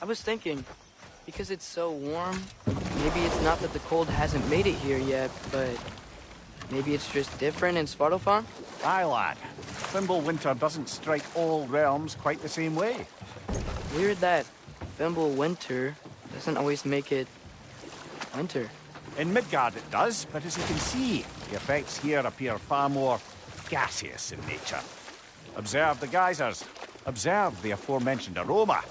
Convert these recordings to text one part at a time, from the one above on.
I was thinking, because it's so warm, maybe it's not that the cold hasn't made it here yet, but maybe it's just different in Svartalfheim? Aye, lad. Winter doesn't strike all realms quite the same way. Weird that Winter doesn't always make it winter. In Midgard it does, but as you can see, the effects here appear far more gaseous in nature. Observe the geysers. Observe the aforementioned aroma.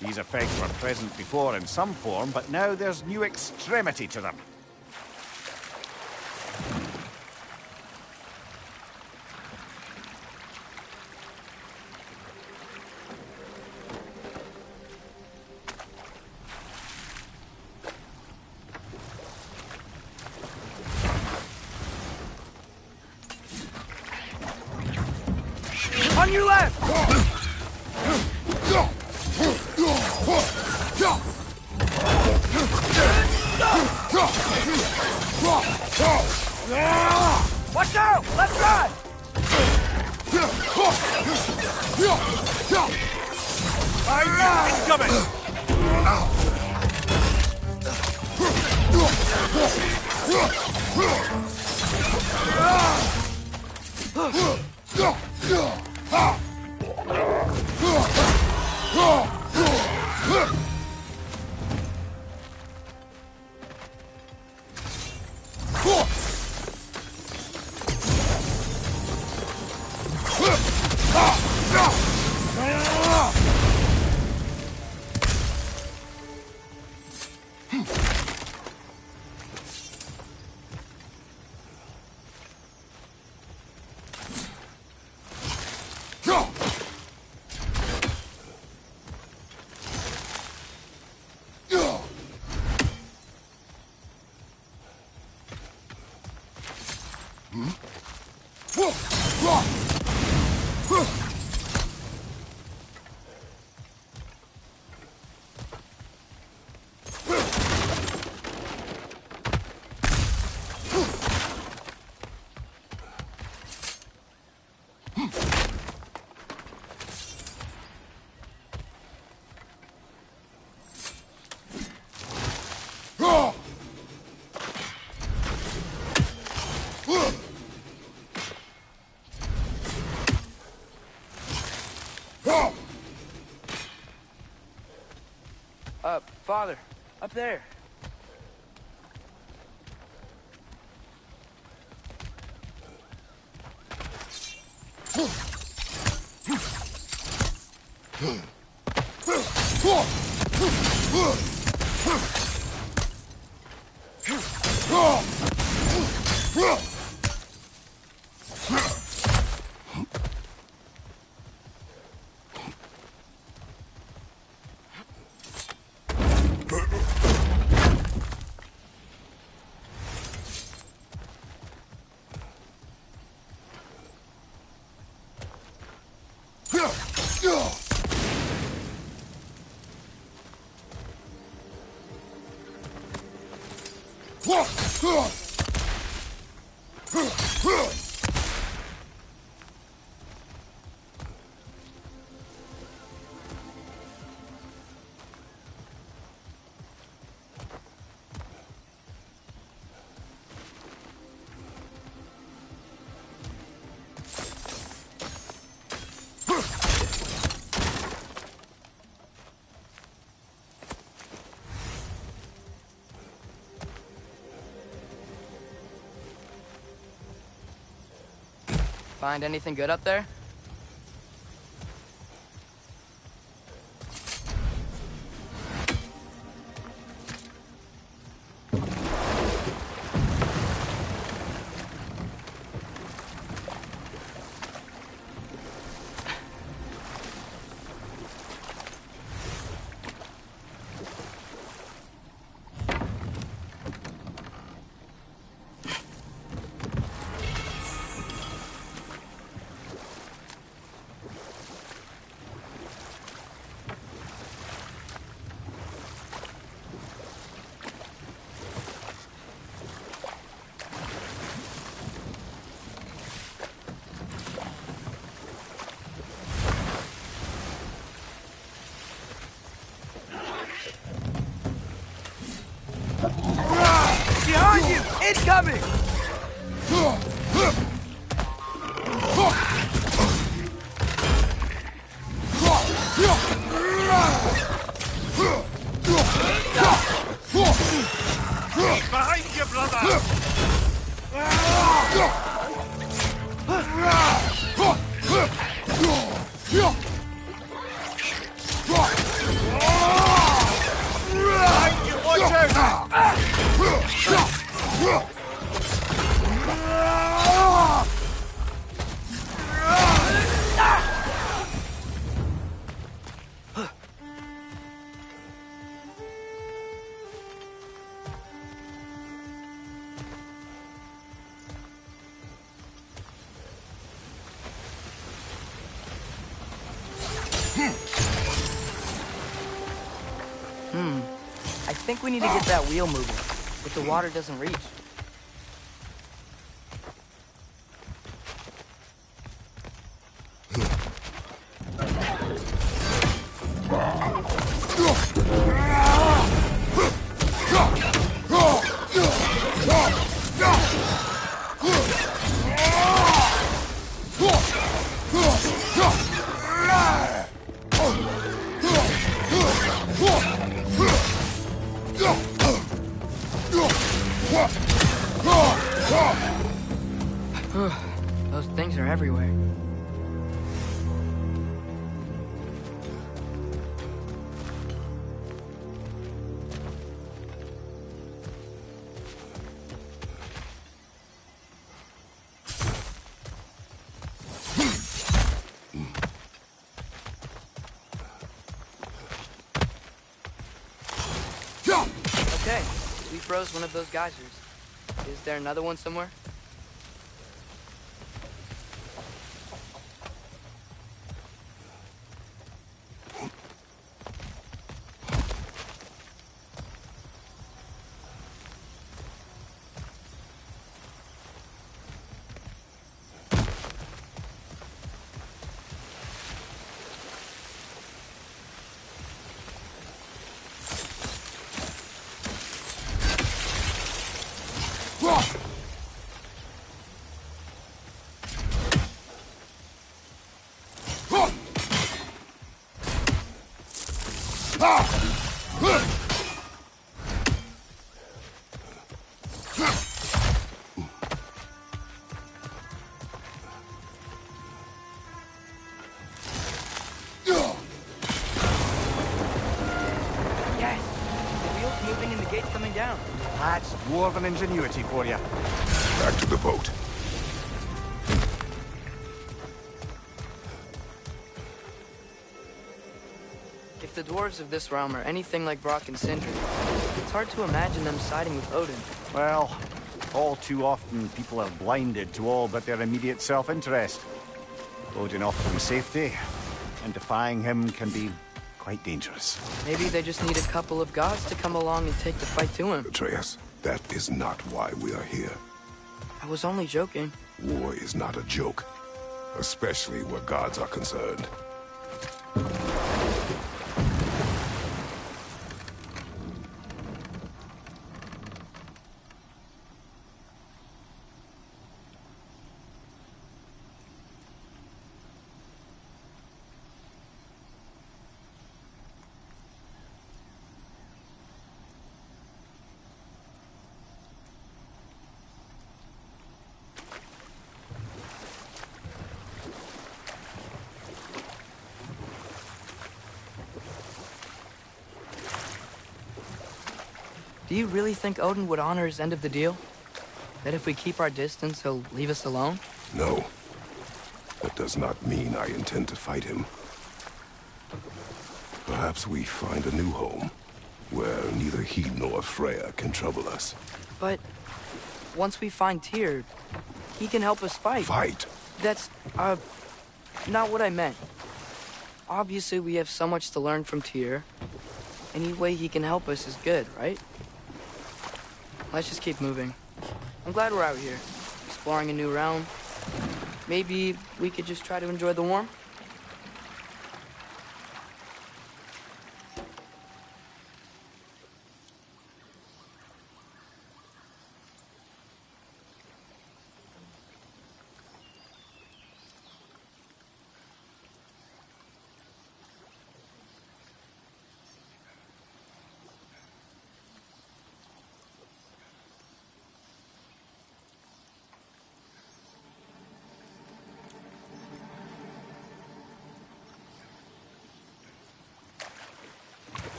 These effects were present before in some form, but now there's new extremity to them. On your left! Watch out! Left side! He's coming! Father, up there. Find anything good up there? Behind you! Incoming! Behind you, brother! Behind you, watch out! I think we need to get that wheel moving, but the water doesn't reach. Those things are everywhere. Okay, we froze one of those geysers. Is there another one somewhere? Down. That's dwarven ingenuity for you. Back to the boat. If the dwarves of this realm are anything like Brock and Sindri, it's hard to imagine them siding with Odin. Well, all too often people are blinded to all but their immediate self-interest. Odin offering safety, and defying him can be quite dangerous. Maybe they just need a couple of gods to come along and take the fight to him. Atreus, that is not why we are here. I was only joking. War is not a joke, especially where gods are concerned. Do you really think Odin would honor his end of the deal? That if we keep our distance, he'll leave us alone? No. That does not mean I intend to fight him. Perhaps we find a new home, where neither he nor Freya can trouble us. But once we find Tyr, he can help us fight. Fight? That's, not what I meant. Obviously, we have so much to learn from Tyr. Any way he can help us is good, right? Let's just keep moving. I'm glad we're out here, exploring a new realm. Maybe we could just try to enjoy the warmth?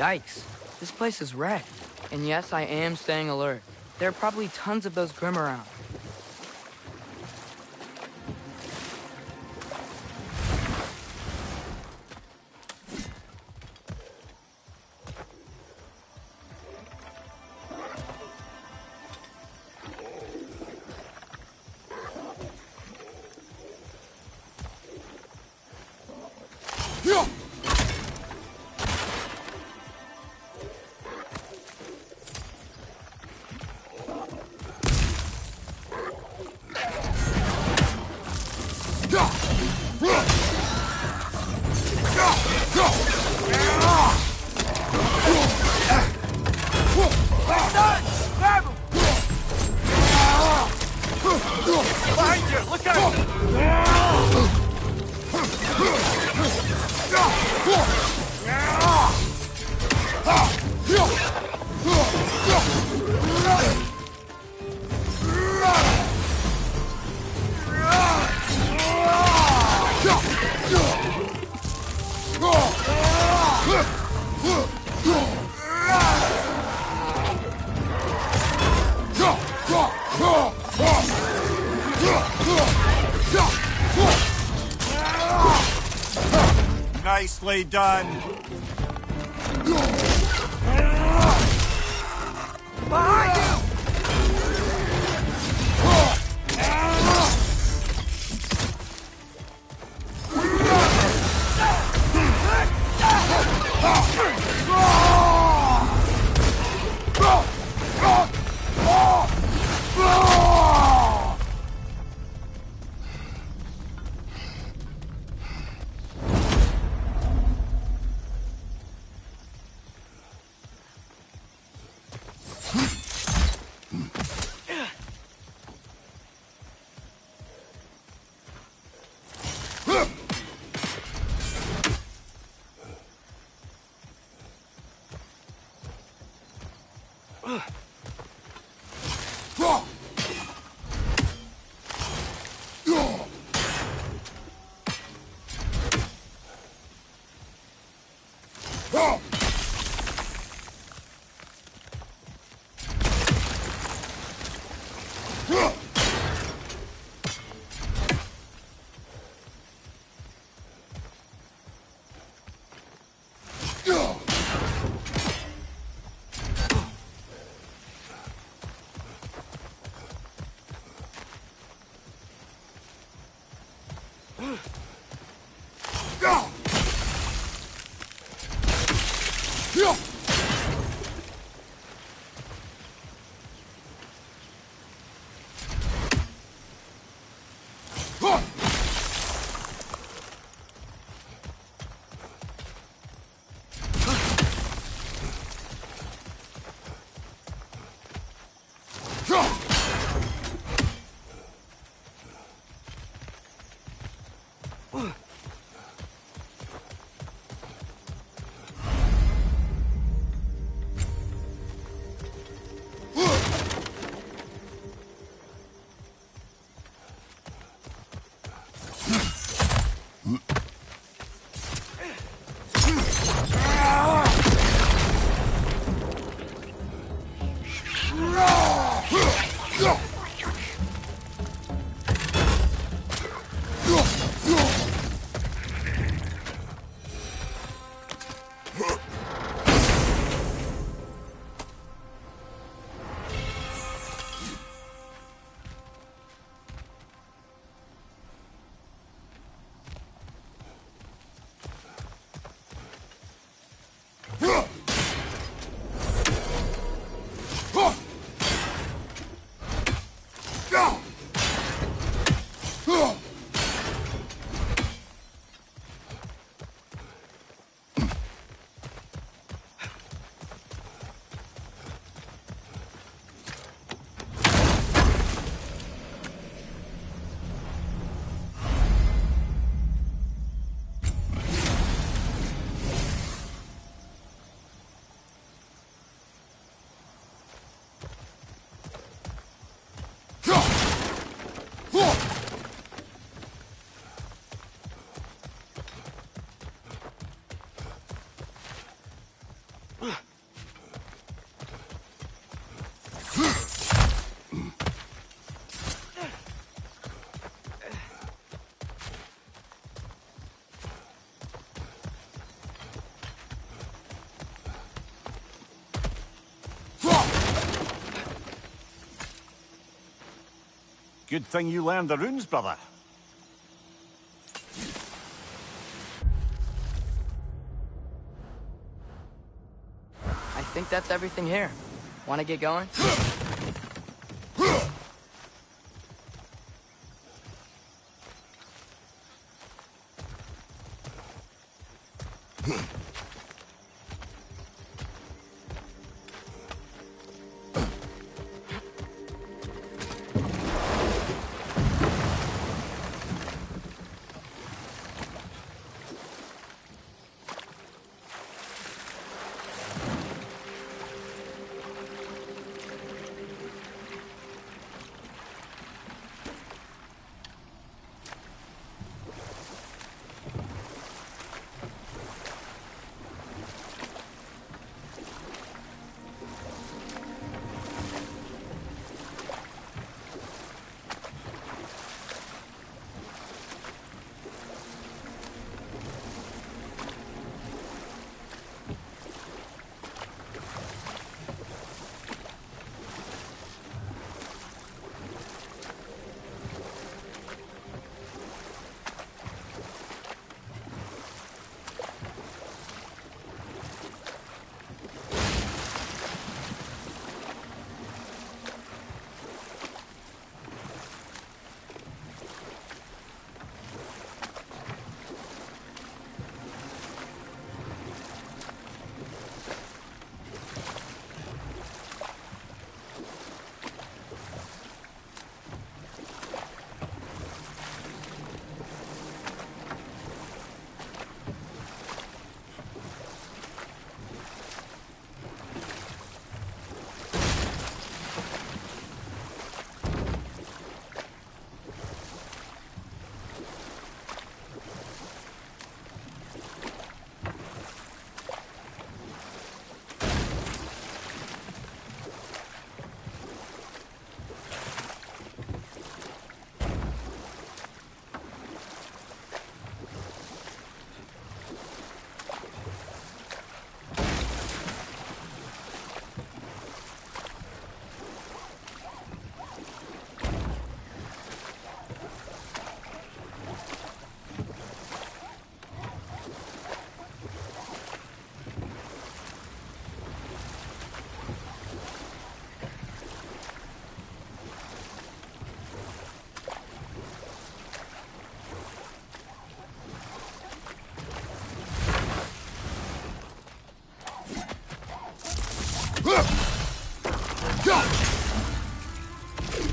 Yikes. This place is wrecked. And yes, I am staying alert. There are probably tons of those Grim around. Nicely done. Behind you! Good thing you learned the runes, brother. I think that's everything here. Want to get going?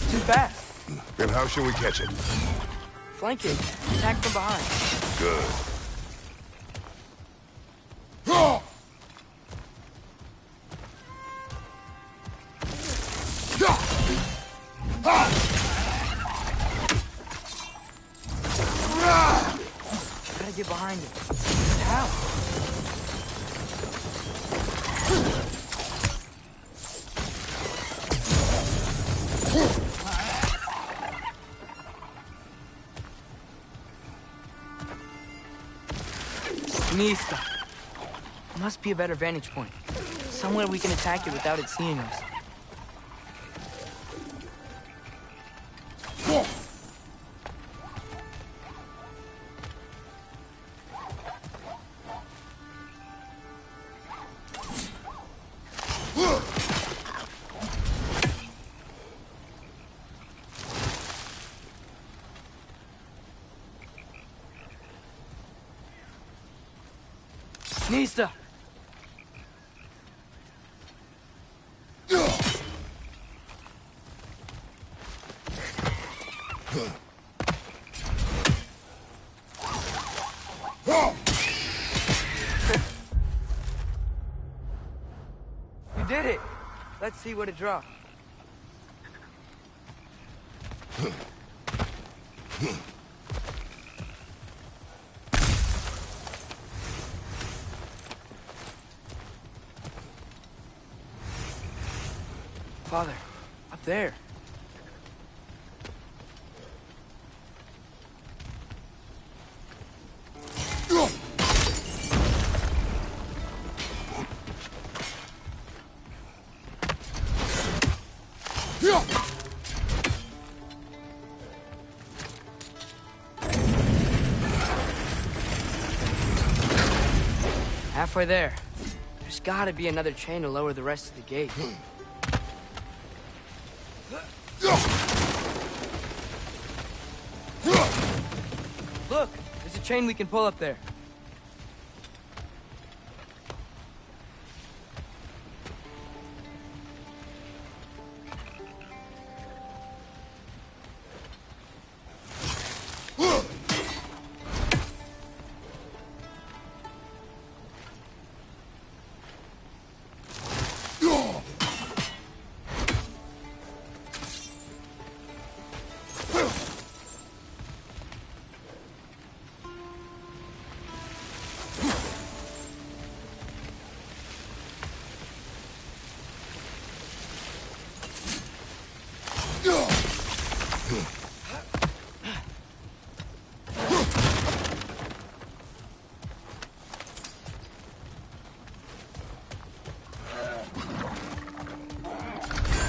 Too fast. Then how shall we catch it? Flank it. Attack from behind. Good. Gotta get behind it. How? Mista. Must be a better vantage point. Somewhere we can attack it without it seeing us. Mista! You did it! Let's see what it dropped. Father, up there. Halfway there. There's gotta be another chain to lower the rest of the gate. Look! There's a chain we can pull up there.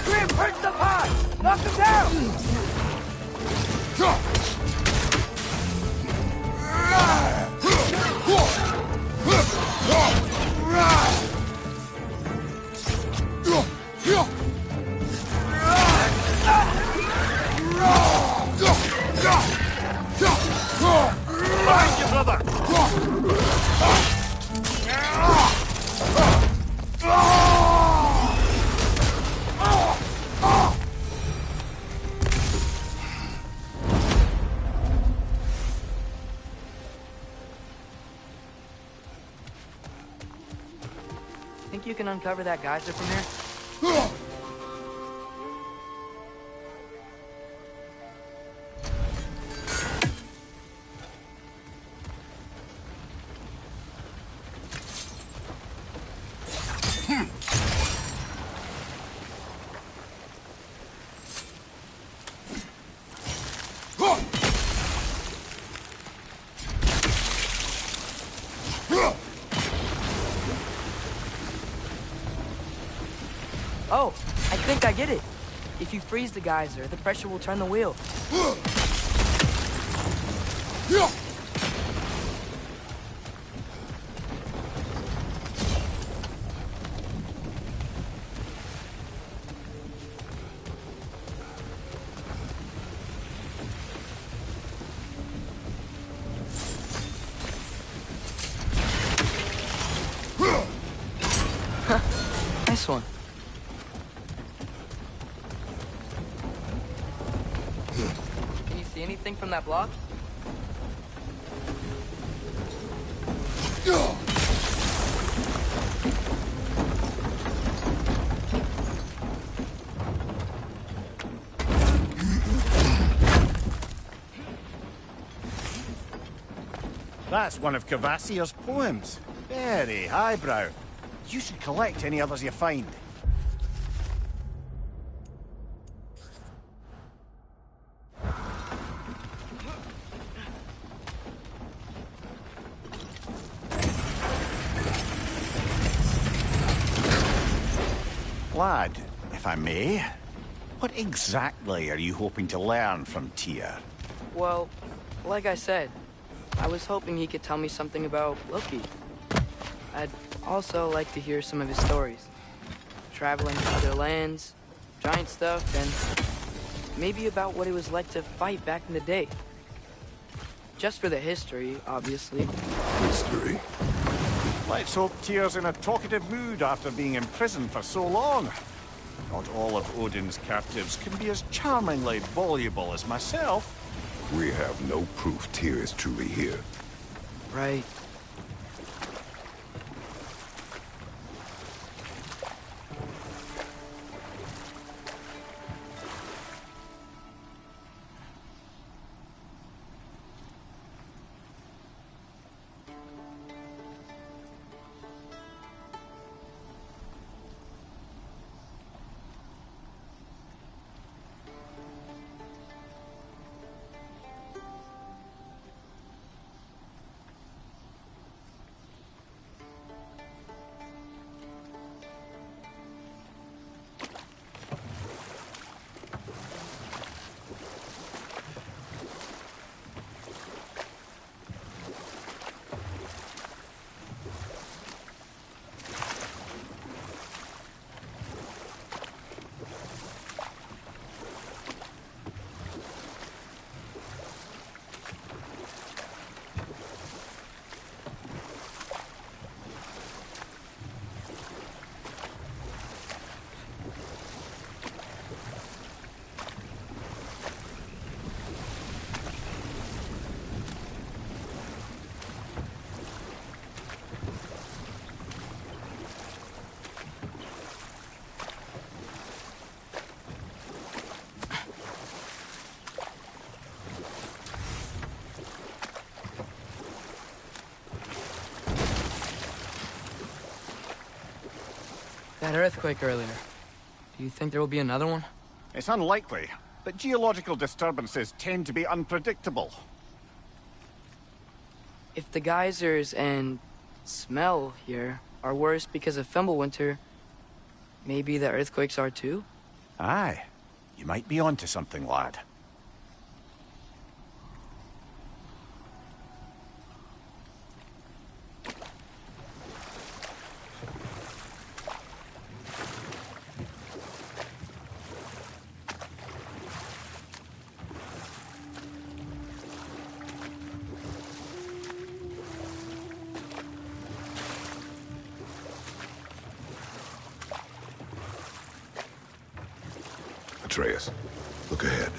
Reinforce the pod! Knock him down! Behind you, brother! Think you can uncover that geyser from here? Oh, I think I get it. If you freeze the geyser, the pressure will turn the wheel. Nice one. Can you see anything from that block? That's one of Cavassier's poems. Very highbrow. You should collect any others you find. Lad, if I may, what exactly are you hoping to learn from Tyr? Well, like I said, I was hoping he could tell me something about Loki. I'd also like to hear some of his stories. Traveling to other lands, giant stuff, and maybe about what it was like to fight back in the day. Just for the history, obviously. History? Let's hope Tyr's in a talkative mood after being in prison for so long. Not all of Odin's captives can be as charmingly voluble as myself. We have no proof Tyr is truly here. Right. That earthquake earlier. Do you think there will be another one? It's unlikely, but geological disturbances tend to be unpredictable. If the geysers and smell here are worse because of Fimbulwinter, maybe the earthquakes are too? Aye. You might be onto something, lad. Atreus, look ahead.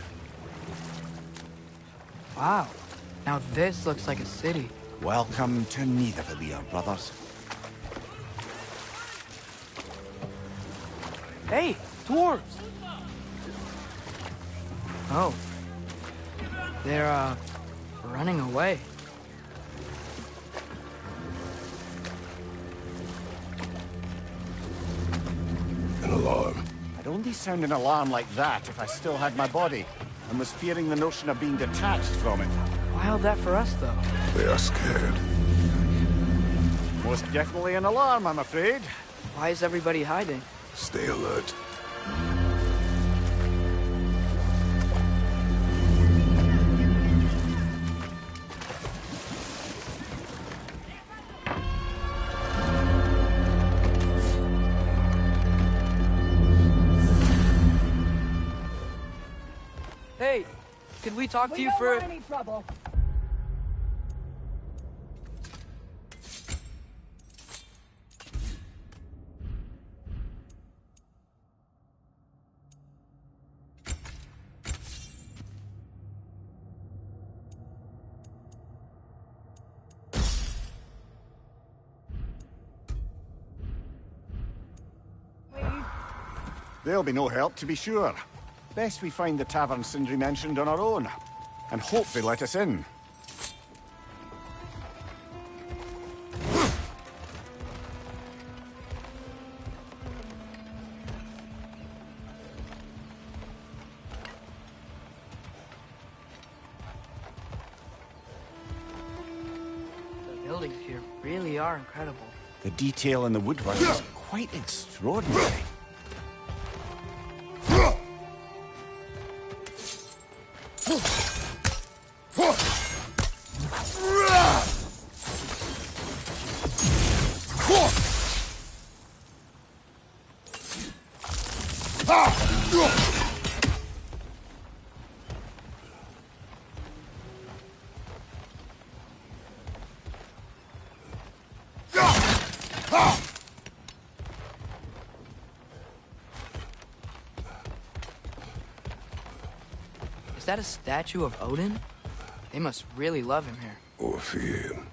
Wow. Now this looks like a city. Welcome to Nidavellir, brothers. Hey, dwarves! Oh. They're, running away. An alarm. I'd only sound an alarm like that if I still had my body, and was fearing the notion of being detached from it. Wild that for us, though. They are scared. Most definitely an alarm, I'm afraid. Why is everybody hiding? Stay alert. Hey, could we talk to you don't for... want any trouble. There'll be no help, to be sure. Best we find the tavern Sindri mentioned on our own, and hope they let us in. The buildings here really are incredible. The detail in the woodwork is quite extraordinary. Is that a statue of Odin? They must really love him here. Or fear him.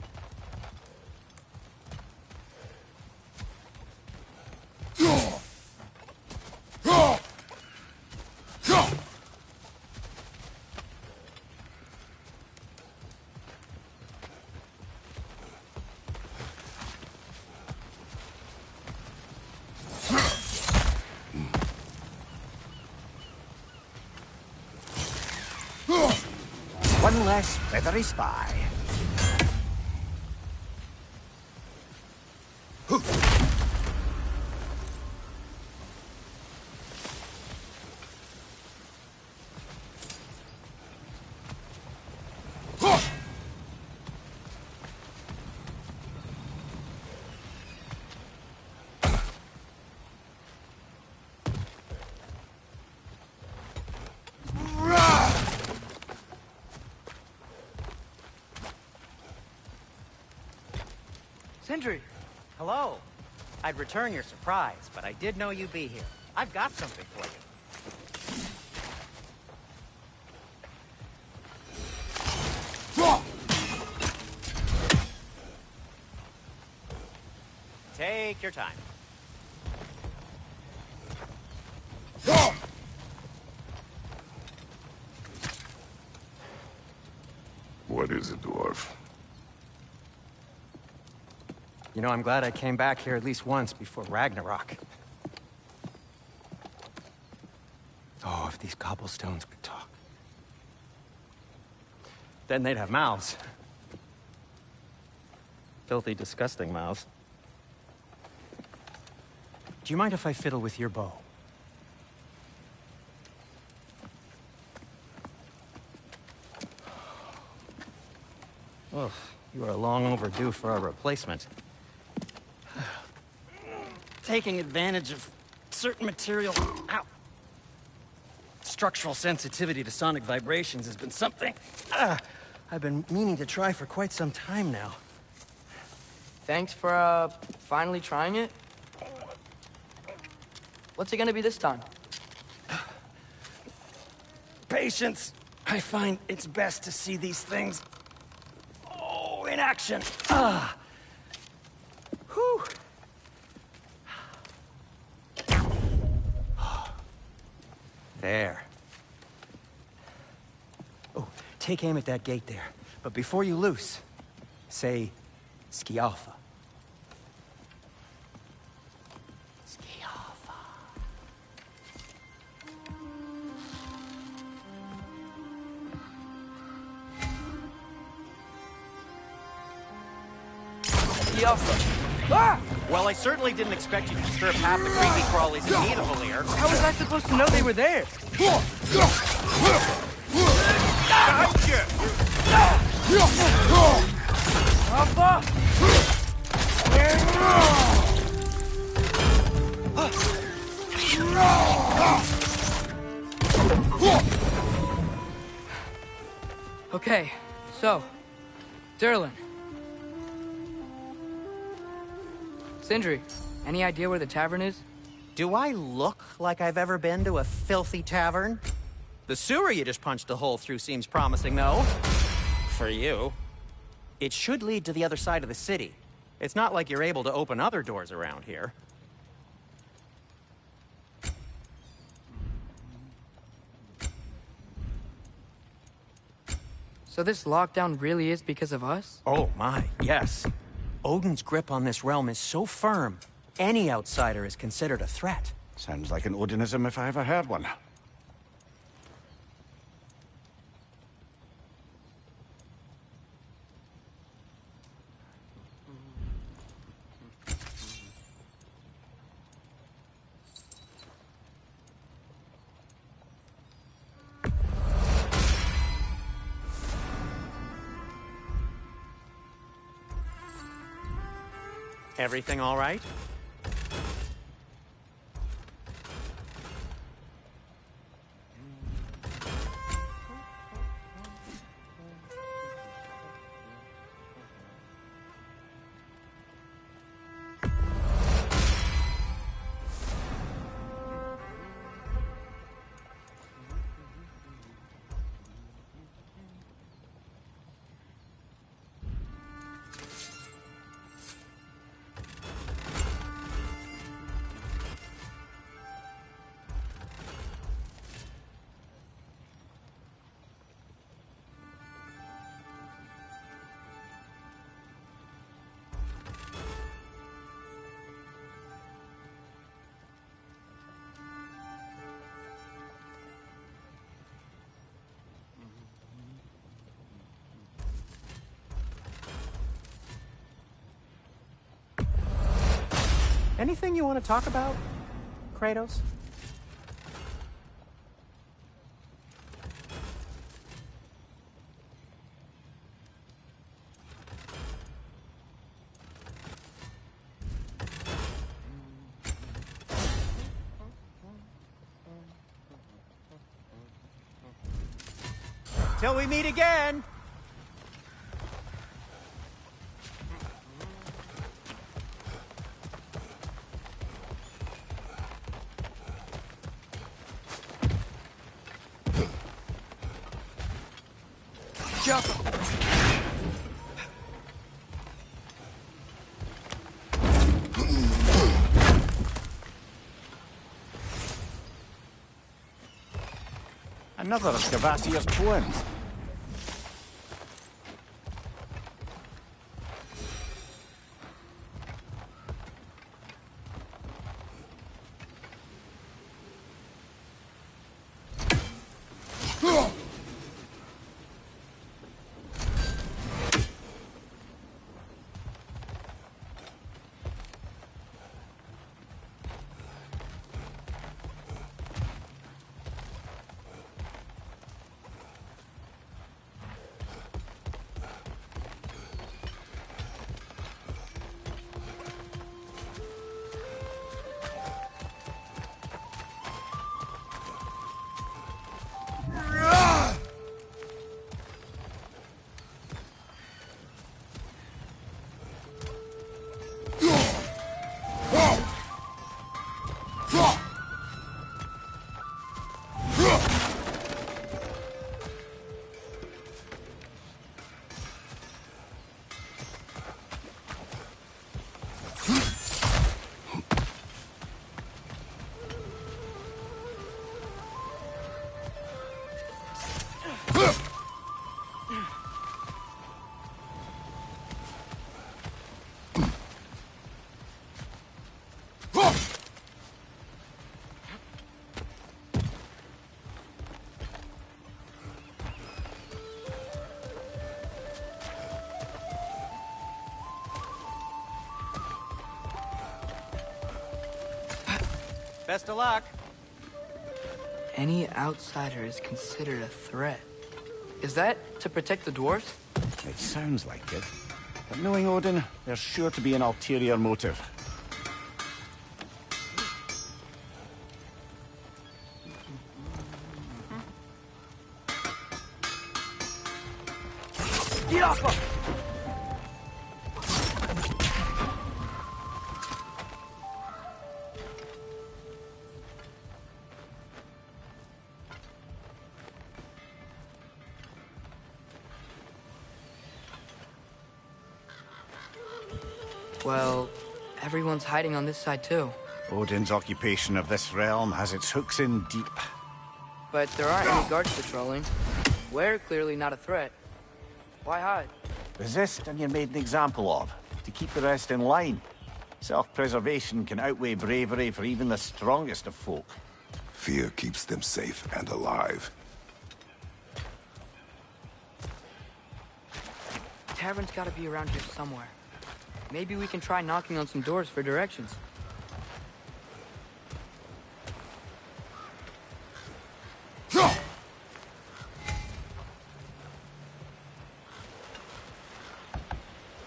One less feathery spy. Sindri! Hello. I'd return your surprise, but I did know you'd be here. I've got something for you. Take your time. What is it, dwarf? You know, I'm glad I came back here at least once before Ragnarok. if these cobblestones could talk. Then they'd have mouths. Filthy, disgusting mouths. Do you mind if I fiddle with your bow? Oh, you are long overdue for a replacement. Taking advantage of certain material... Ow! Structural sensitivity to sonic vibrations has been something I've been meaning to try for quite some time now. Thanks for, finally trying it. What's it gonna be this time? Patience. I find it's best to see these things... in action. Whew. There. Oh, take aim at that gate there. But before you loose, say, Skialfa. Skialfa. Ah! Well, I certainly didn't expect you to disturb half the creepy crawlies in Nidavellir here. How was I supposed to know they were there? Okay, so, Durlin. Sindri, any idea where the tavern is? Do I look like I've ever been to a filthy tavern? The sewer you just punched a hole through seems promising, though. For you. It should lead to the other side of the city. It's not like you're able to open other doors around here. So this lockdown really is because of us? Oh my, yes. Odin's grip on this realm is so firm, any outsider is considered a threat. Sounds like an Odinism if I ever heard one. Everything all right? Anything you want to talk about, Kratos? Till we meet again! Another of Scabassia's poems. Best of luck. Any outsider is considered a threat. Is that to protect the dwarves? It sounds like it. But knowing Odin, there's sure to be an ulterior motive. Get off him! Well, everyone's hiding on this side too. Odin's occupation of this realm has its hooks in deep. But there aren't any guards patrolling. We're clearly not a threat. Why hide? Resist and you're made an example of, to keep the rest in line. Self-preservation can outweigh bravery for even the strongest of folk. Fear keeps them safe and alive. Tavern's gotta be around here somewhere. Maybe we can try knocking on some doors for directions.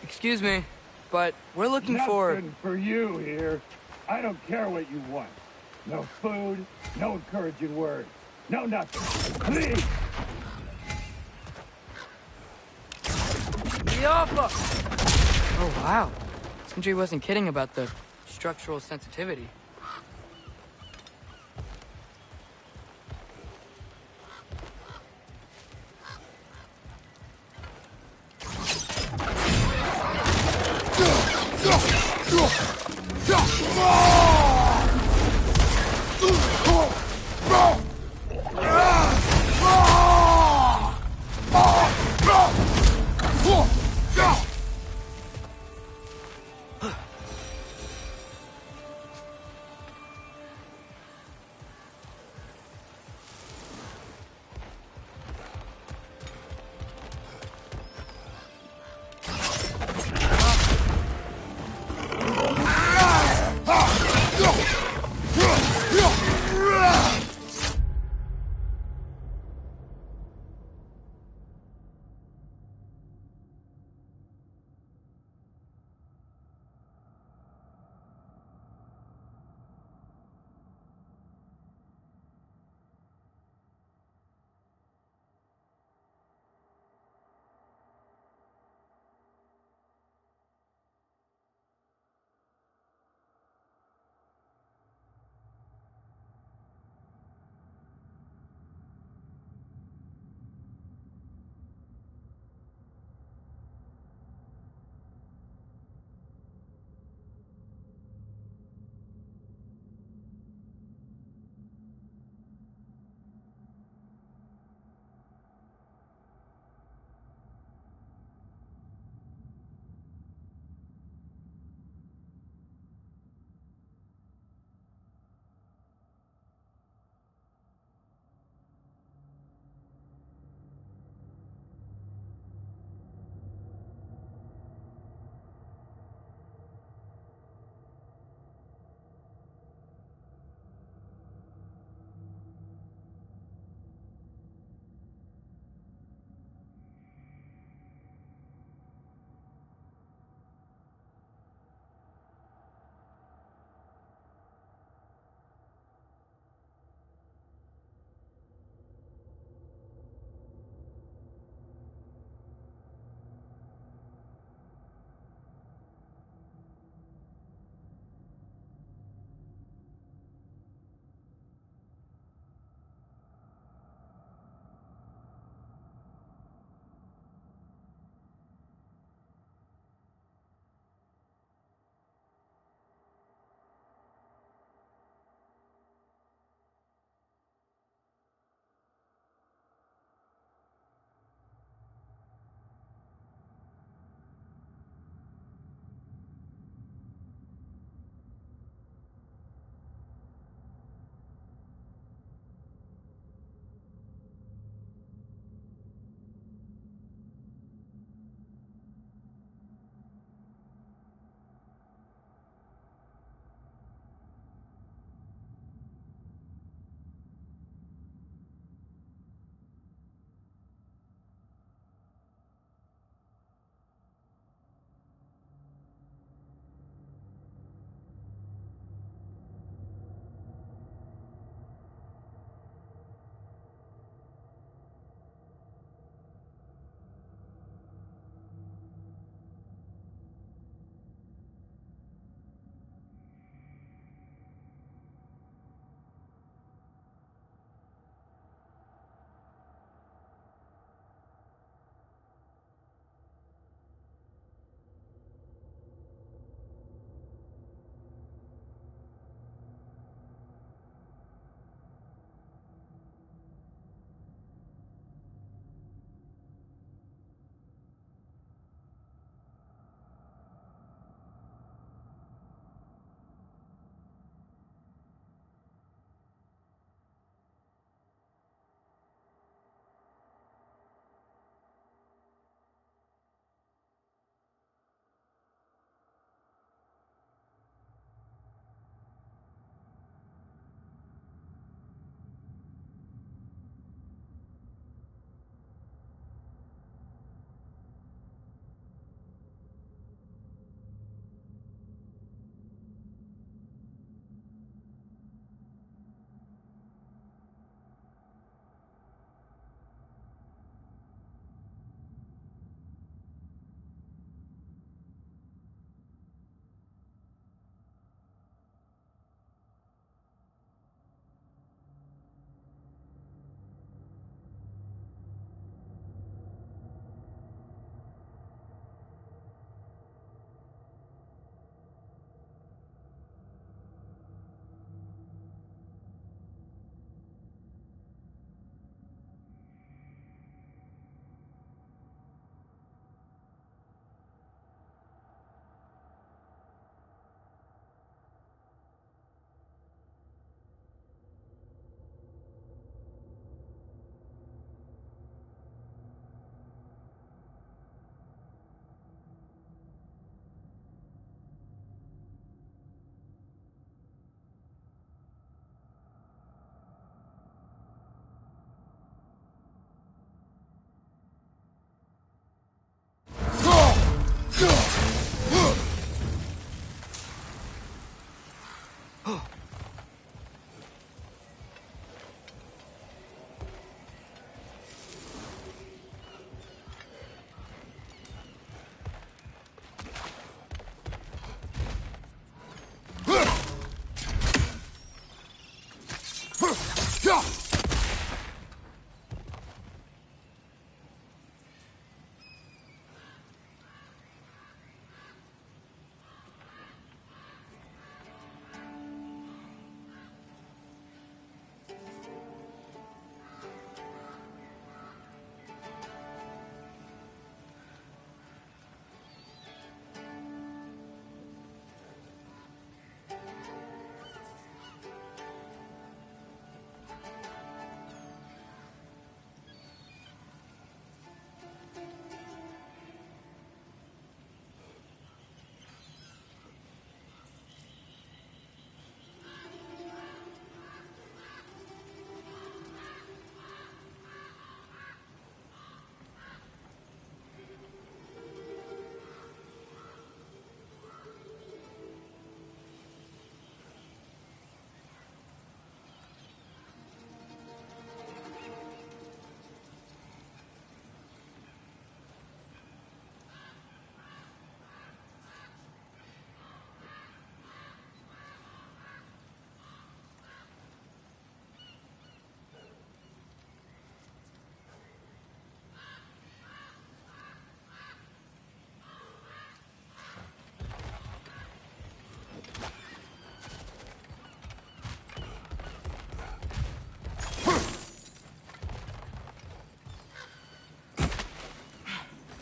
Excuse me, but we're looking for... Nothing for you here. I don't care what you want. No food, no encouraging words, no nothing. Leave! Yoppa! Oh, wow. Sindri wasn't kidding about the structural sensitivity.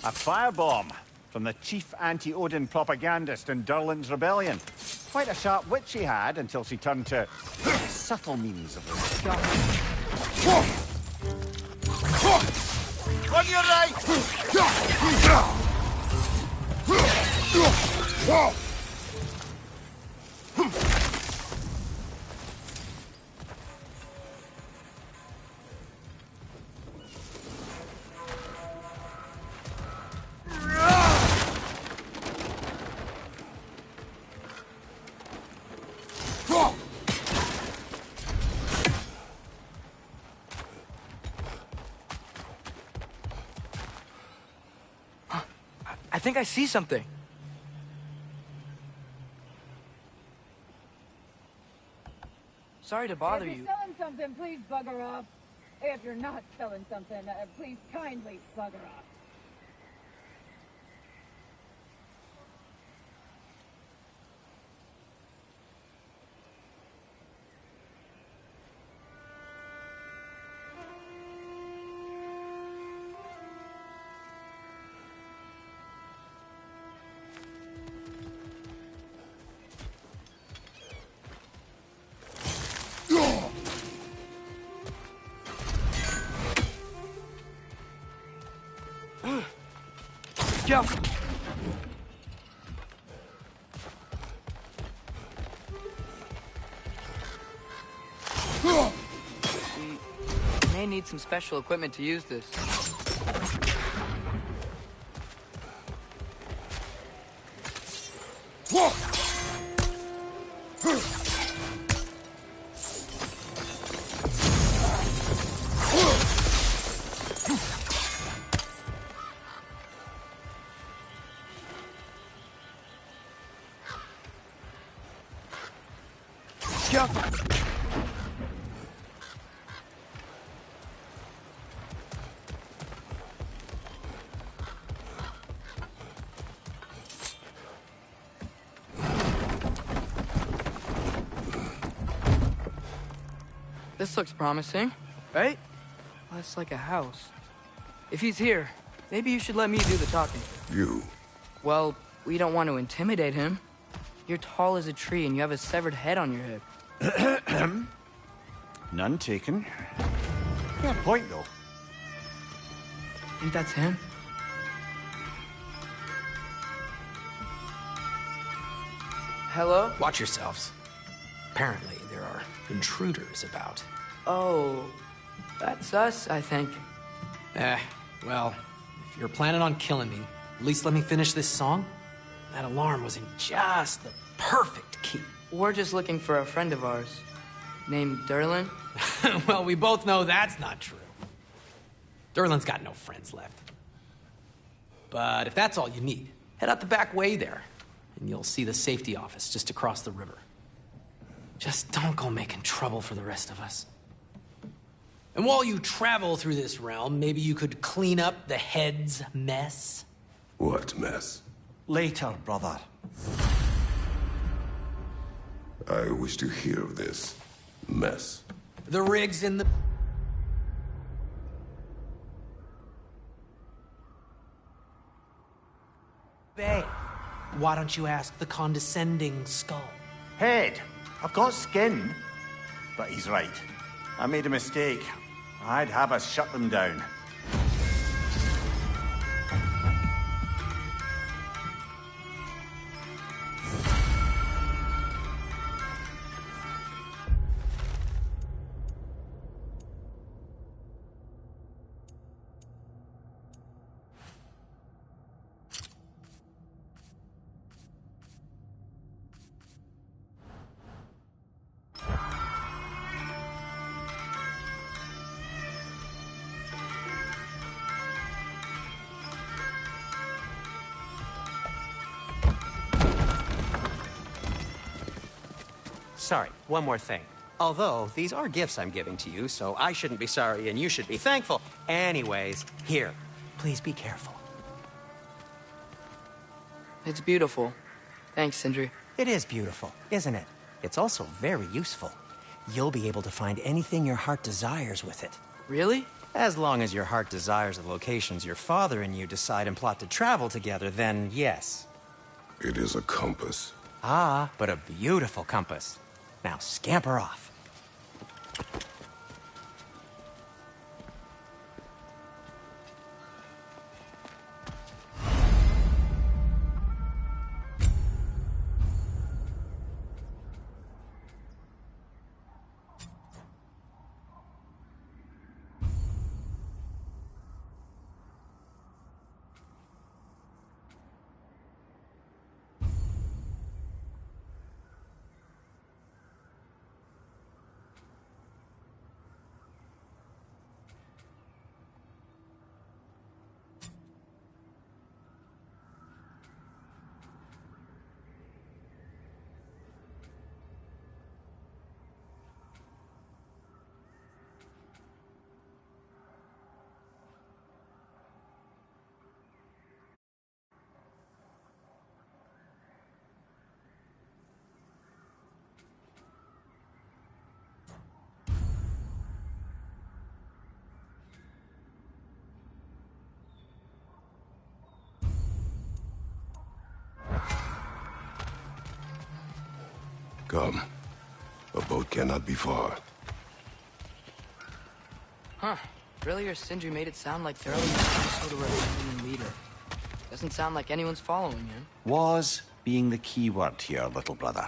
A firebomb from the chief anti-Odin propagandist in Durlin's rebellion. Quite a sharp wit she had until she turned to subtle means of discovery. On your right! I think I see something. Sorry to bother If you. you're selling something, please bugger off. If you're not selling something, please kindly bugger off. Go. We may need some special equipment to use this. Go. This looks promising, right? Less like a house. If he's here, maybe you should let me do the talking. You? Well, we don't want to intimidate him. You're tall as a tree and you have a severed head on your hip. None taken. Fair point, though. Think that's him? Hello? Watch yourselves. Apparently, there are intruders about. Oh, that's us, I think. Well, if you're planning on killing me, at least let me finish this song. That alarm was in just the perfect key. We're just looking for a friend of ours, named Durlin. Well, we both know that's not true. Durlin's got no friends left. But if that's all you need, head out the back way there, and you'll see the safety office just across the river. Just don't go making trouble for the rest of us. And while you travel through this realm, maybe you could clean up the head's mess? What mess? Later, brother. I wish to hear of this mess. The rigs in the... bay. Why don't you ask the condescending skull? Head. I've got skin. But he's right. I made a mistake. I'd have us shut them down. Sorry, one more thing. Although, these are gifts I'm giving to you, so I shouldn't be sorry and you should be thankful. Anyways, here, please be careful. It's beautiful. Thanks, Sindri. It is beautiful, isn't it? It's also very useful. You'll be able to find anything your heart desires with it. Really? As long as your heart desires the locations your father and you decide and plot to travel together, then yes. It is a compass. Ah, but a beautiful compass. Now scamper off. Come. A boat cannot be far. Huh. Earlier, Sindri made it sound like Durlin was some sort of rebellion leader. Doesn't sound like anyone's following him. Was being the key word here, little brother.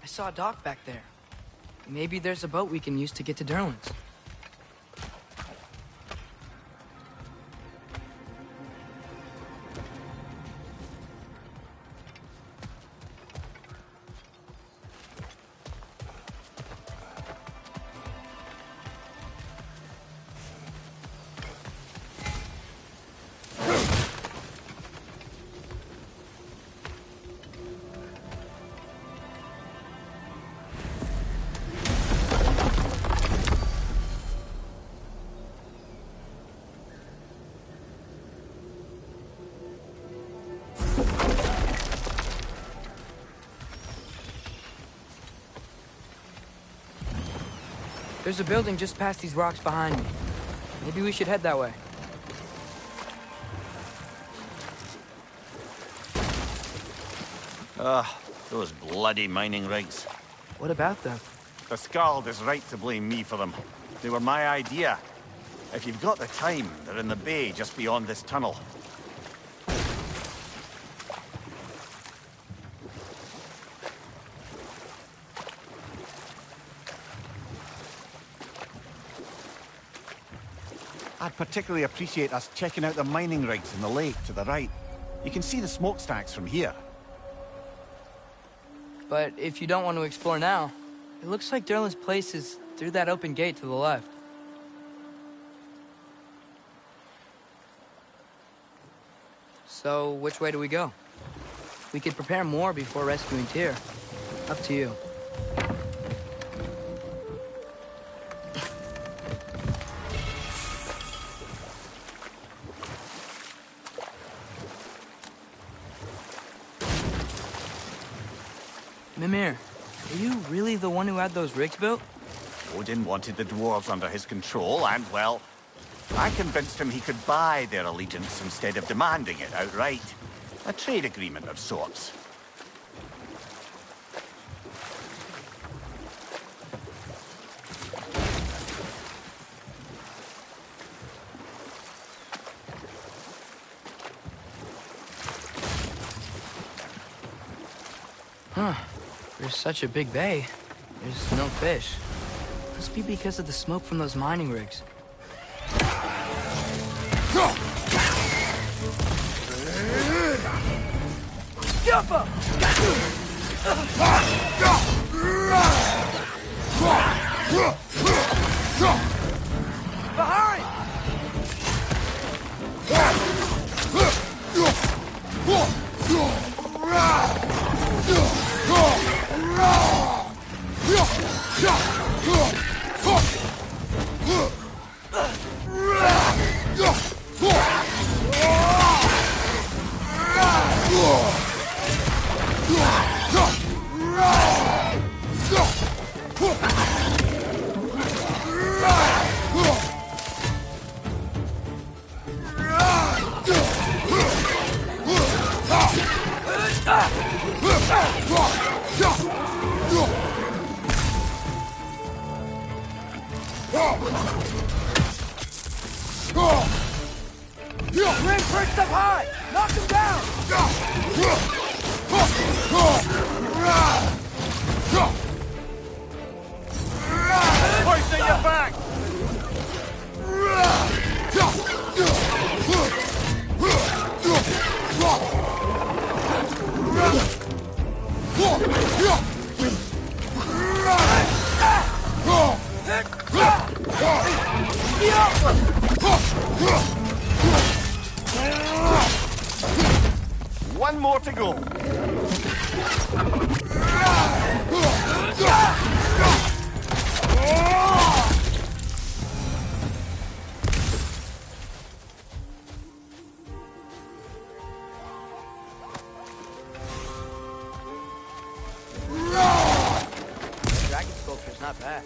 I saw a dock back there. Maybe there's a boat we can use to get to Durlin's. There's a building just past these rocks behind me. Maybe we should head that way. Those bloody mining rigs. What about them? The Skald is right to blame me for them. They were my idea. If you've got the time, they're in the bay just beyond this tunnel. I'd particularly appreciate us checking out the mining rigs in the lake to the right. You can see the smokestacks from here. But if you don't want to explore now, it looks like Durlin's place is through that open gate to the left. So, which way do we go? We could prepare more before rescuing Tyr. Up to you. Mimir, are you really the one who had those rigs built? Odin wanted the dwarves under his control, and, well, I convinced him he could buy their allegiance instead of demanding it outright. A trade agreement of sorts. Huh. There's such a big bay. There's no fish. Must be because of the smoke from those mining rigs. Jump up! Behind! Ring perched up high! Knock him down! Hoist at your back! One more to go. Dragon sculpture's not bad.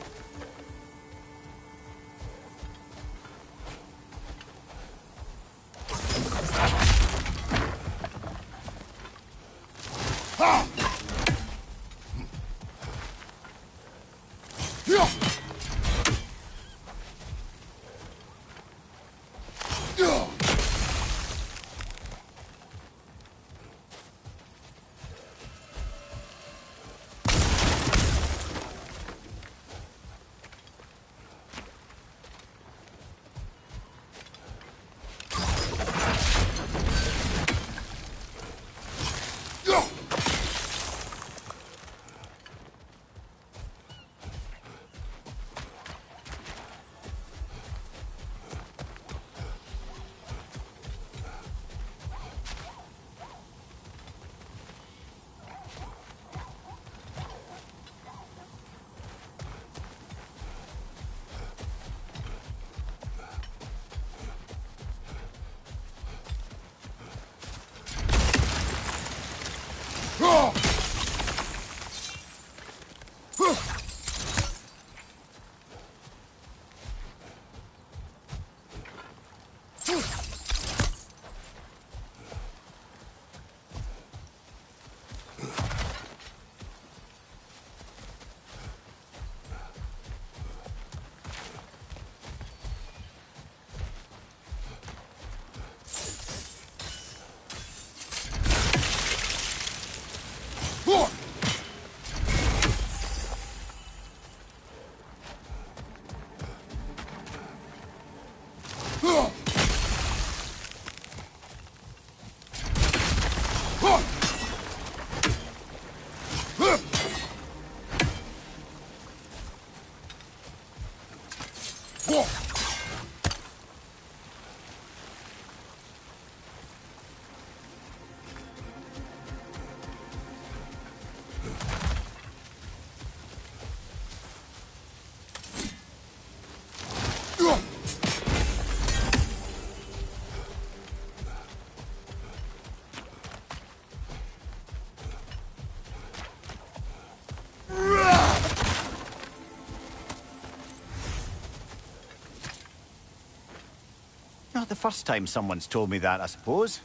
Not the first time someone's told me that, I suppose.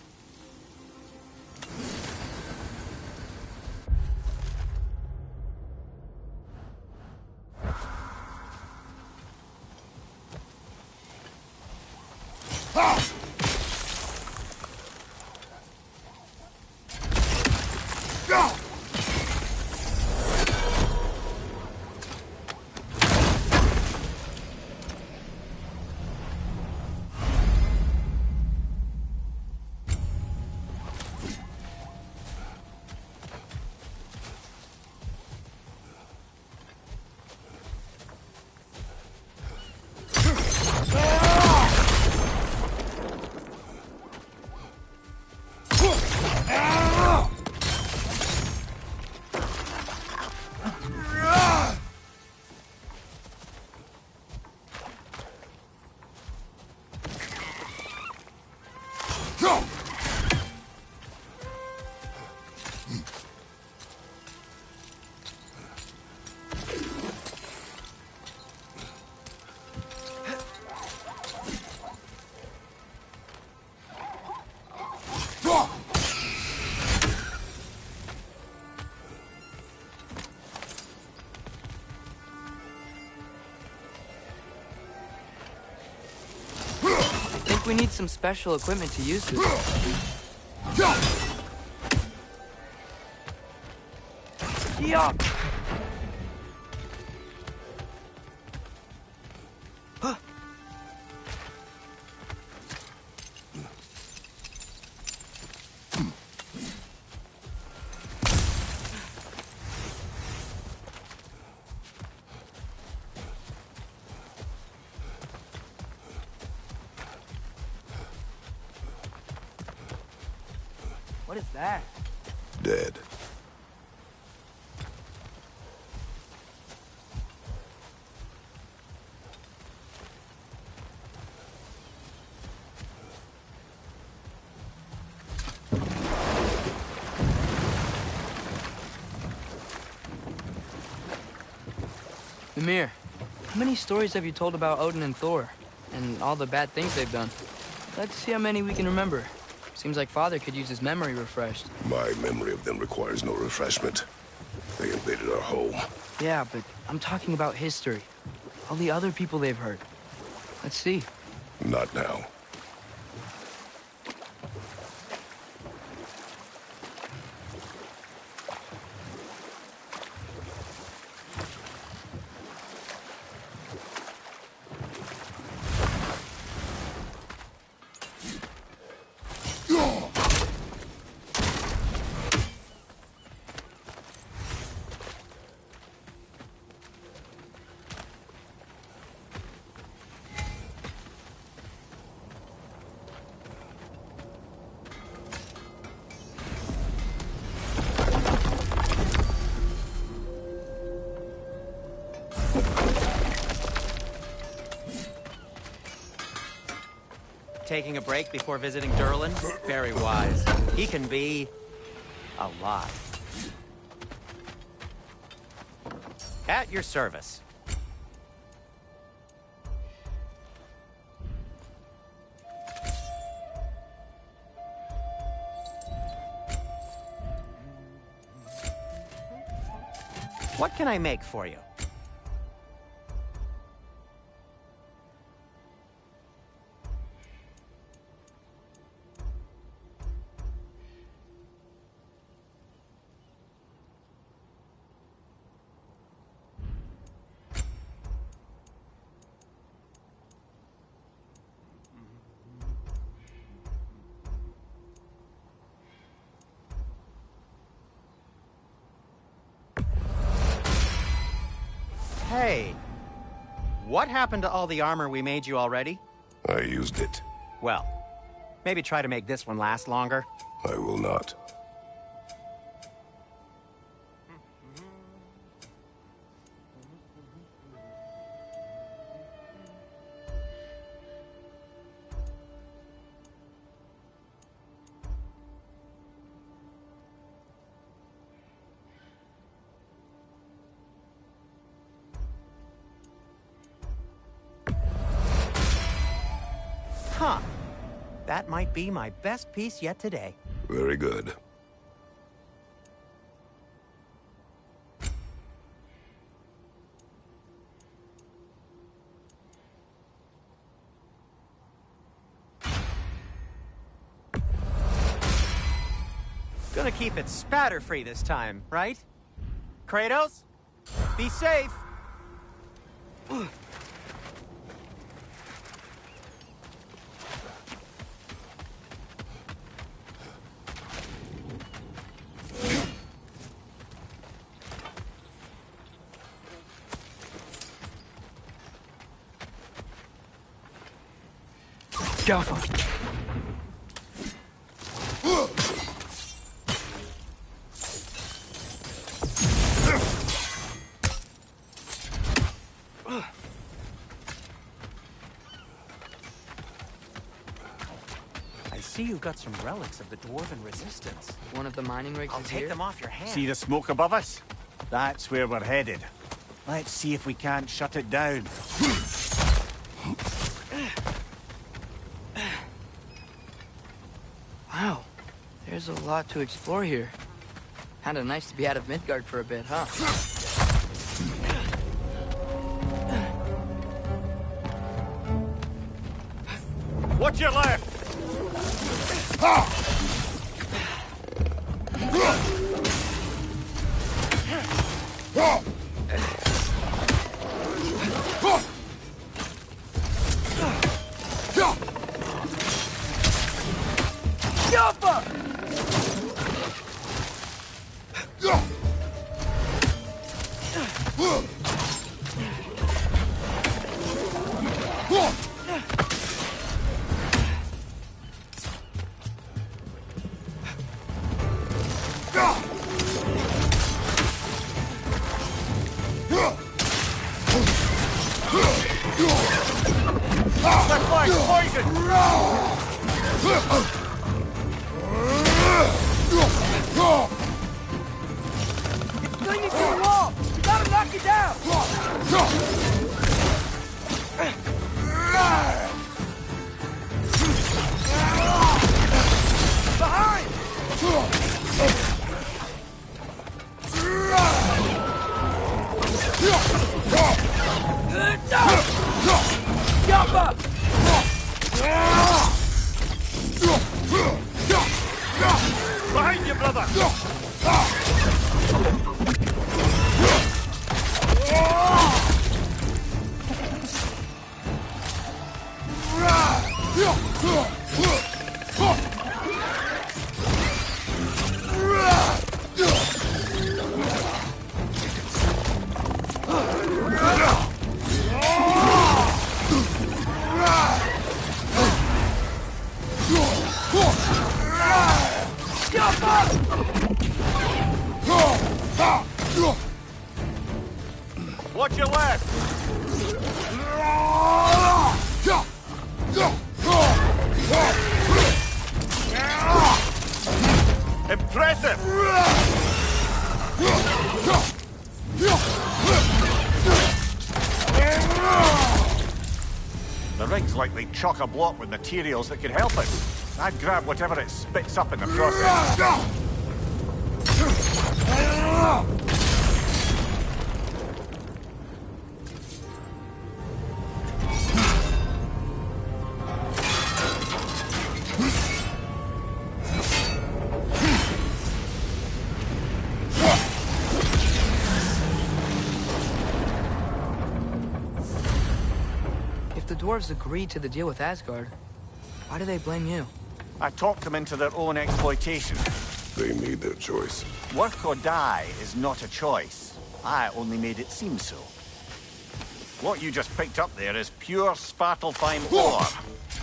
we need some special equipment to use this. Yeah. What is that? Dead. Mimir, how many stories have you told about Odin and Thor? And all the bad things they've done? Let's see how many we can remember. Seems like Father could use his memory refreshed. My memory of them requires no refreshment. They invaded our home. Yeah, but I'm talking about history. All the other people they've hurt. Let's see. Not now. Taking a break before visiting Durlin? Very wise. He can be a lot. At your service. What can I make for you? Hey, what happened to all the armor we made you already? I used it. Well, maybe try to make this one last longer. I will not. Huh. That might be my best piece yet today. Very good. Gonna keep it spatter-free this time, right? Kratos? Be safe! Careful. I see you've got some relics of the Dwarven Resistance. One of the mining rigs I'll is take here. them off your hands. See the smoke above us? That's where we're headed. Let's see if we can't shut it down. Wow, there's a lot to explore here. Kinda nice to be out of Midgard for a bit, huh? Watch your left! Clinging to the wall! You gotta knock it down! Behind! Jump up! Behind you, brother! Watch your left! Impressive! The rig's likely chock-a-block with materials that could help us. I'd grab whatever it spits up in the process. If the dwarves agreed to the deal with Asgard, why do they blame you? I talked them into their own exploitation. They made their choice. Work or die is not a choice. I only made it seem so. What you just picked up there is pure Svartalfheim ore.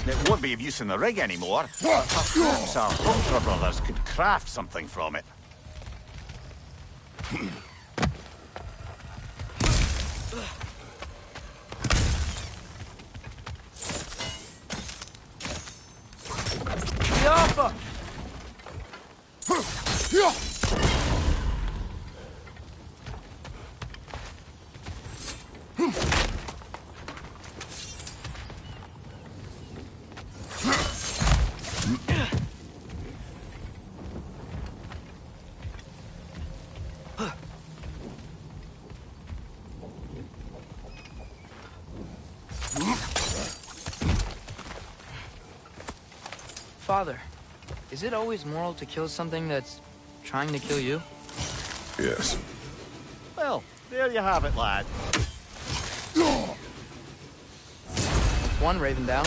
It won't be of use in the rig anymore, but perhaps our Ultra brothers could craft something from it. Yappa! Father, is it always moral to kill something that's trying to kill you? Yes. Well, there you have it, lad. That's one raven down.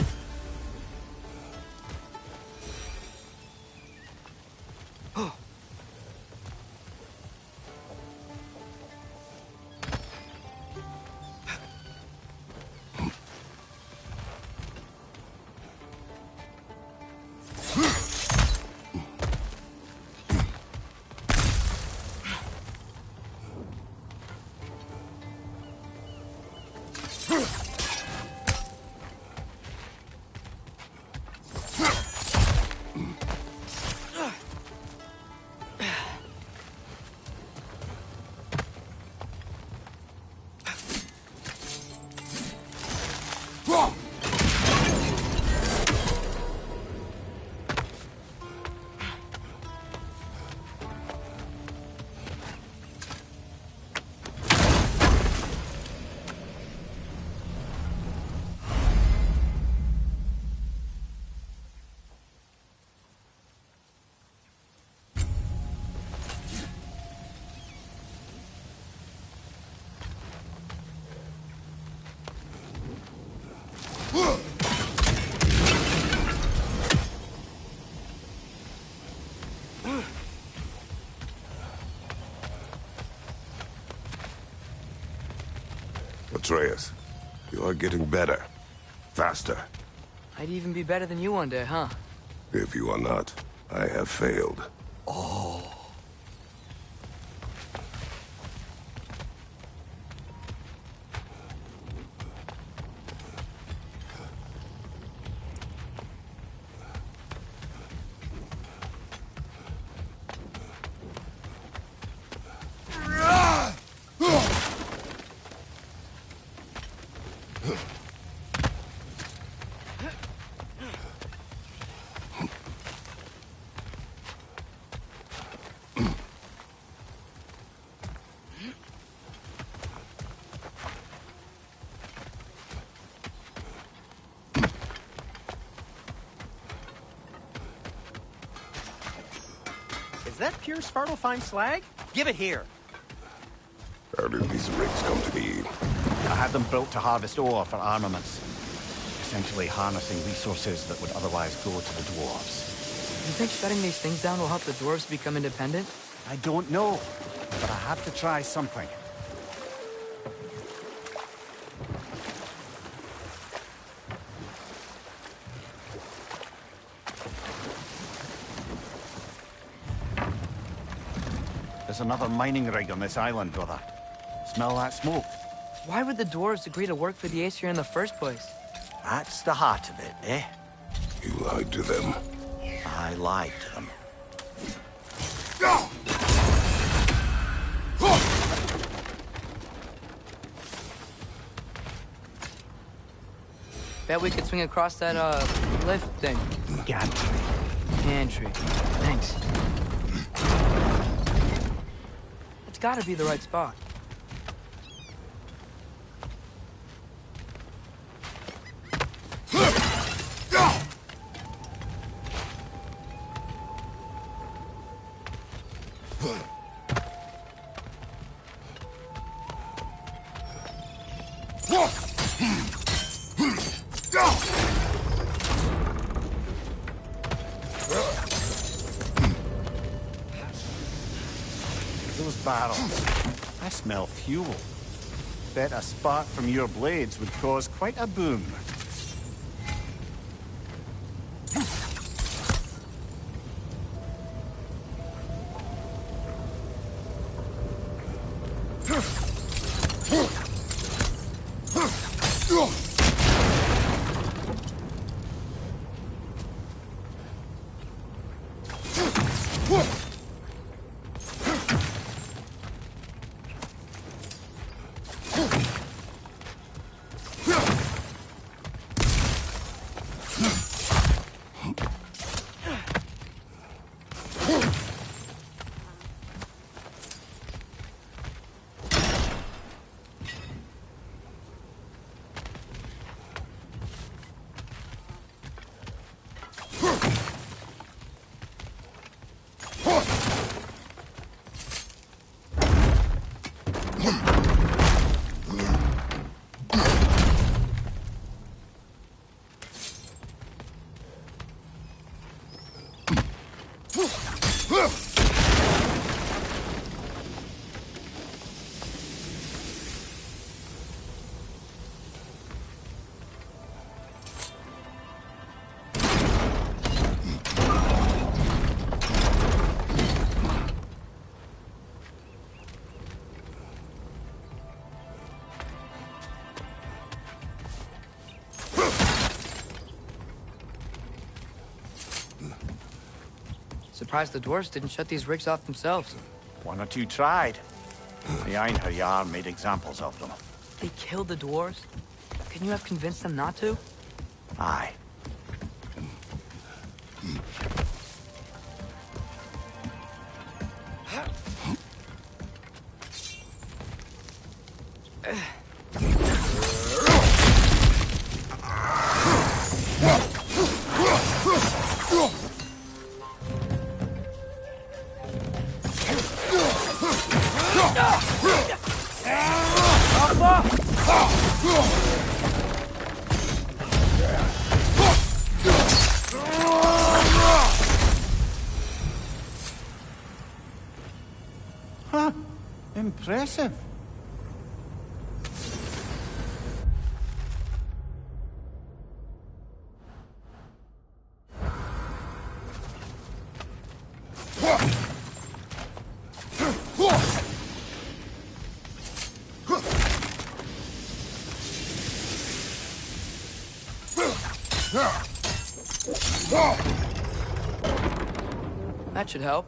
Atreus, you are getting better. Faster. I'd even be better than you one day, huh? If you are not, I have failed. Is that pure Svartalfheim slag? Give it here. How did these rigs come to be? I had them built to harvest ore for armaments. Essentially harnessing resources that would otherwise go to the dwarves. You think shutting these things down will help the dwarves become independent? I don't know, but I have to try something. There's another mining rig on this island, brother. Smell that smoke? Why would the dwarves agree to work for the Aesir in the first place? That's the heart of it, eh? You lied to them. I lied to them. Bet we could swing across that, lift thing. Gantry. Pantry. Thanks. It's gotta be the right spot. Those barrels. I smell fuel. Bet a spark from your blades would cause quite a boom. Surprised the dwarves didn't shut these rigs off themselves. One or two tried. The Einherjar made examples of them. They killed the dwarves? Couldn't you have convinced them not to? Aye. Huh. Impressive. That should help.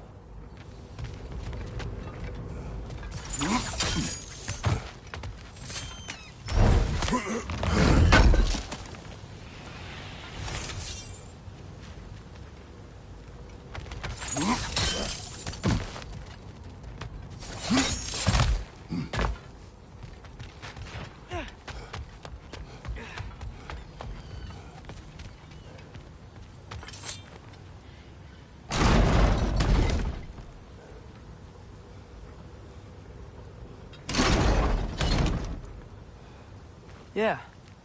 Yeah,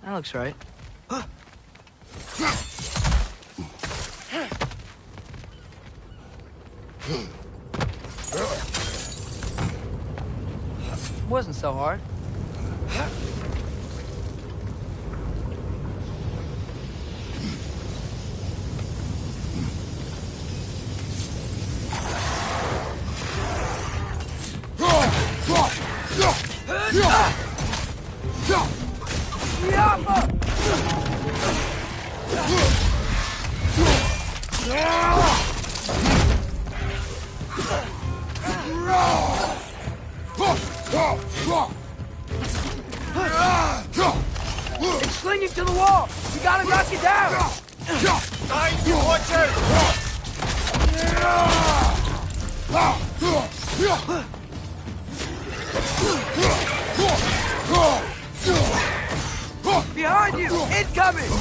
that looks right. Wasn't so hard. It's clinging to the wall! We gotta knock it down! You watch out! Behind you! Incoming!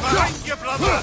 Behind you, brother!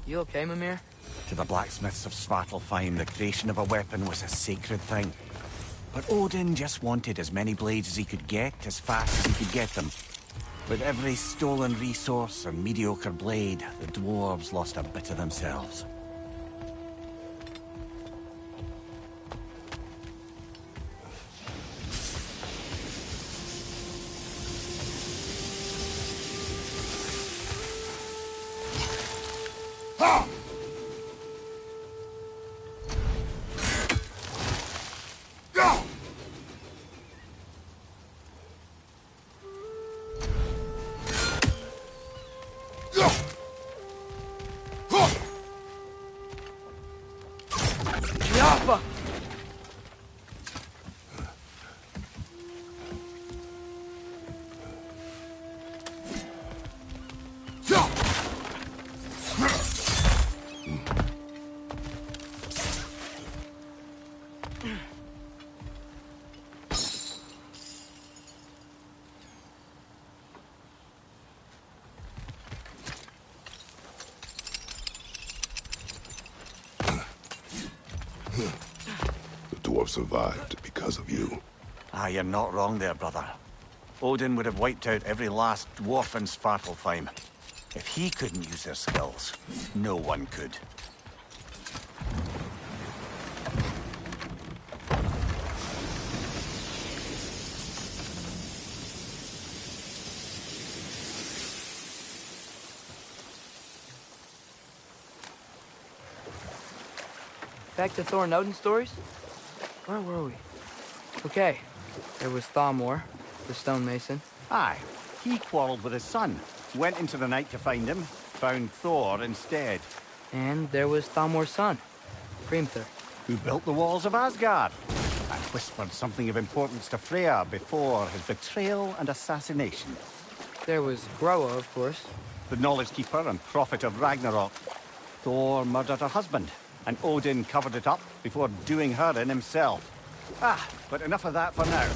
You okay, Mimir? To the blacksmiths of Svartalfheim, the creation of a weapon was a sacred thing. But Odin just wanted as many blades as he could get, as fast as he could get them. With every stolen resource and mediocre blade, the dwarves lost a bit of themselves. Yappa! The dwarf survived because of you. Ah, you're not wrong there, brother. Odin would have wiped out every last dwarf in Svartalfheim. If he couldn't use their skills, no one could. Back to Thor and Odin stories? Where were we? Okay, there was Thamor, the stonemason. Aye, he quarreled with his son, went into the night to find him, found Thor instead. And there was Thamor's son, Hrimthur. Who built the walls of Asgard, and whispered something of importance to Freya before his betrayal and assassination. There was Groa, of course. The knowledge keeper and prophet of Ragnarok. Thor murdered her husband, and Odin covered it up before doing her in himself. Ah, but enough of that for now.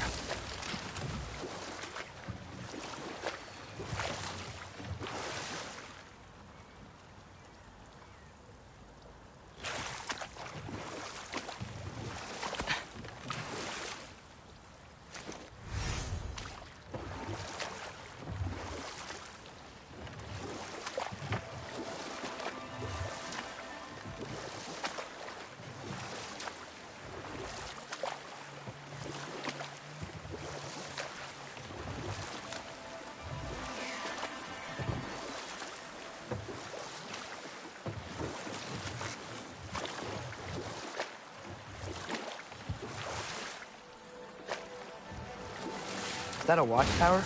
Is that a watchtower?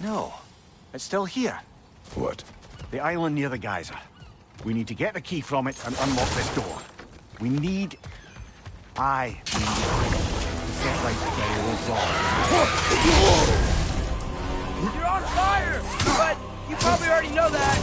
No, it's still here. What? The island near the geyser. We need to get the key from it and unlock this door. We need... to set right the old wrong. You're on fire! But you probably already know that.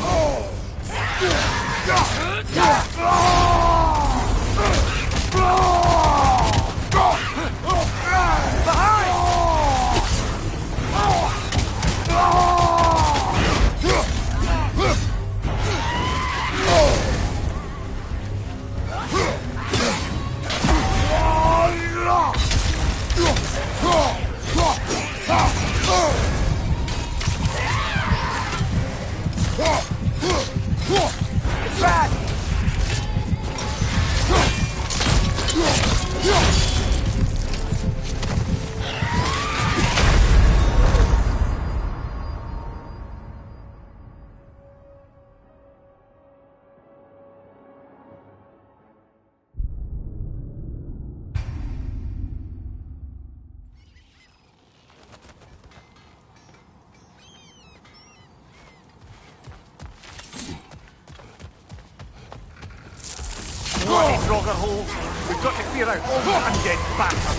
Draugr holes. We've got to clear out all the undead bastards.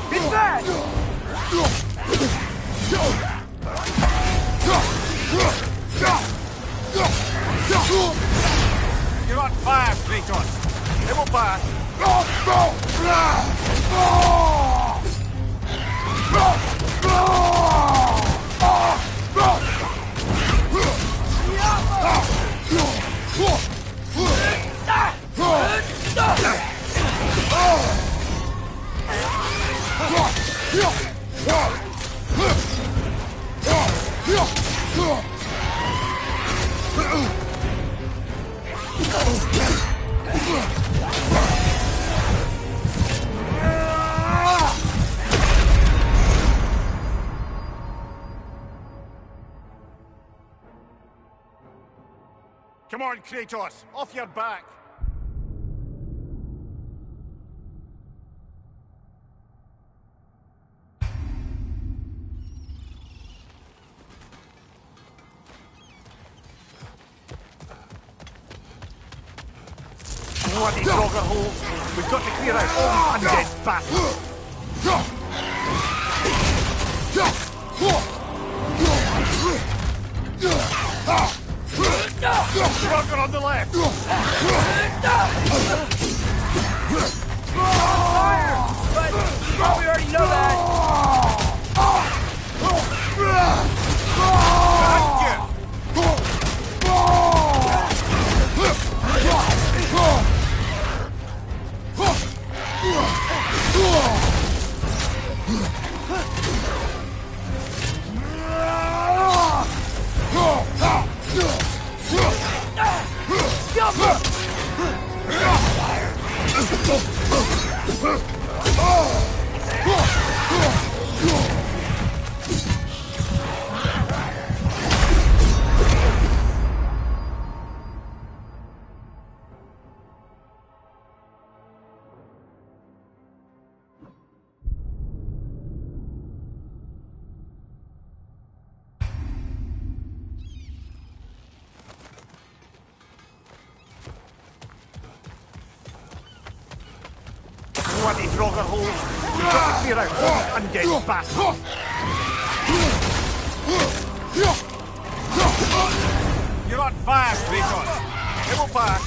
Get back! You're on fire, Kratos. It will pass. Come on, Kratos, off your back. Bloody Draugr holes. We've got to clear out all the undead bastards. Draugr on the left. Fire! But you probably already know that. Behind you. Bloody Draugr holes. We've got to clear out all the undead bastards. You're on fire, Kratos. It will pass.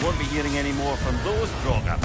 Won't be hearing any more from those Draugr.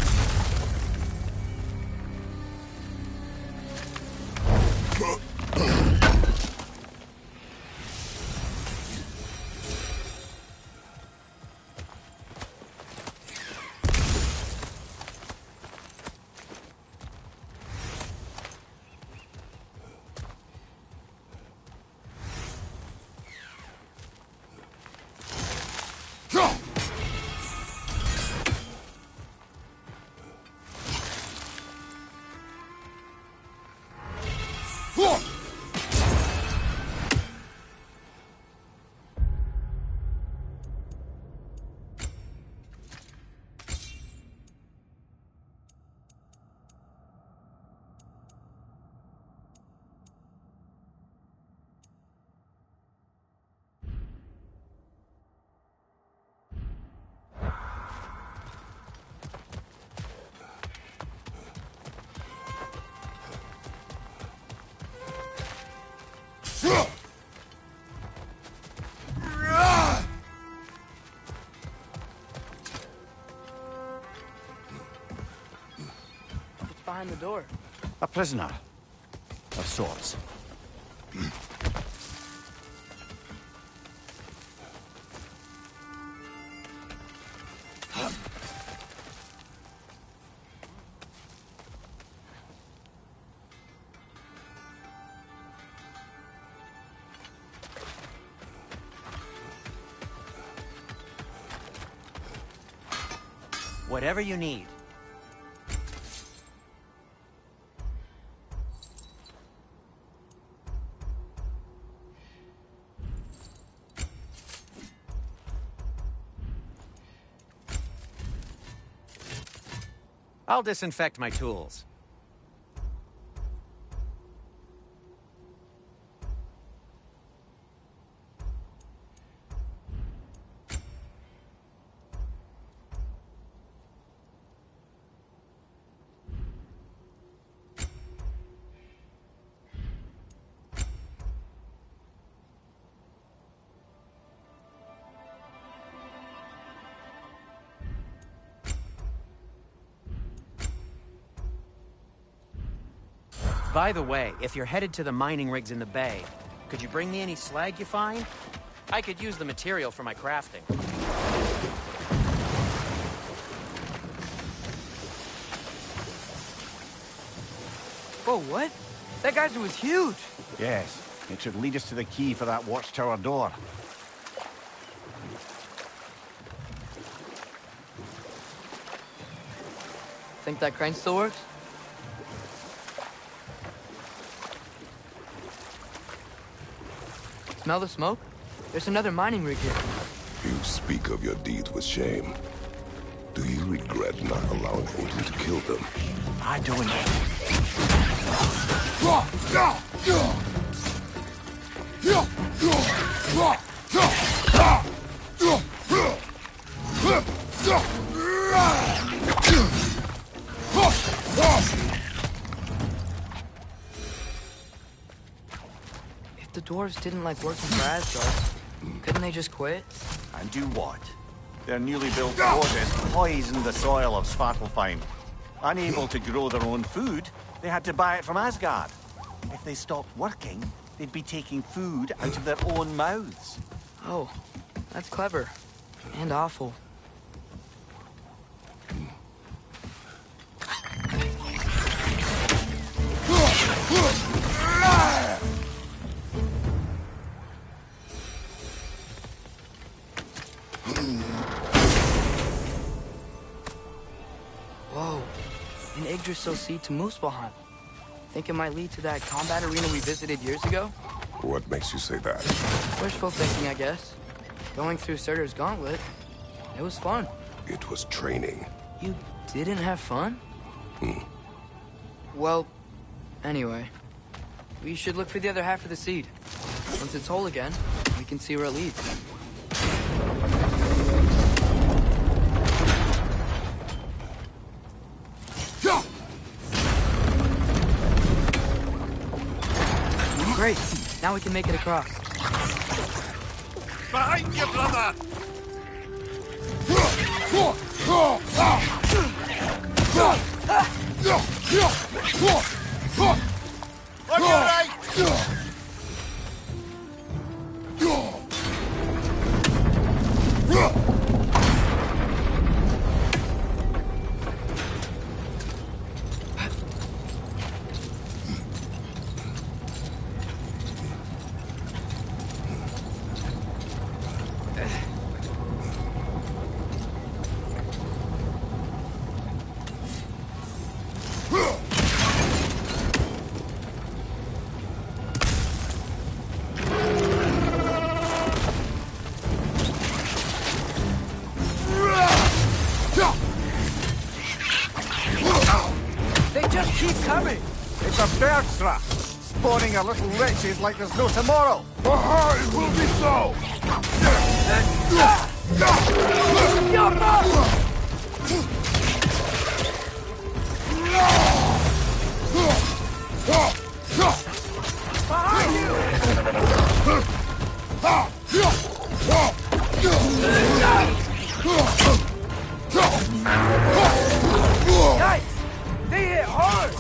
behind the door? A prisoner. Of sorts. Whatever you need. I'll disinfect my tools. By the way, if you're headed to the mining rigs in the bay, could you bring me any slag you find? I could use the material for my crafting. Whoa, what? That geyser was huge! Yes, it should lead us to the key for that watchtower door. Think that crane still works? Smell the smoke? There's another mining rig here. You speak of your deeds with shame. Do you regret not allowing Odin to kill them? I don't. If the dwarves didn't like working for Asgard, couldn't they just quit? And do what? Their newly built forges poisoned the soil of Svartalfheim. Unable to grow their own food, they had to buy it from Asgard. If they stopped working, they'd be taking food out of their own mouths. Oh, that's clever. And awful. Whoa, an Yggdrasil seed to Muspelheim. Think it might lead to that combat arena we visited years ago? What makes you say that? Wishful thinking, I guess. Going through Surtur's gauntlet, it was fun. It was training. You didn't have fun? Well, anyway, we should look for the other half of the seed. Once it's whole again, we can see where it leads. Great, now we can make it across. Behind you, brother! On your right! They just keep coming! It's a bird trap, spawning our little wretches like there's no tomorrow. It will be so! Behind you! Yikes! They hit hard!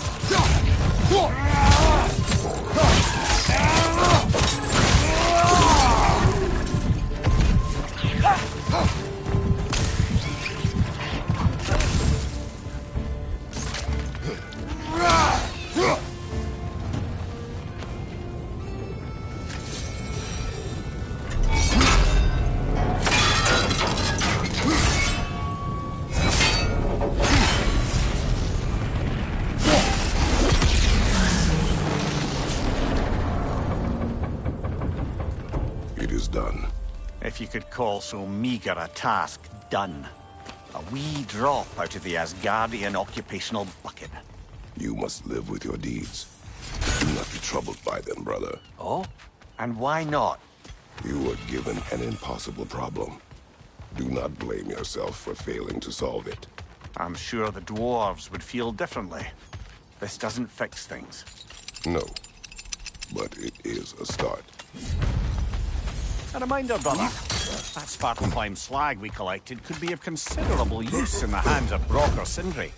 If you could call so meager a task done. A wee drop out of the Asgardian occupational bucket. You must live with your deeds. Do not be troubled by them, brother. Oh? And why not? You were given an impossible problem. Do not blame yourself for failing to solve it. I'm sure the dwarves would feel differently. This doesn't fix things. No, but it is a start. A reminder, brother. That Svartalfheim slag we collected could be of considerable use in the hands of Brock or Sindri.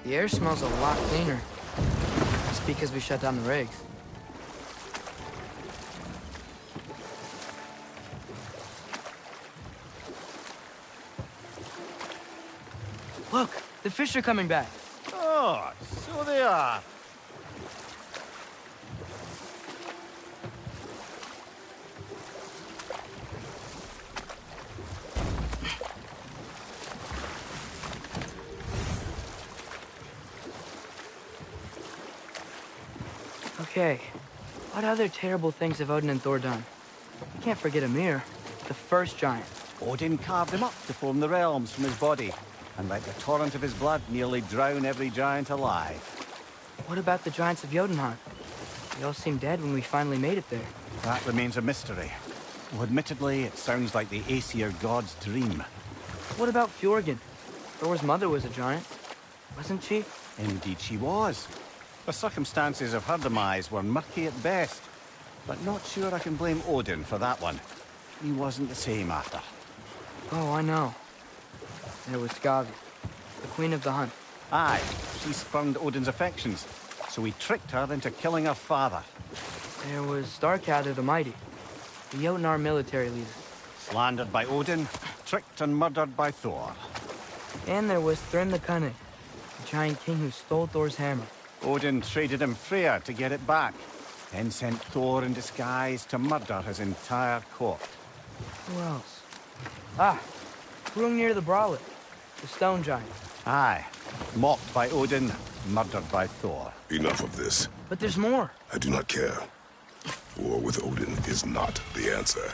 The air smells a lot cleaner. It's because we shut down the rigs. Look, the fish are coming back. Oh, so they are. Okay, what other terrible things have Odin and Thor done? You can't forget Ymir, the first giant. Odin carved him up to form the realms from his body, and let the torrent of his blood nearly drown every giant alive. What about the giants of Jotunheim? They all seemed dead when we finally made it there. That remains a mystery. Well, admittedly, it sounds like the Aesir god's dream. What about Fjorgyn? Thor's mother was a giant, wasn't she? Indeed she was. The circumstances of her demise were murky at best, but not sure I can blame Odin for that one. He wasn't the same after. Oh, I know. There was Skavi, the queen of the hunt. Aye, she spurned Odin's affections, so he tricked her into killing her father. There was Starkadr the Mighty, the Jotnar military leader. Slandered by Odin, tricked and murdered by Thor. And there was Thrym the Cunning, the giant king who stole Thor's hammer. Odin traded him Freya to get it back, then sent Thor in disguise to murder his entire court. Who else? Ah, Hrungnir the Brawler, the stone giant. Aye, mocked by Odin, murdered by Thor. Enough of this. But there's more. I do not care. War with Odin is not the answer.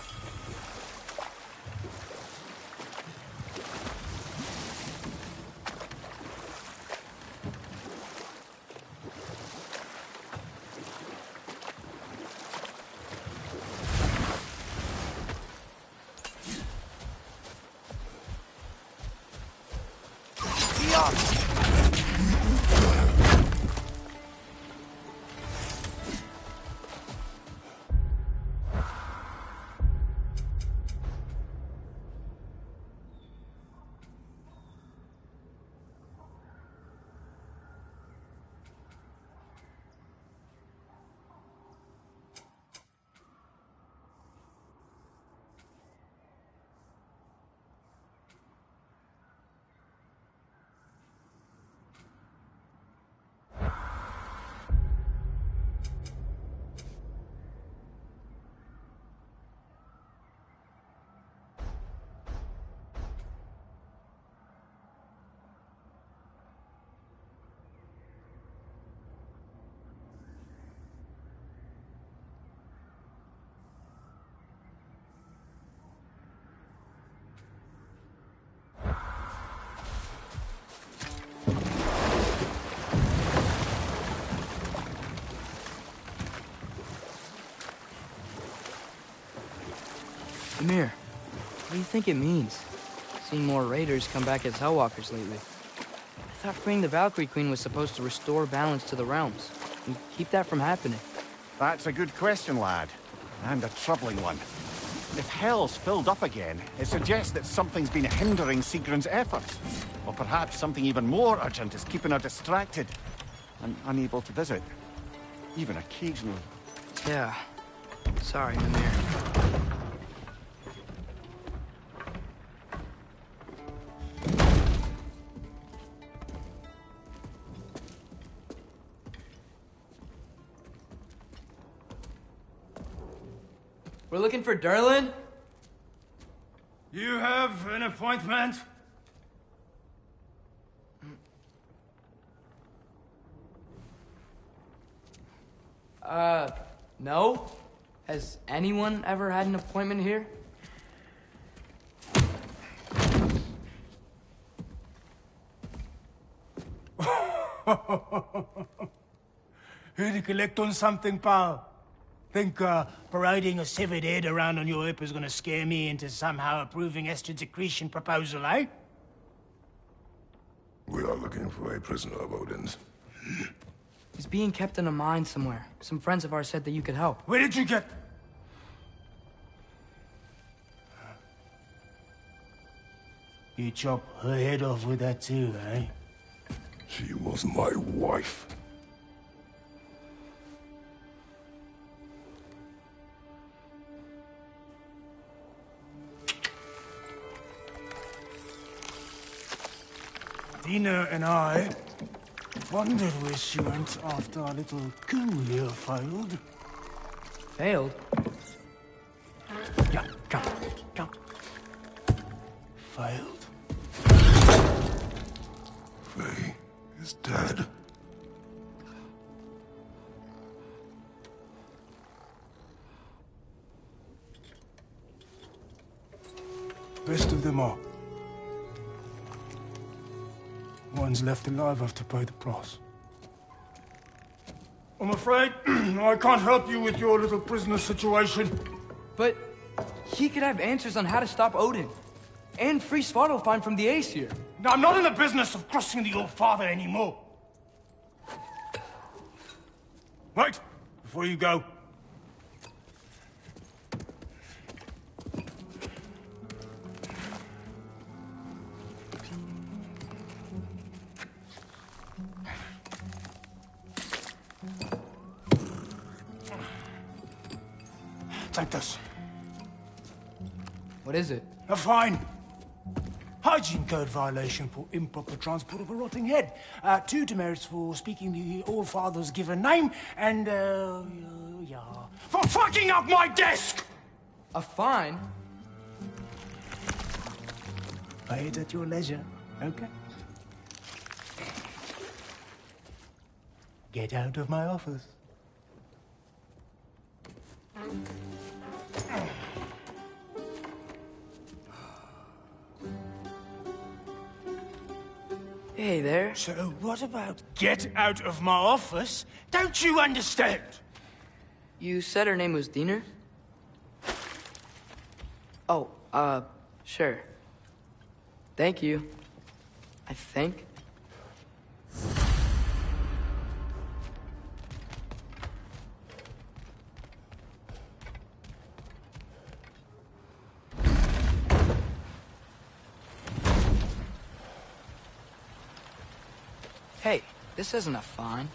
Amir, what do you think it means? Seeing more raiders come back as Hellwalkers lately. I thought freeing the Valkyrie Queen was supposed to restore balance to the realms and keep that from happening. That's a good question, lad. And a troubling one. If Hell's filled up again, it suggests that something's been hindering Sigrun's efforts. Or perhaps something even more urgent is keeping her distracted and unable to visit. Even occasionally. Yeah. Sorry, Mimir. We're looking for Durlin? You have an appointment? No? Has anyone ever had an appointment here? Here to collect on something, pal? Think, parading a severed head around on your hip is gonna scare me into somehow approving Esther's accretion proposal, eh? We are looking for a prisoner of Odin's. He's being kept in a mine somewhere. Some friends of ours said that you could help. Where did you get... You chop her head off with that too, eh? She was my wife. Dina and I wondered where she went after our little coup here failed. Failed? Yeah, come. Failed. Faye is dead. Rest of them are. Ones left alive have to pay the price. I'm afraid I can't help you with your little prisoner situation. But he could have answers on how to stop Odin. And free Svartalfheim from the Aesir. Now, I'm not in the business of crossing the old father anymore. Right, before you go. Take this. What is it? A fine. Hygiene code violation for improper transport of a rotting head. 2 demerits for speaking the All-Father's given name, and, yeah. For fucking up my desk! A fine? Pay it at your leisure, okay? Get out of my office. Hey there. So what about get out of my office? Don't you understand? You said her name was Diener? Oh, sure. Thank you. I think. Hey, this isn't a fine.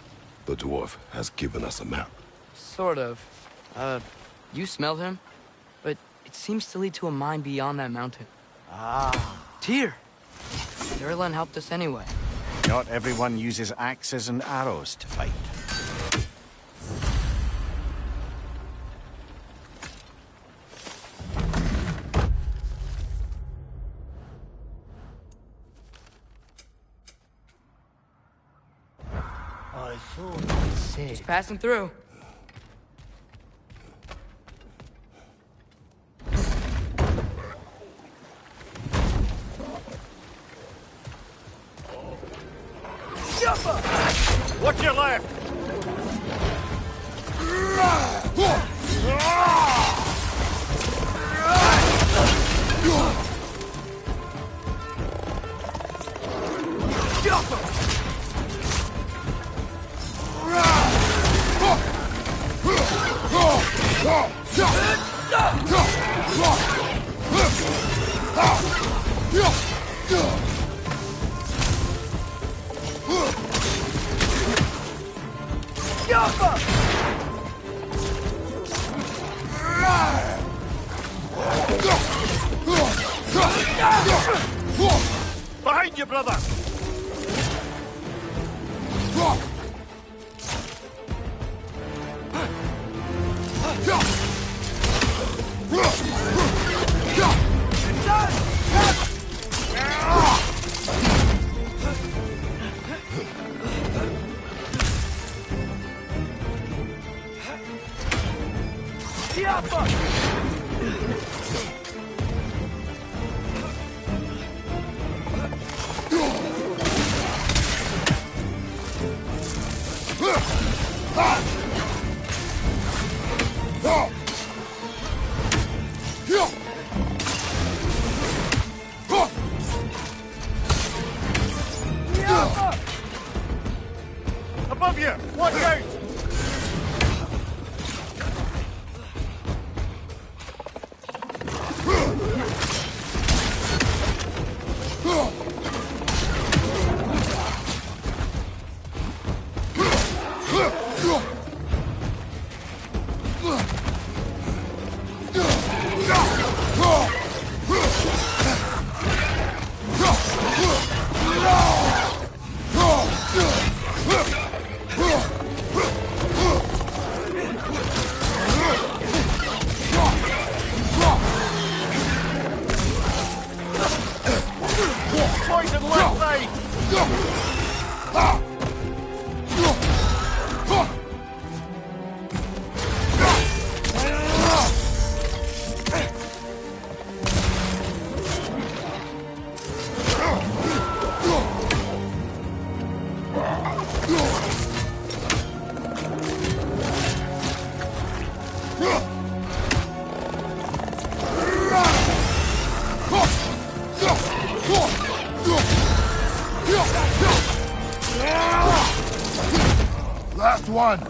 The dwarf has given us a map. Sort of. You smelled him? But it seems to lead to a mine beyond that mountain. Ah. Tyr! Durlin helped us anyway. Not everyone uses axes and arrows to fight. I thought you said... Just passing through. Watch your left! Behind you, brother! Above you! Watch out! Poison left side! Last one!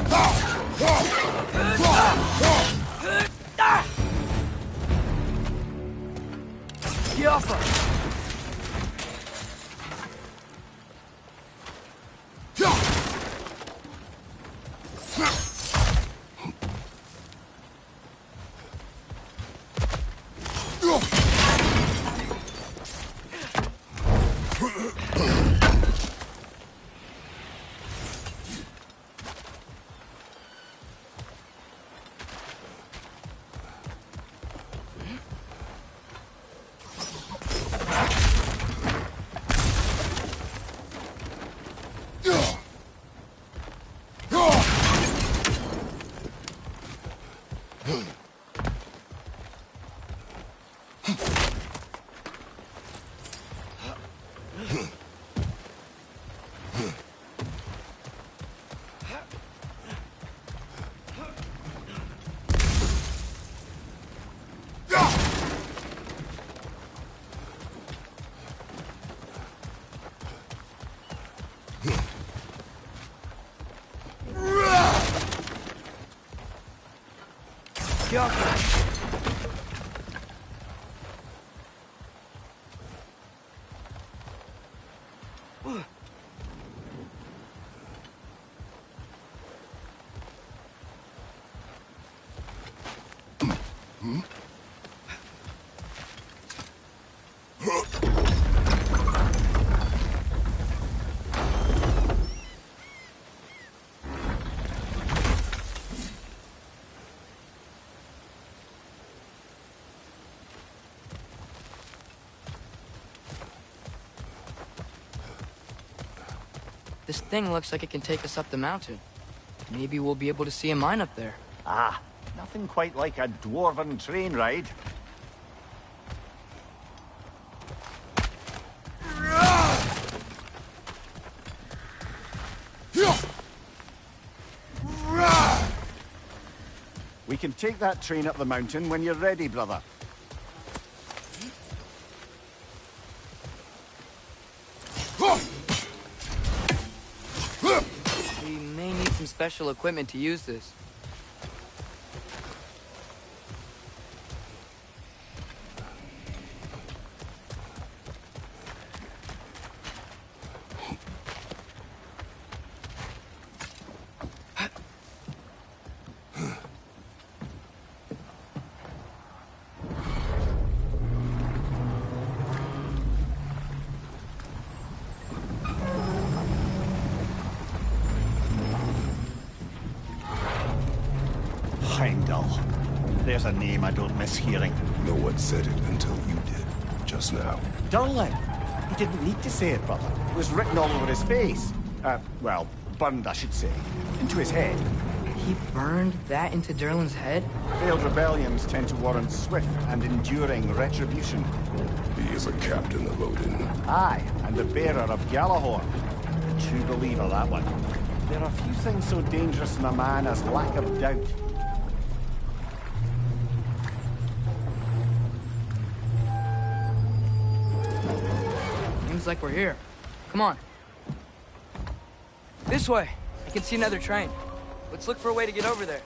This thing looks like it can take us up the mountain. Maybe we'll be able to see a mine up there. Ah, nothing quite like a dwarven train ride. We can take that train up the mountain when you're ready, brother. We may need some special equipment to use this. Heimdall. There's a name I don't miss hearing. No one said it until you did, just now. Durlin. He didn't need to say it, brother. It was written all over his face. Well, burned, I should say. Into his head. He burned that into Durlin's head? Failed rebellions tend to warrant swift and enduring retribution. He is a captain of Odin. Aye, and the bearer of Gjallarhorn. True believer, that one. There are few things so dangerous in a man as lack of doubt. Seems like we're here. Come on. This way. I can see another train. Let's look for a way to get over there.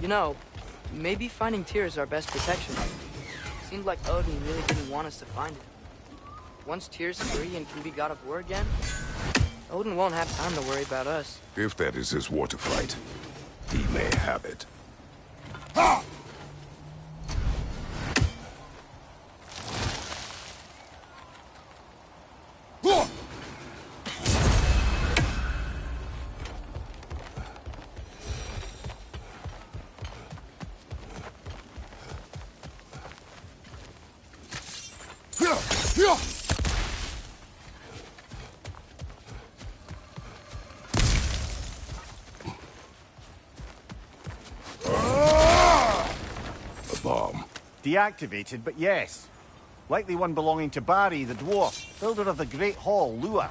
You know, maybe finding Tyr is our best protection. Seemed like Odin really didn't want us to find it. Once Tyr's free and can be god of war again, Odin won't have time to worry about us. If that is his war to fight, he may have it. Ha! Deactivated, but yes. Likely one belonging to Barry, the dwarf, builder of the Great Hall, Lua.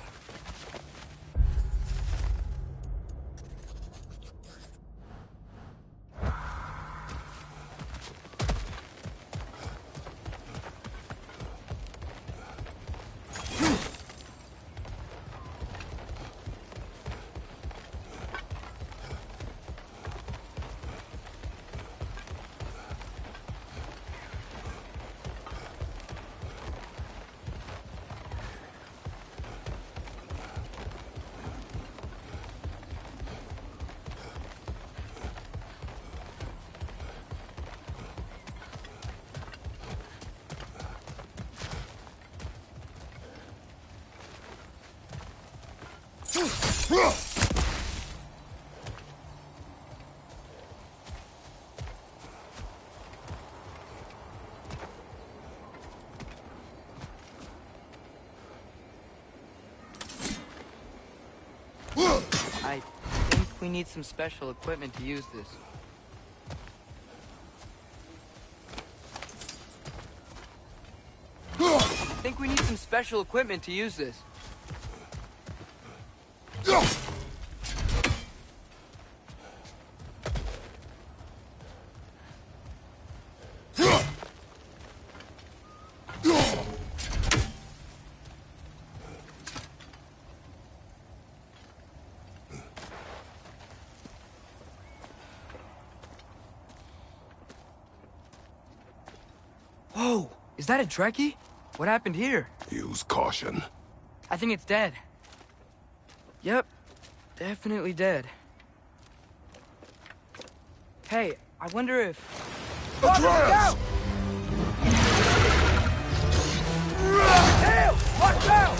I think we need some special equipment to use this. I think we need some special equipment to use this. Whoa! Is that a Trekkie? What happened here? Use caution. I think it's dead. Yep. Definitely dead. Hey, I wonder if... Atreus! Tail! Watch out!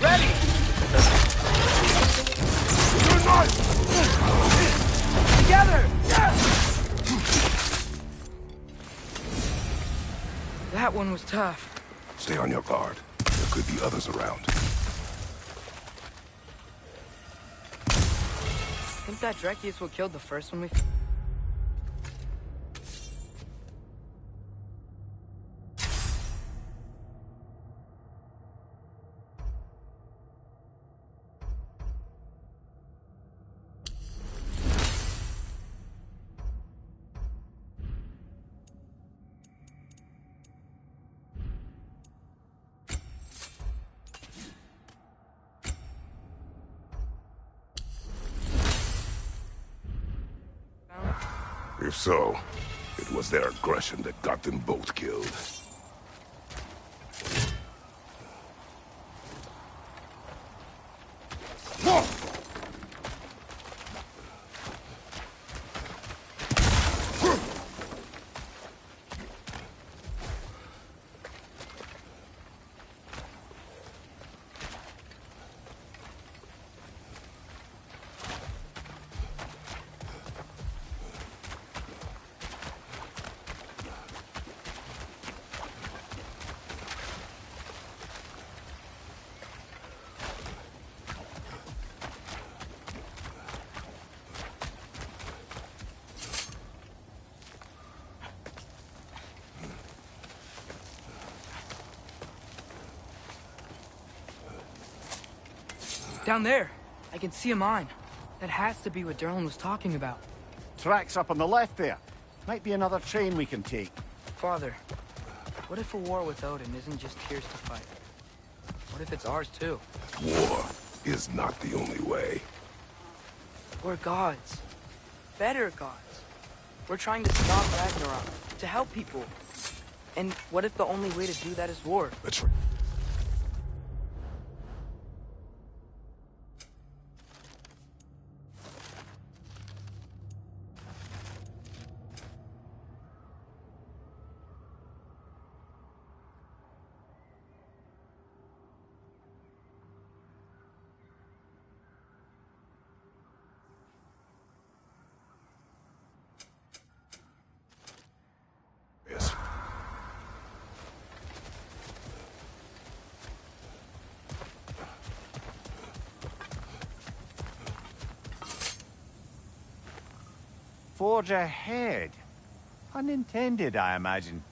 Ready! Together! That one was tough. Stay on your guard. There could be others around. Think that Drekius what killed the first one we... If so, it was their aggression that got them both killed. Down there. I can see a mine. That has to be what Derlin was talking about. Tracks up on the left there. Might be another train we can take. Father, what if a war with Odin isn't just Tyr's to fight? What if it's ours too? War is not the only way. We're gods. Better gods. We're trying to stop Ragnarok, to help people. And what if the only way to do that is war? That's right. Yes. Forge ahead. Unintended, I imagine.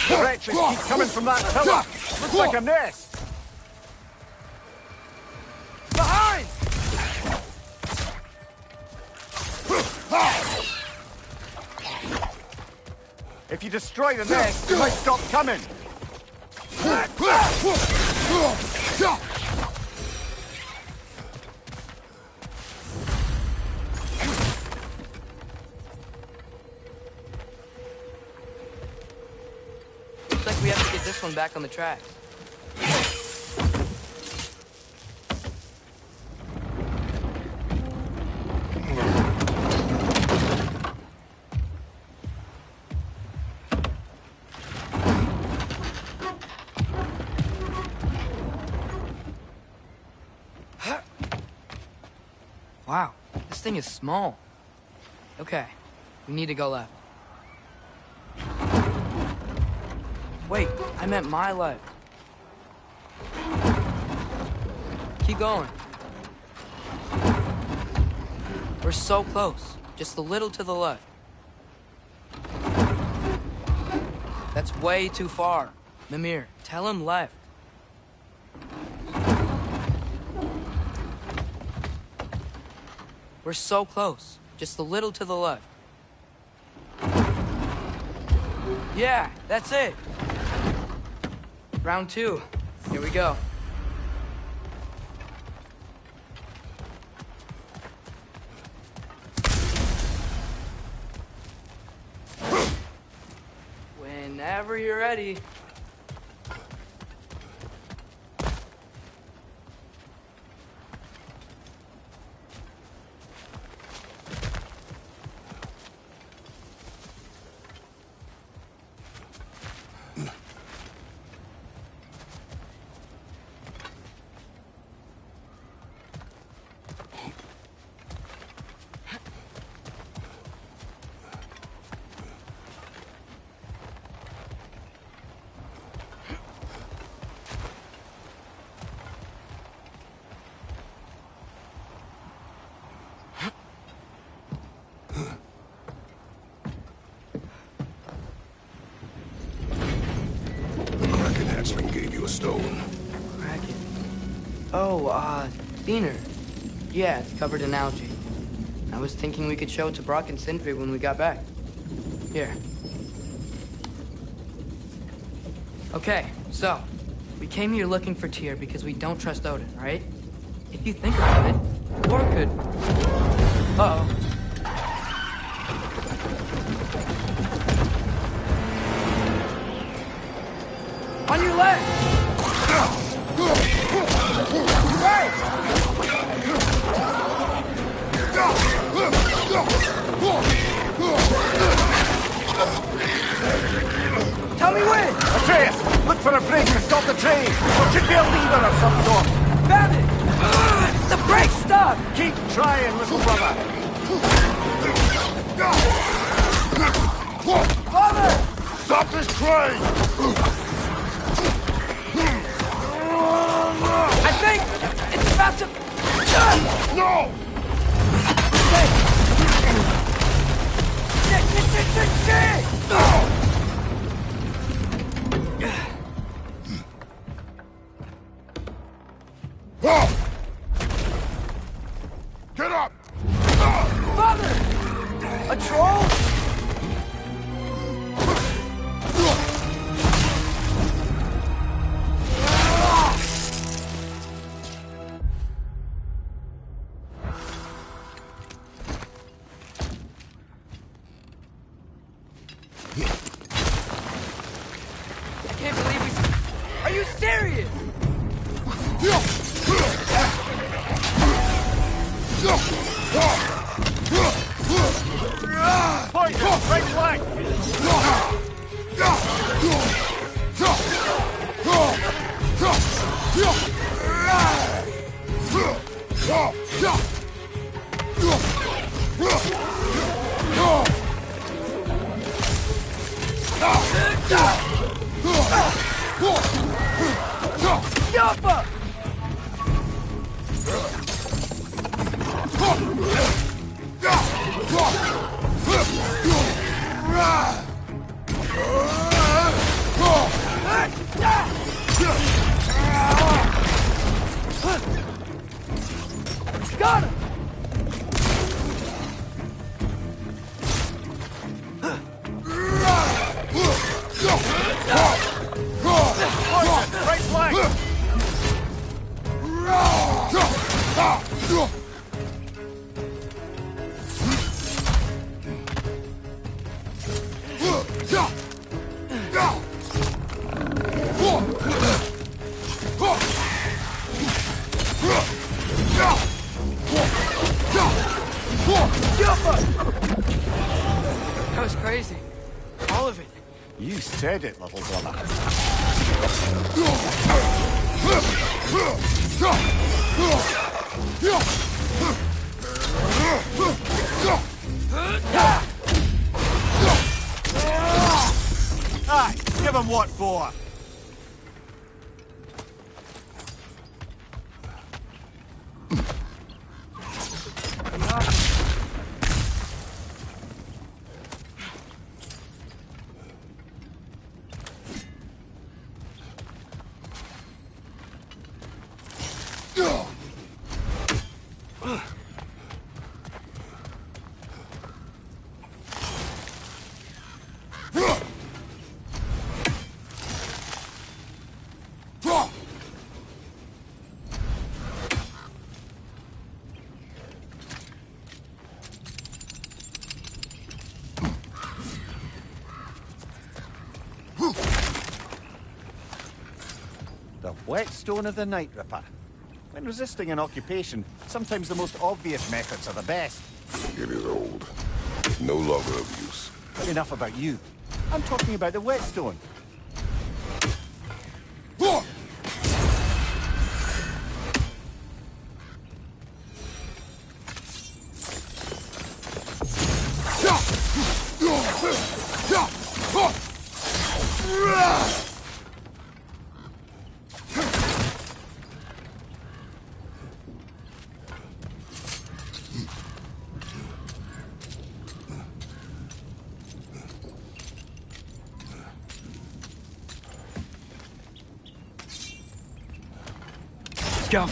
The wretches keep coming from that pillar. Looks like a nest. If you destroy the nest, they might stop coming. Looks like we have to get this one back on the track. Wow, this thing is small. Okay, we need to go left. Wait, I meant my left. Keep going. We're so close, just a little to the left. That's way too far. Mimir, tell him left. We're so close, just a little to the left. Yeah, that's it. Round 2. Here we go. Whenever you're ready. Gave you a stone. Kraken. Oh, Diener. Yeah, it's covered in algae. I was thinking we could show it to Brock and Sindri when we got back. Here. Okay, so, we came here looking for Tyr because we don't trust Odin, right? If you think about it, Thor could... Uh-oh. On your left! Right! Tell me when! Atreus, look for a break to stop the train! There should be a lever of some sort! Found it! The brake stop! Keep trying, little brother! Father! Stop this train! I think it's about to... No! Shit! Shit! Get up! Father! A troll? I can't believe we... Are you serious? Poison, right flank! Yappa! Got him! That was crazy. All of it. You said it, little brother. Aye, give him what for. The whetstone of the Night Ripper. When resisting an occupation, sometimes the most obvious methods are the best. It is old. No longer of use. Enough about you. I'm talking about the whetstone. Go.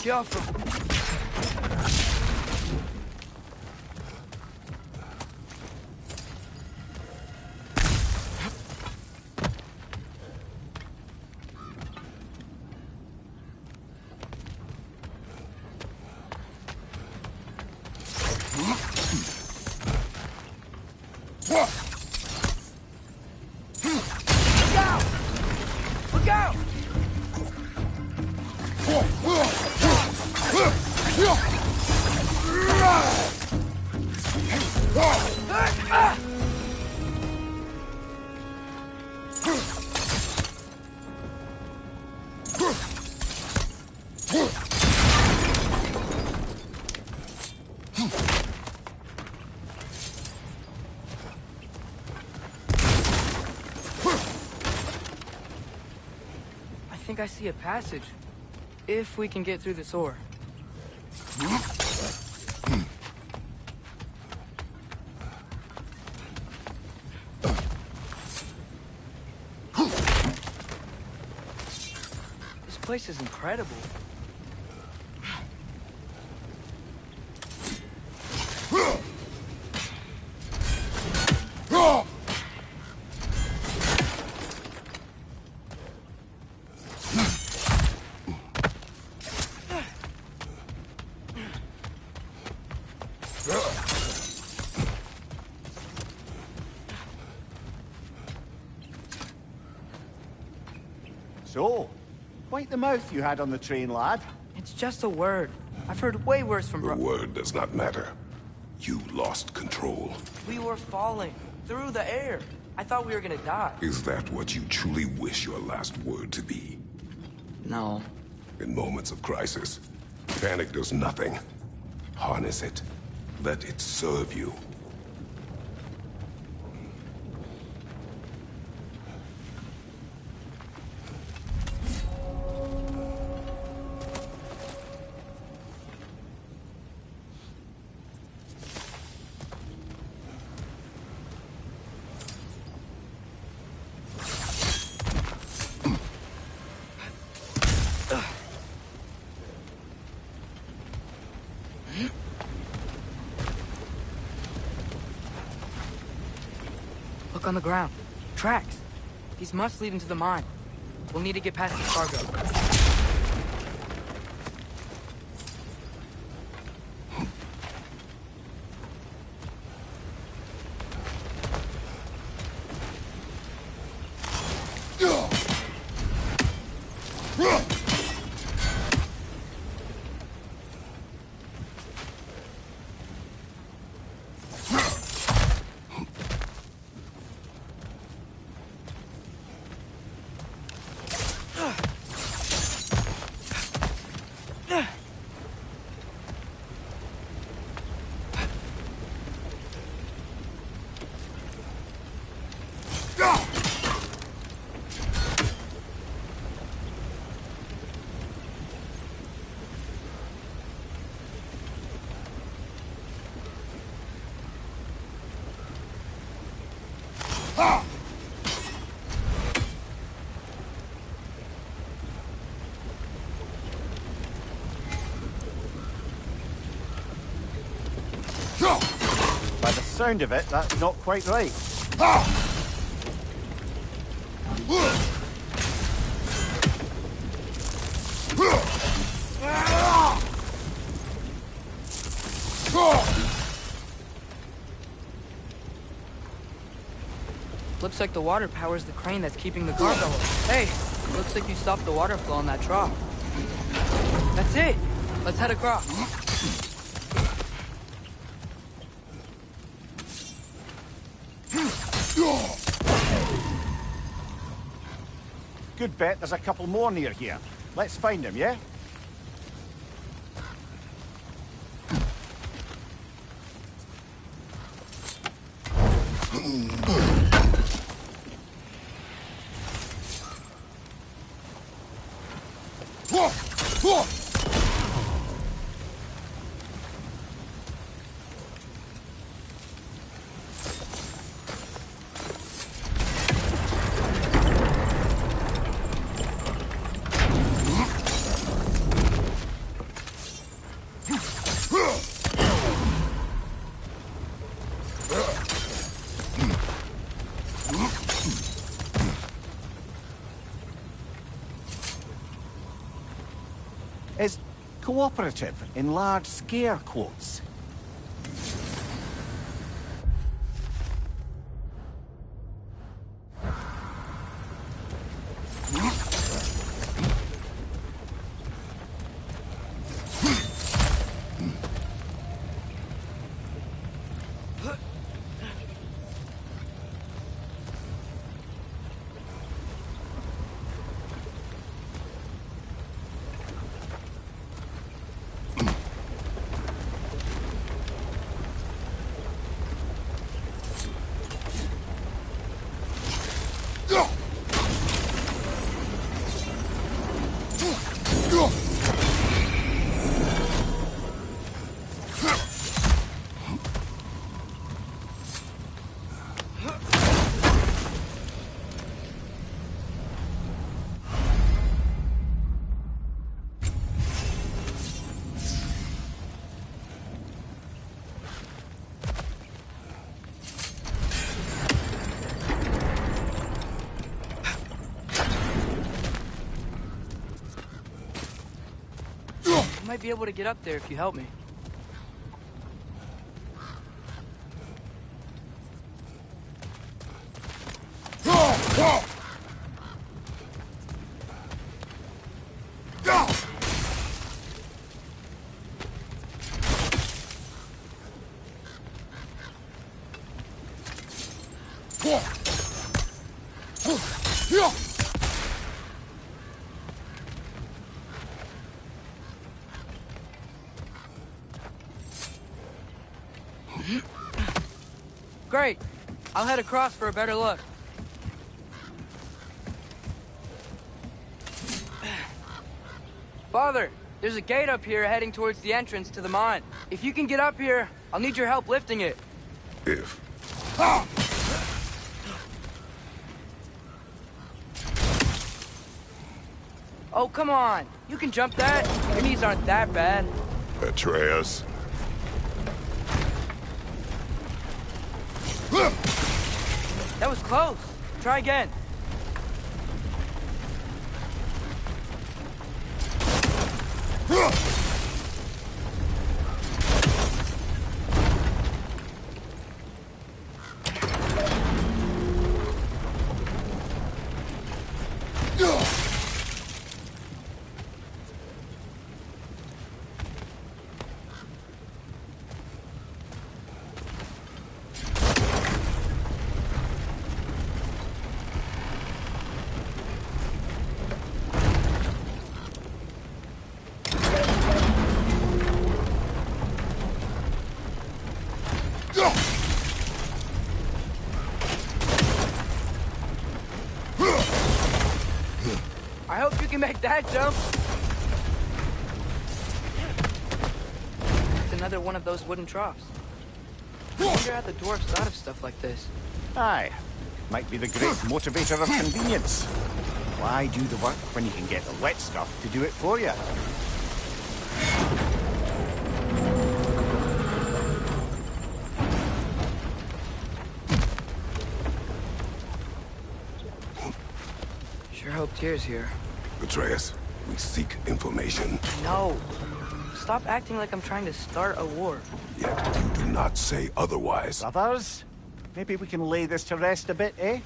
Careful. Look out! I think I see a passage. If we can get through this ore. This place is incredible. So, wipe the mouth you had on the train, lad. It's just a word. I've heard way worse from The word does not matter. You lost control. We were falling through the air. I thought we were gonna die. Is that what you truly wish your last word to be? No. In moments of crisis, panic does nothing. Harness it. Let it serve you. Look on the ground. Tracks. These must lead into the mine. We'll need to get past the cargo. By the sound of it, that's not quite right. Looks like the water powers the crane that's keeping the cargo. Hey, looks like you stopped the water flow on that trough. That's it. Let's head across. Good bet there's a couple more near here. Let's find them, yeah? Is cooperative in large scare quotes. I might be able to get up there if you help me. Great. I'll head across for a better look. Father, there's a gate up here heading towards the entrance to the mine. If you can get up here, I'll need your help lifting it. If. Oh, come on. You can jump that. Your knees aren't that bad. Atreus. That That was close. Try again. I hope you can make that jump. It's another one of those wooden troughs. I wonder how the dwarves thought of stuff like this. Aye. Might be the great motivator of convenience. Why do the work when you can get the wet stuff to do it for you? Sure hope Tyr's here. Atreus, we seek information. No. Stop acting like I'm trying to start a war. Yet you do not say otherwise. Brothers, maybe we can lay this to rest a bit, eh?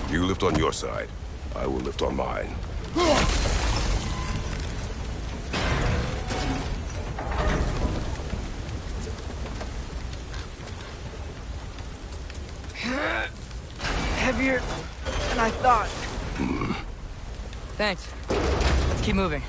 You lift on your side. I will lift on mine. Heavier than I thought. Thanks. Let's keep moving.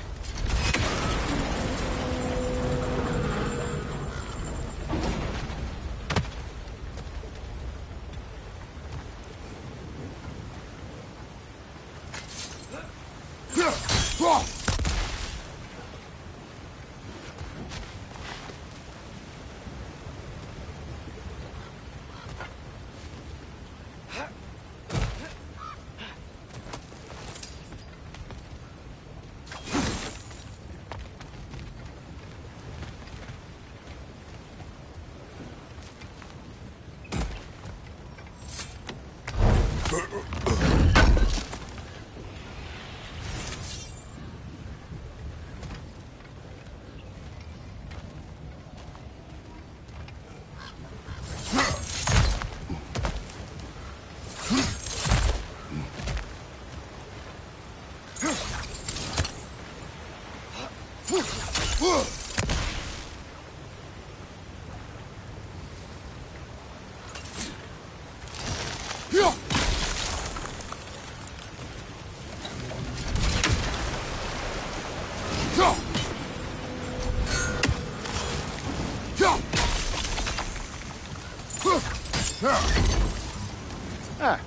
Ah,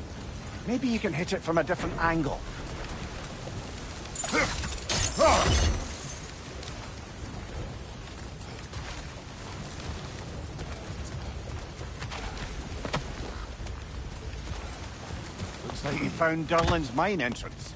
maybe you can hit it from a different angle. Looks like you found Durlin's mine entrance.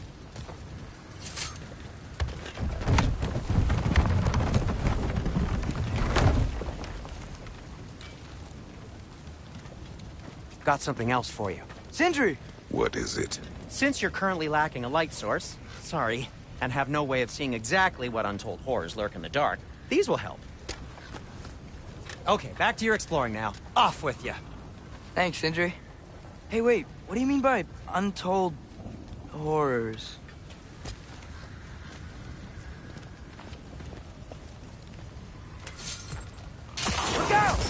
Got something else for you. Sindri! What is it? Since you're currently lacking a light source, sorry, and have no way of seeing exactly what untold horrors lurk in the dark, these will help. Okay, back to your exploring now. Off with you. Thanks, Sindri. Hey, wait, what do you mean by untold horrors? Look out!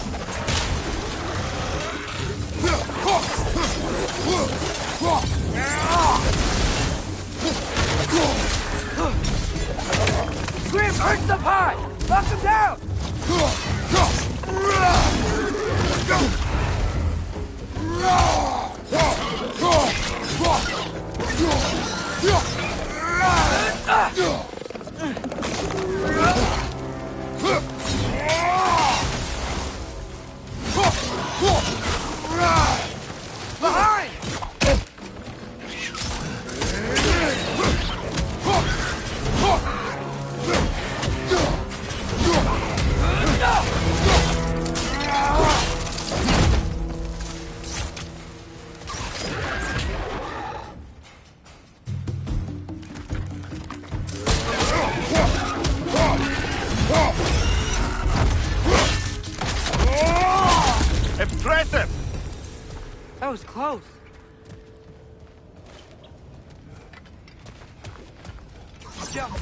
Grim hurts the pot! Knock him down! Behind! That was close. Jump.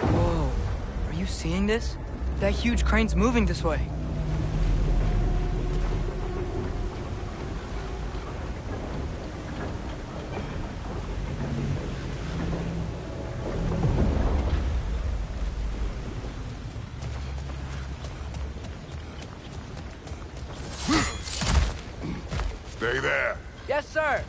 Whoa, are you seeing this? That huge crane's moving this way. Stay there. Yes, sir.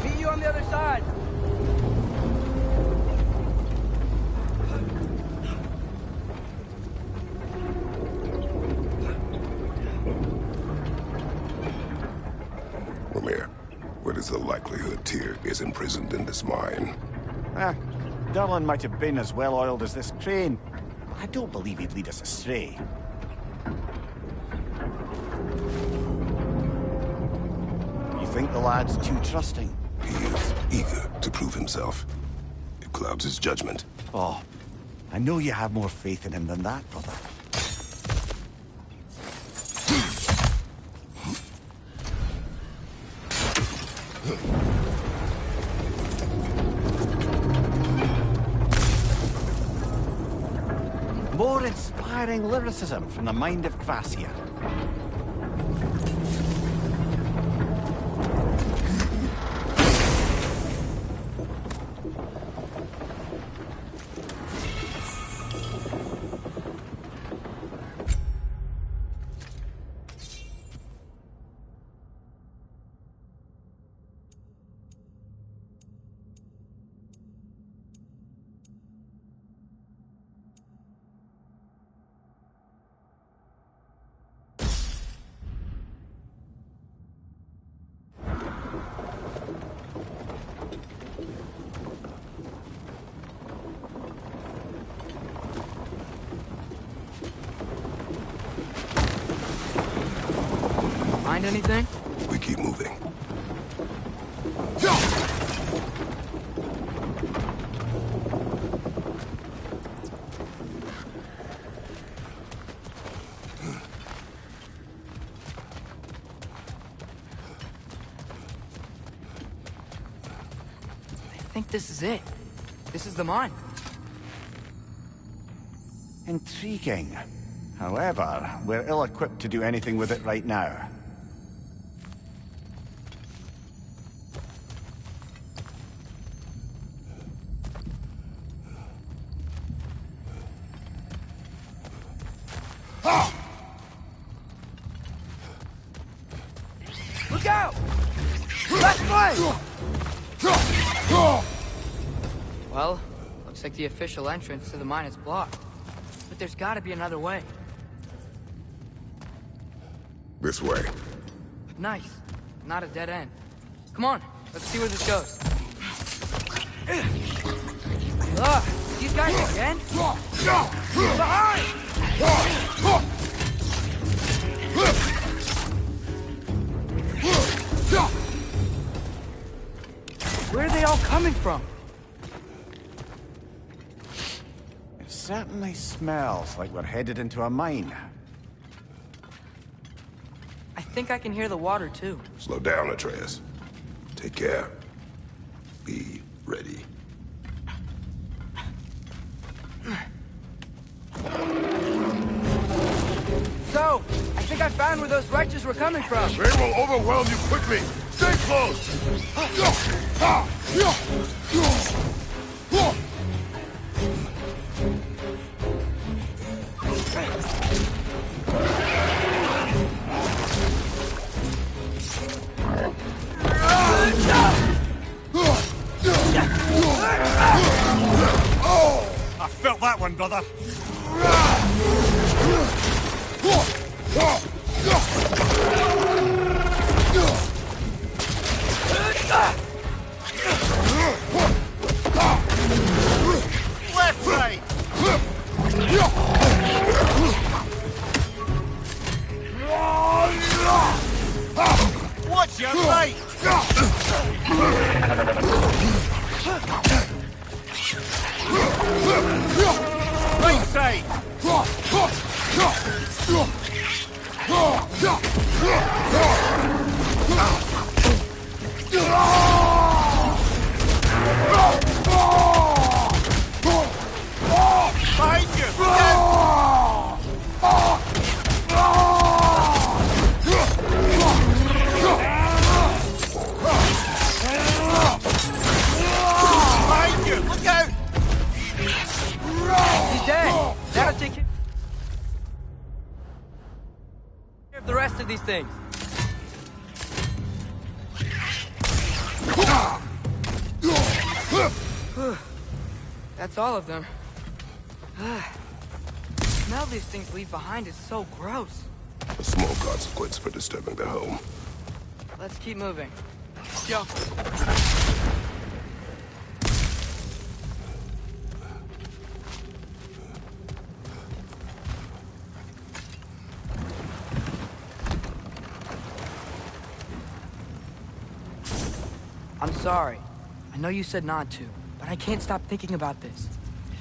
Meet you on the other side. Lemire, what is the likelihood Tyr is imprisoned in this mine? Durlin might have been as well-oiled as this crane. I don't believe he'd lead us astray. You think the lad's too trusting? He is eager to prove himself. It clouds his judgment. Oh, I know you have more faith in him than that, brother. More inspiring lyricism from the mind of Gracia. Find anything? We keep moving. I think this is it. This is the mine. Intriguing. However, we're ill-equipped to do anything with it right now. Look out! Left flank! Well, looks like the official entrance to the mine is blocked. But there's gotta be another way. This way. Nice. Not a dead end. Come on, let's see where this goes. Ugh, these guys again? Behind! Where are they all coming from? It certainly smells like we're headed into a mine. I think I can hear the water, too. Slow down, Atreus. Take care. Be ready. So, think I found where those righteous were coming from. They will overwhelm you quickly. Stay close. I felt that one, brother. Left, right. Watch your right. Right side. Behind you. Look out. Behind you. Look out. He's dead. That'll take care of the rest of these things. That's all of them. The smell these things leave behind is so gross. A small consequence for disturbing their home. Let's keep moving. Yo. I'm sorry. I know you said not to, but I can't stop thinking about this.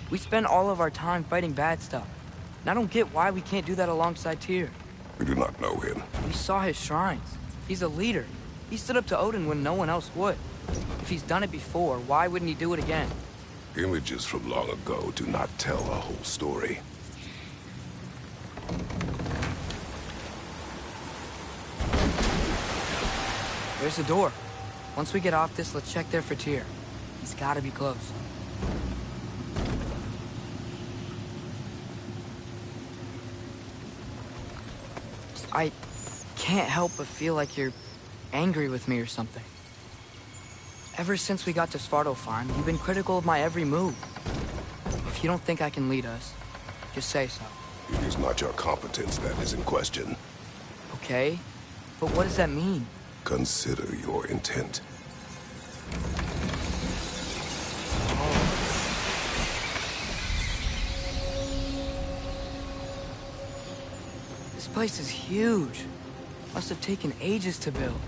We spend all of our time fighting bad stuff, and I don't get why we can't do that alongside Tyr. We do not know him. We saw his shrines. He's a leader. He stood up to Odin when no one else would. If he's done it before, why wouldn't he do it again? Images from long ago do not tell a whole story. There's the door. Once we get off this, let's check there for Tyr. He's gotta be close. I can't help but feel like you're angry with me or something. Ever since we got to Svartalfheim, you've been critical of my every move. If you don't think I can lead us, just say so. It is not your competence that is in question. Okay? But what does that mean? Consider your intent. This place is huge. Must have taken ages to build.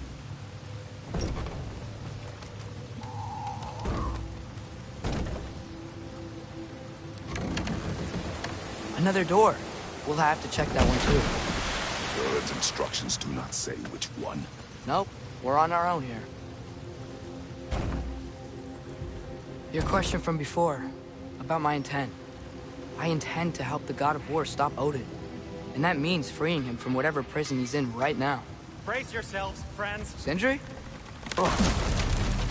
Another door. We'll have to check that one too. God's instructions do not say which one. Nope, we're on our own here. Your question from before, about my intent. I intend to help the God of War stop Odin. And that means freeing him from whatever prison he's in right now. Brace yourselves, friends. Sindri?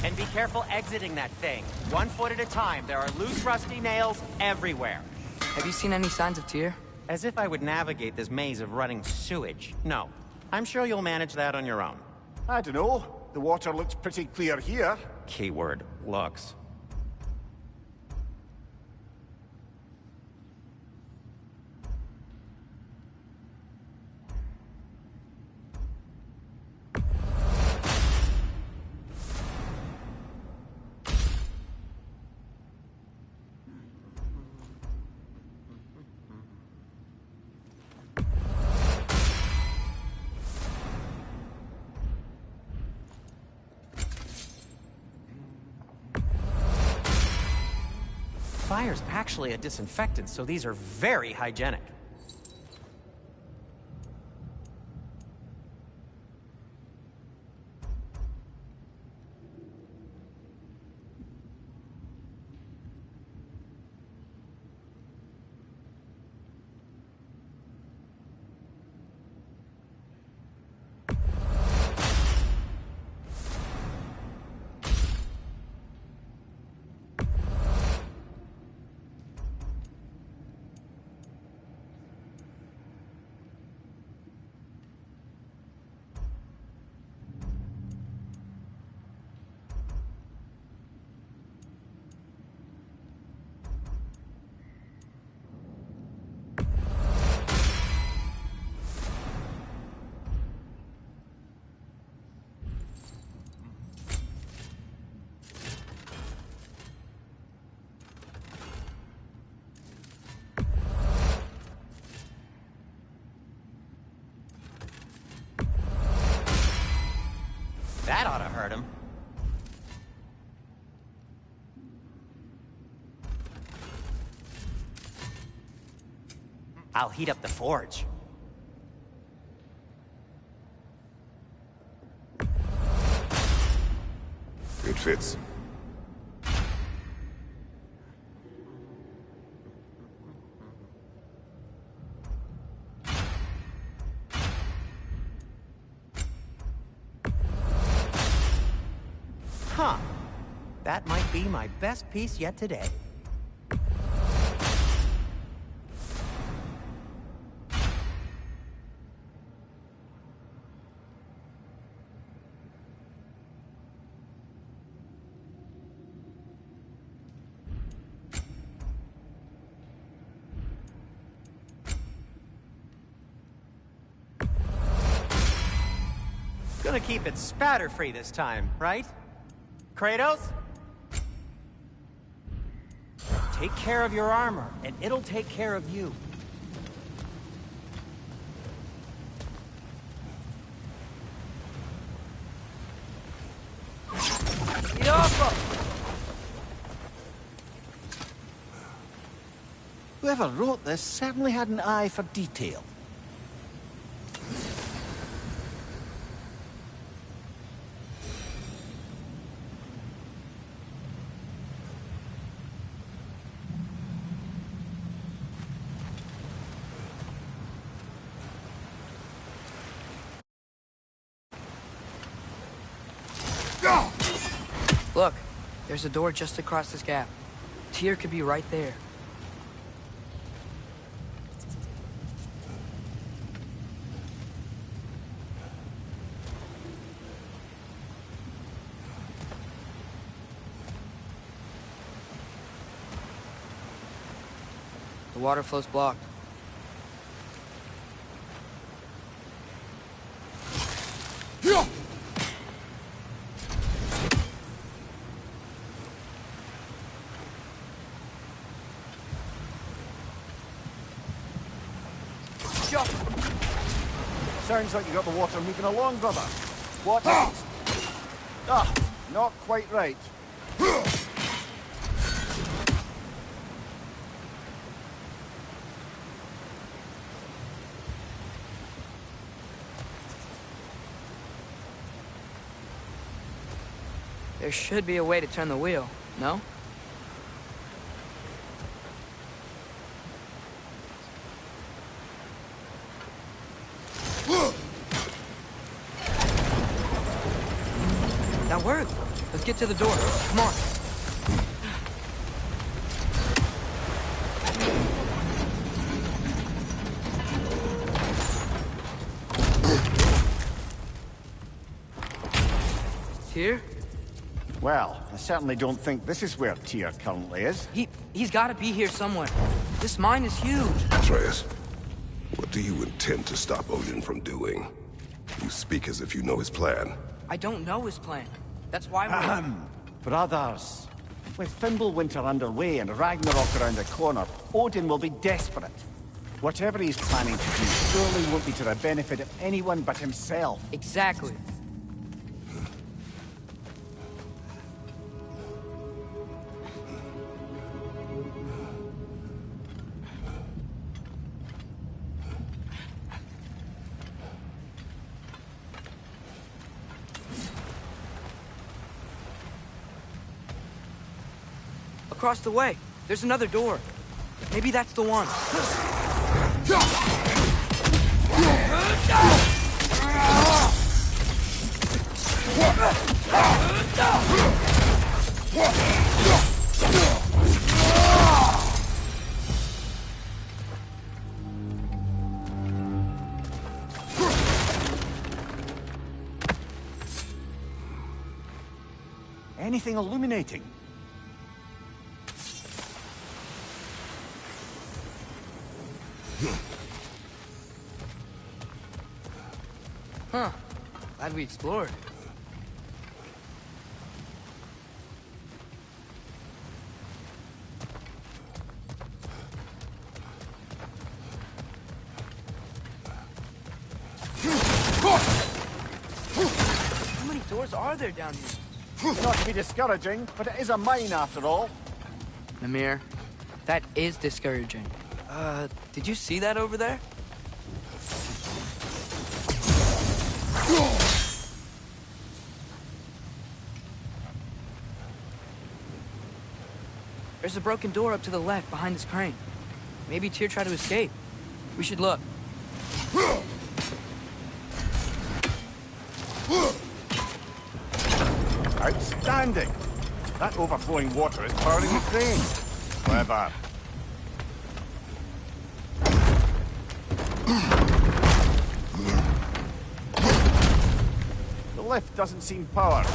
And be careful exiting that thing. 1 foot at a time. There are loose, rusty nails everywhere. Have you seen any signs of Tyr? As if I would navigate this maze of running sewage. No. I'm sure you'll manage that on your own. I don't know. The water looks pretty clear here. Keyword, looks. Fire's actually a disinfectant, so these are very hygienic. That ought to hurt him. I'll heat up the forge. It fits. Huh. That might be my best piece yet today. Gonna keep it spatter-free this time, right? Kratos? Take care of your armor, and it'll take care of you. Whoever wrote this certainly had an eye for detail. Look, there's a door just across this gap. Tyr could be right there. The water flow's blocked. Sounds like you got the water moving along, brother. What next? Ah, not quite right. There should be a way to turn the wheel, no? That worked. Let's get to the door. Come on. Tyr? Well, I certainly don't think this is where Tyr currently is. He's got to be here somewhere. This mine is huge. Atreus, what do you intend to stop Odin from doing? You speak as if you know his plan. I don't know his plan. That's why we're... Ahem. Brothers, with Fimbulwinter underway and Ragnarok around the corner, Odin will be desperate. Whatever he's planning to do surely won't be to the benefit of anyone but himself. Exactly. Across the way, there's another door. Maybe that's the one. Anything illuminating? Huh. Glad we explored. How many doors are there down here? Not to be discouraging, but it is a mine after all. Namir, that is discouraging. Did you see that over there? There's a broken door up to the left behind this crane. Maybe Tyr tried to escape. We should look. Outstanding! That overflowing water is powering the crane. Clever. The lift doesn't seem powered.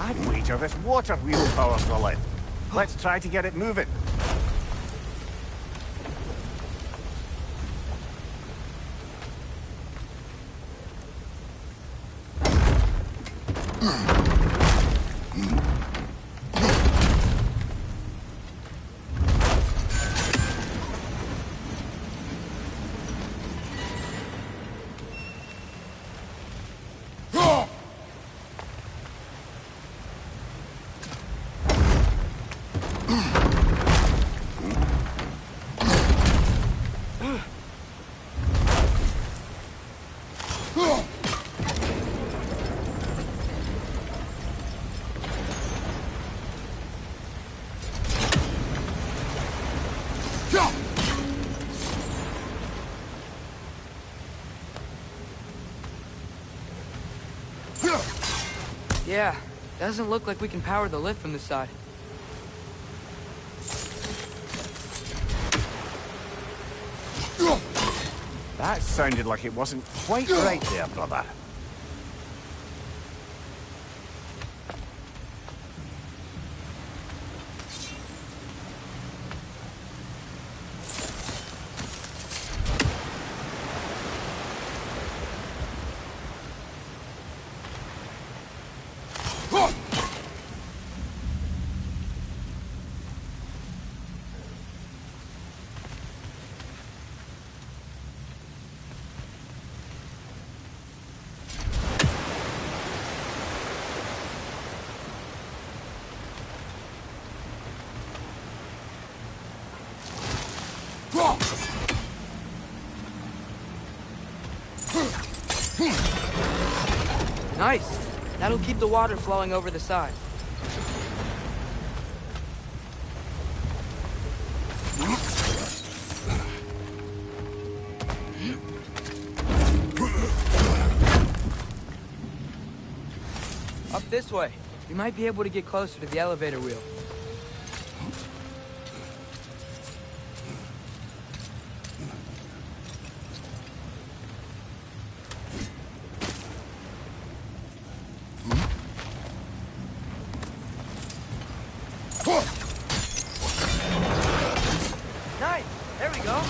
I'd wager this water wheel powers the lift. Let's try to get it moving. Yeah, doesn't look like we can power the lift from this side. That sounded like it wasn't quite right there, brother. Nice. That'll keep the water flowing over the side. Up this way. We might be able to get closer to the elevator wheel. Nice! There we go! I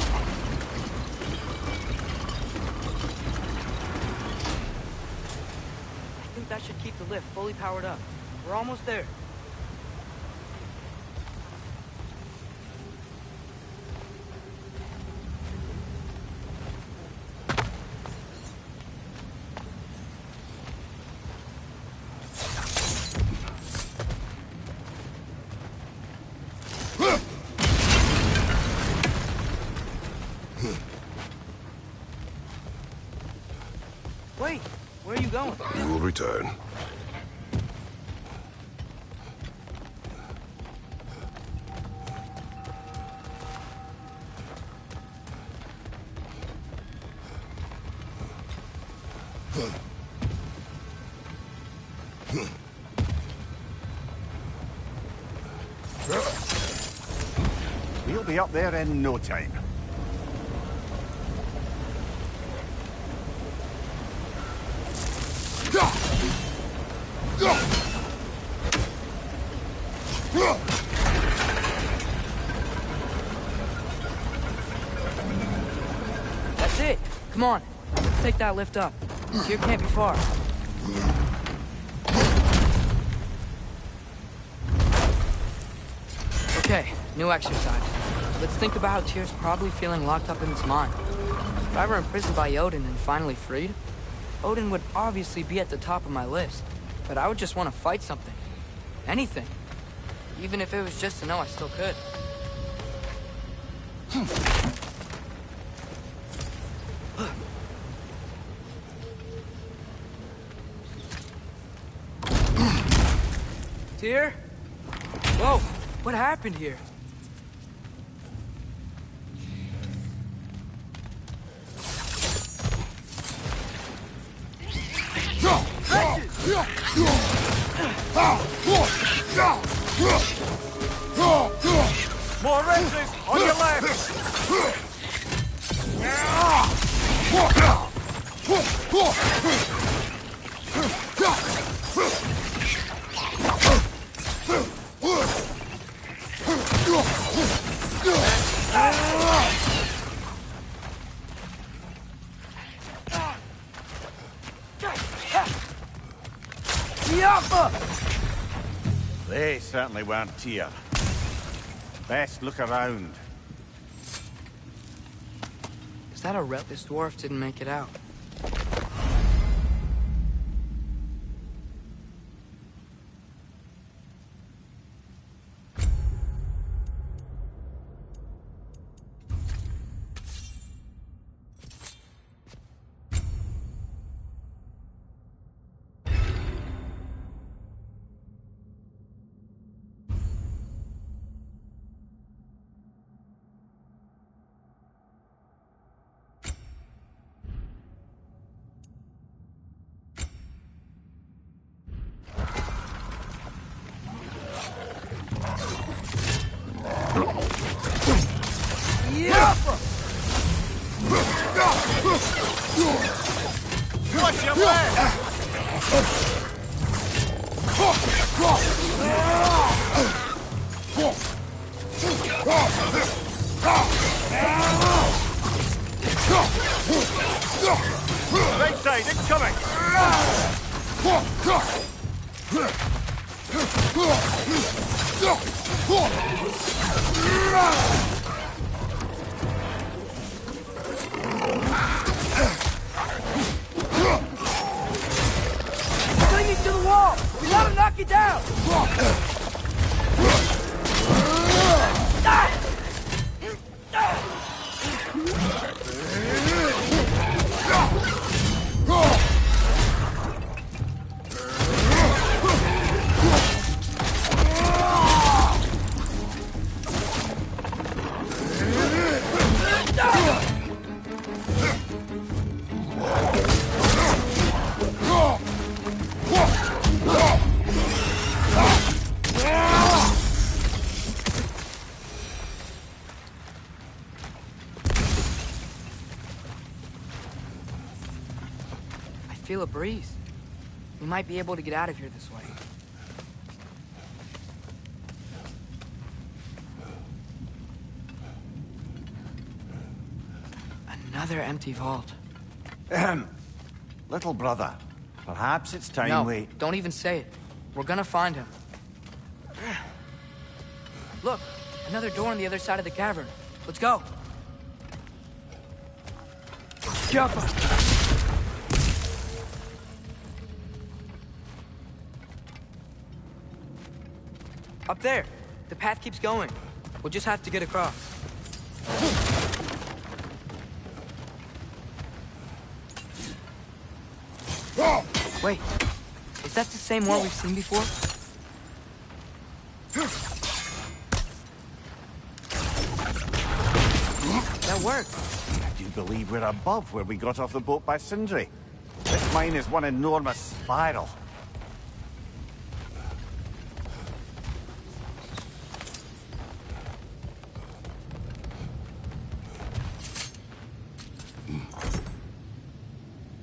think that should keep the lift fully powered up. We're almost there. Wait, where are you going? You will return. We'll be up there in no time. That's it. Come on. Let's take that lift up. Here can't be far. Okay, new exercise. Let's think about how Tyr's probably feeling locked up in his mind. If I were imprisoned by Odin and finally freed, Odin would obviously be at the top of my list. But I would just want to fight something. Anything. Even if it was just to know I still could. Tyr? Whoa, what happened here? More wrenches on your left! They certainly weren't Tyr. Best look around. Is that a relic? This dwarf didn't make it out. Watch your back! Right side, incoming! Clinging to the wall! We gotta knock it down! I feel a breeze. We might be able to get out of here this way. Another empty vault. Little brother, perhaps it's time No, we... don't even say it. We're gonna find him. Look, another door on the other side of the cavern. Let's go. Jump! Up there. The path keeps going. We'll just have to get across. Wait. Is that the same one we've seen before? That worked. I do believe we're above where we got off the boat by Sindri. This mine is one enormous spiral.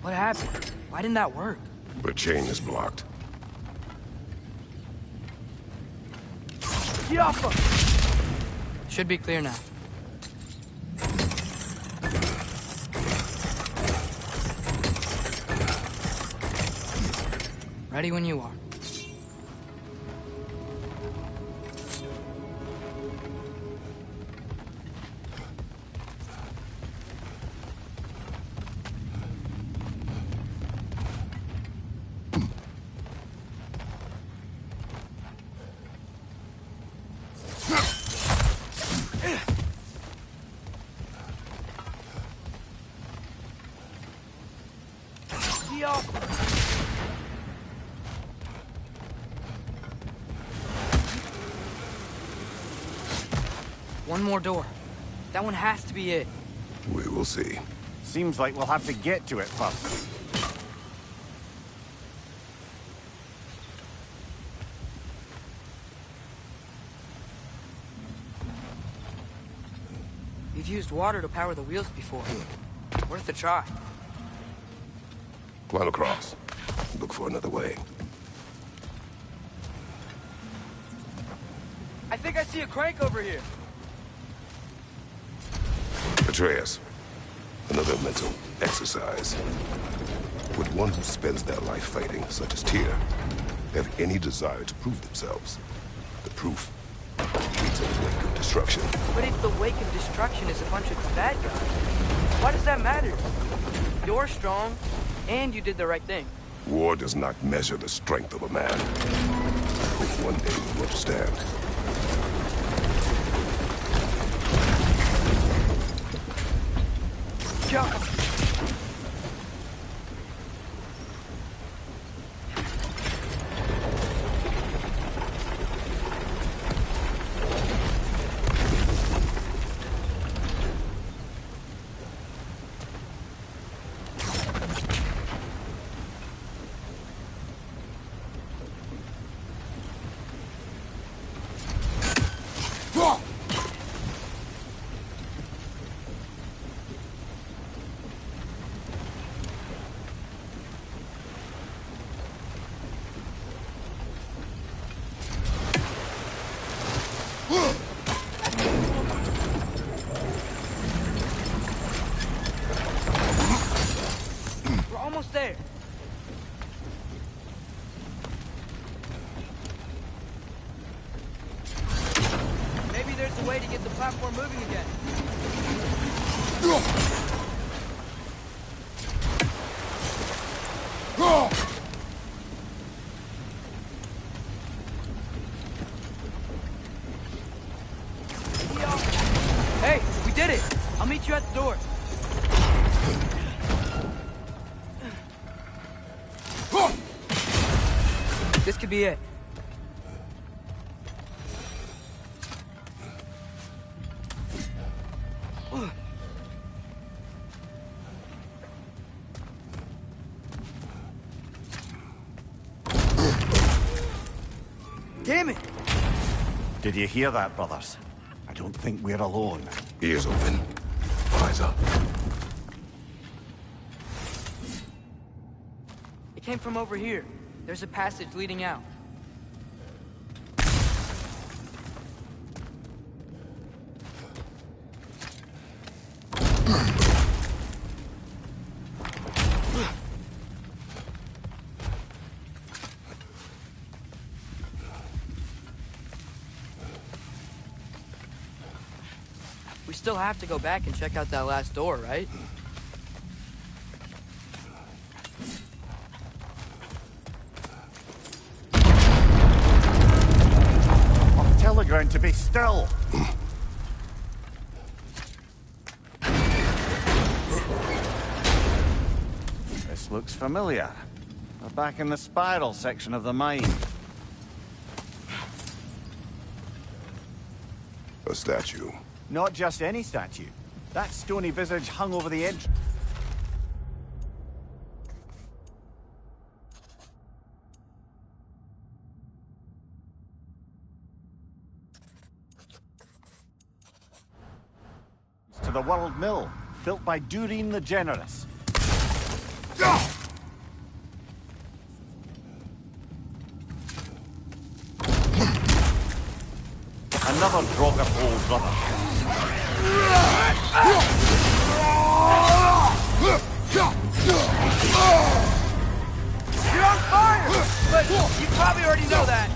What happened? Why didn't that work? The chain is blocked. Should be clear now. Ready when you are. Yo! One more door. That one has to be it. We will see. Seems like we'll have to get to it first. We've used water to power the wheels before. Worth a try. Climb across. Look for another way. I think I see a crank over here. Atreus, another mental exercise. Would one who spends their life fighting, such as Tyr, have any desire to prove themselves? The proof leads in the wake of destruction. But if the wake of destruction is a bunch of bad guys, why does that matter? You're strong, and you did the right thing. War does not measure the strength of a man. I hope one day you will understand. Go! We're almost there. Maybe there's a way to get the platform moving again. Hey, we did it! I'll meet you at the door. This could be it. Damn it! Did you hear that, brothers? I don't think we're alone. Ears open. Eyes up. It came from over here. There's a passage leading out. We still have to go back and check out that last door, right? Tell the ground to be still. This looks familiar. We're back in the spiral section of the mine. A statue. Not just any statue. That stony visage hung over the entrance. To the World Mill, built by Durin the Generous. Another Draugr old brother. You're on fire! But you probably already know that.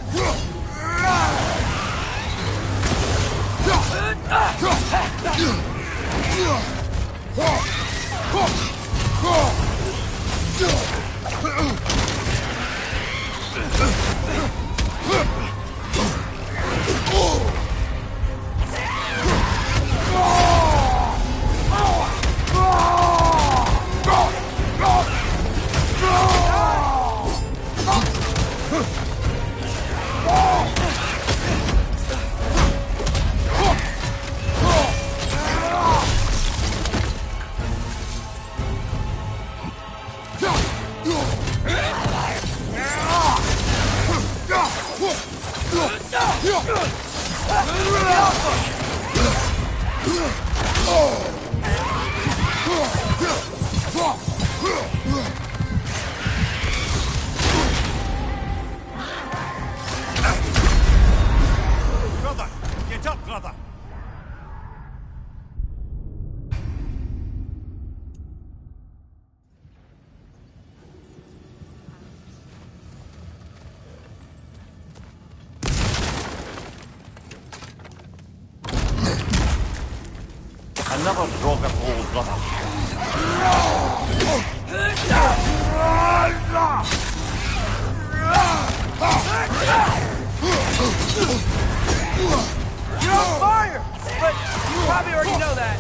Brother! Get up, brother! Another Draugr hole, brother. You're on fire! But you probably already know that.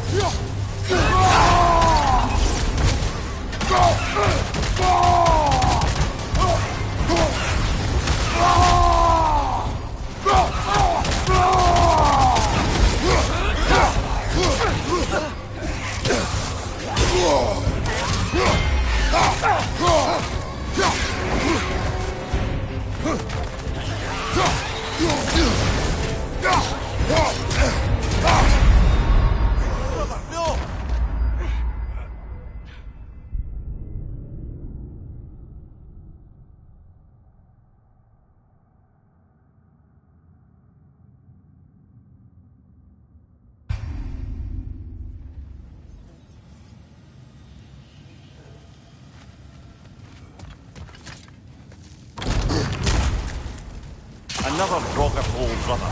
Brother, no! Another Draugr hole, brother.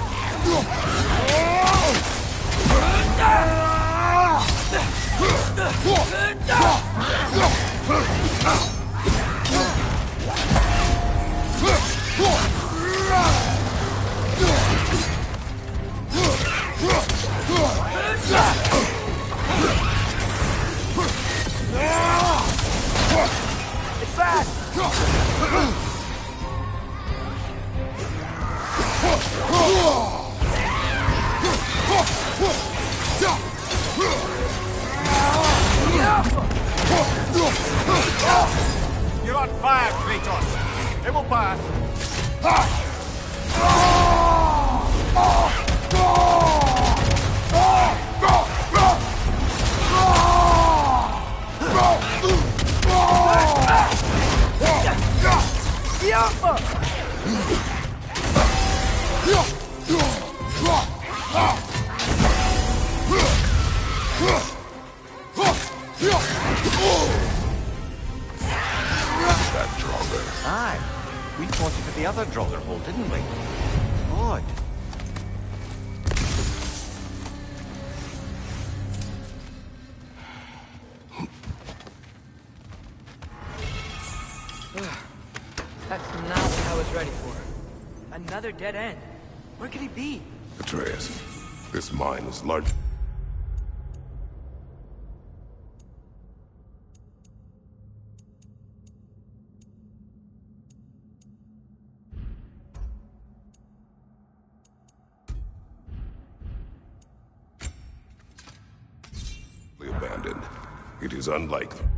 It's fast! You're on fire, Kratos! It will pass. That Draugr. Aye. We fought it at the other Draugr hole, didn't we? Odd. That's not what I was ready for. Another dead end. Where could he be? Atreus, this mine is large. Abandoned. It is unlike them.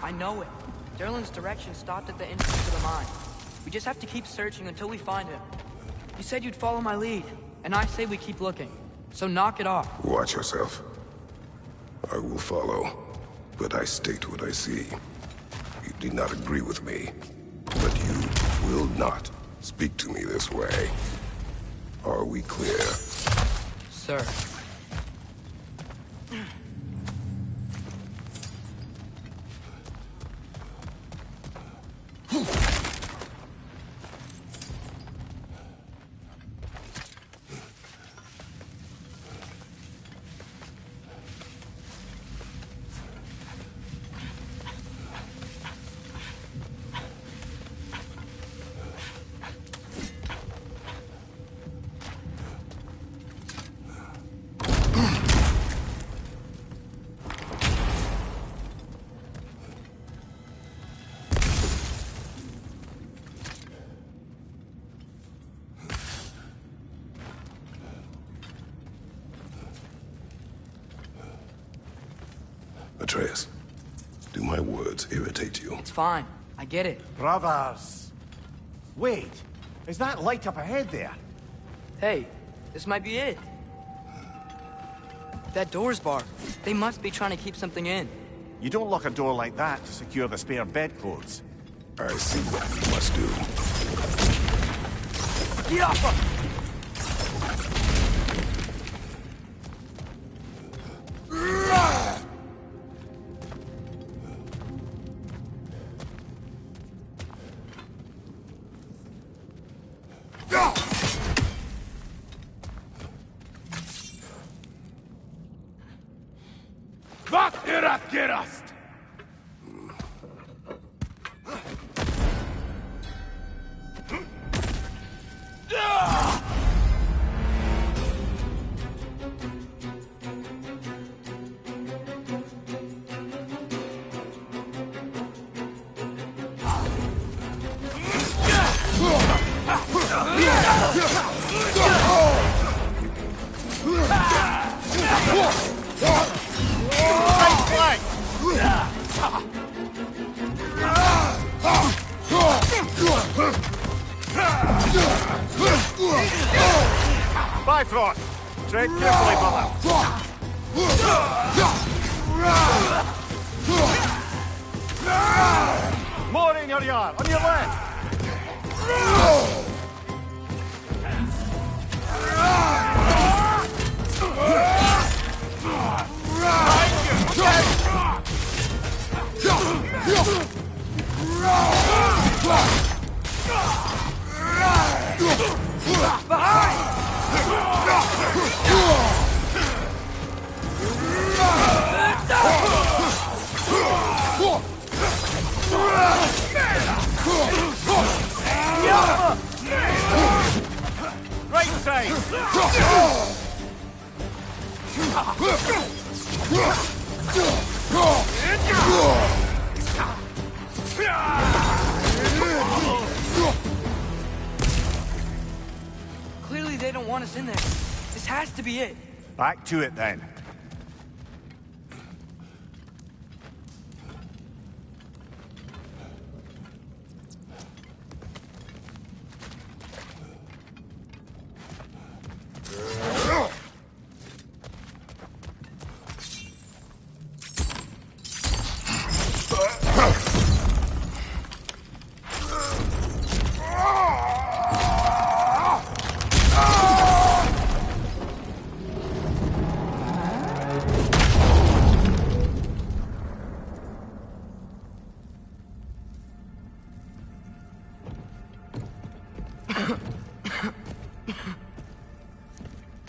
I know it. Derlin's direction stopped at the entrance to the mine. We just have to keep searching until we find him. You said you'd follow my lead, and I say we keep looking. So knock it off. Watch yourself. I will follow, but I state what I see. You do not agree with me, but you will not speak to me this way. Are we clear? Sir. Atreus, do my words irritate you? It's fine. I get it. Brothers! Wait, is that light up ahead there? Hey, this might be it. That door's barred. They must be trying to keep something in. You don't lock a door like that to secure the spare bedclothes. I see what you must do. Get off him! Bifrost! Tread carefully, brother. More in your yard, on your left! Right side! Clearly they don't want us in there. This has to be it. Back to it then.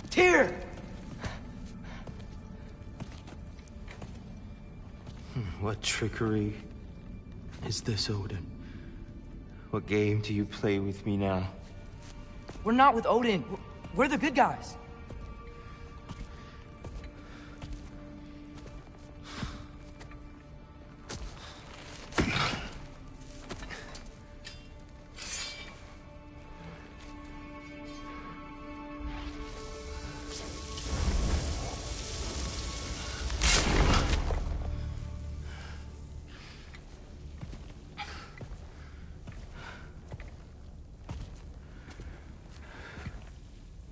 Tyr! What trickery is this, Odin? What game do you play with me now? We're not with Odin. We're the good guys.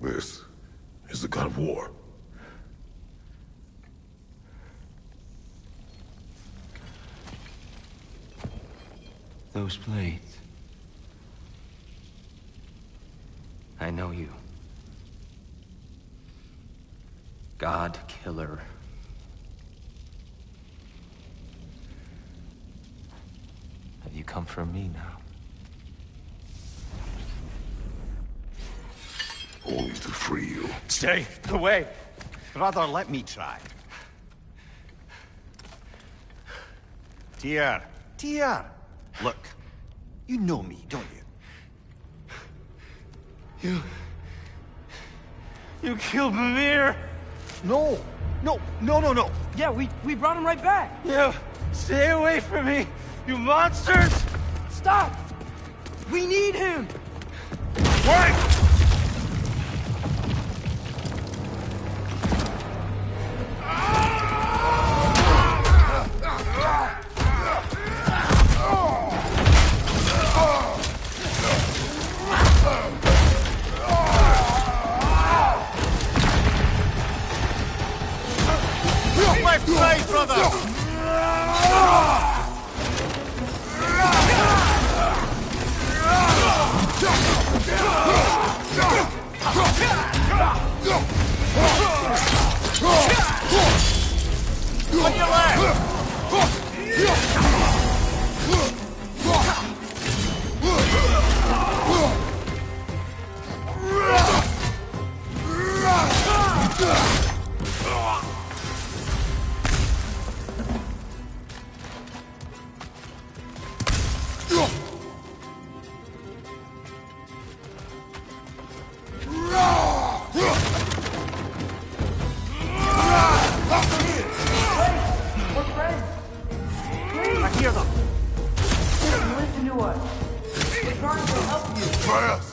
This is the god of war. Those blades. I know you. God Killer. Have you come for me now? Only to free you. Stay away. Brother, let me try. Tyr. Tyr. Look, you know me, don't you? You killed Mimir! No. No. Yeah, we brought him right back. You stay away from me, you monsters! Stop! We need him! Wait! Left side, brother! On your left! I hear them. Listen to us. We're trying to help you. Try us!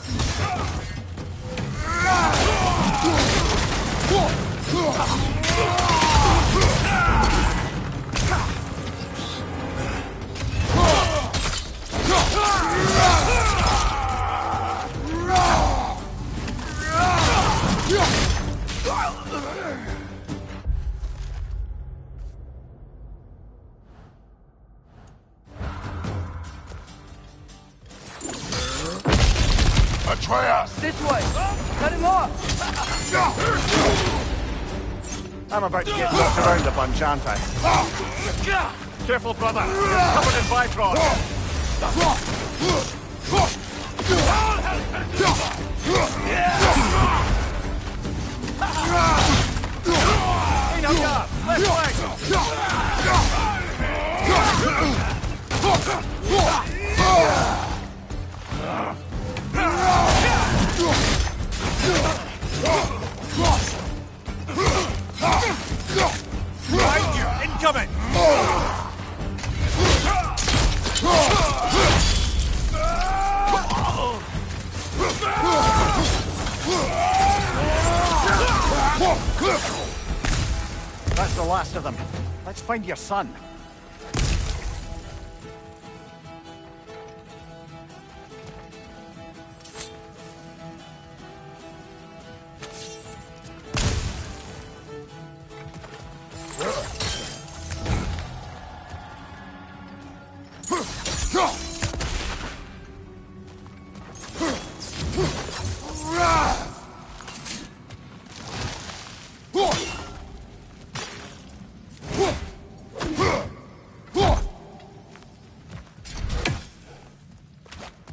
Atreus! This way. Cut him off. I'm about to get knocked around a bunch, aren't I? Careful, brother. Covered in Bifrost. Ain't no guard. Left Behind you! Incoming! That's the last of them. Let's find your son.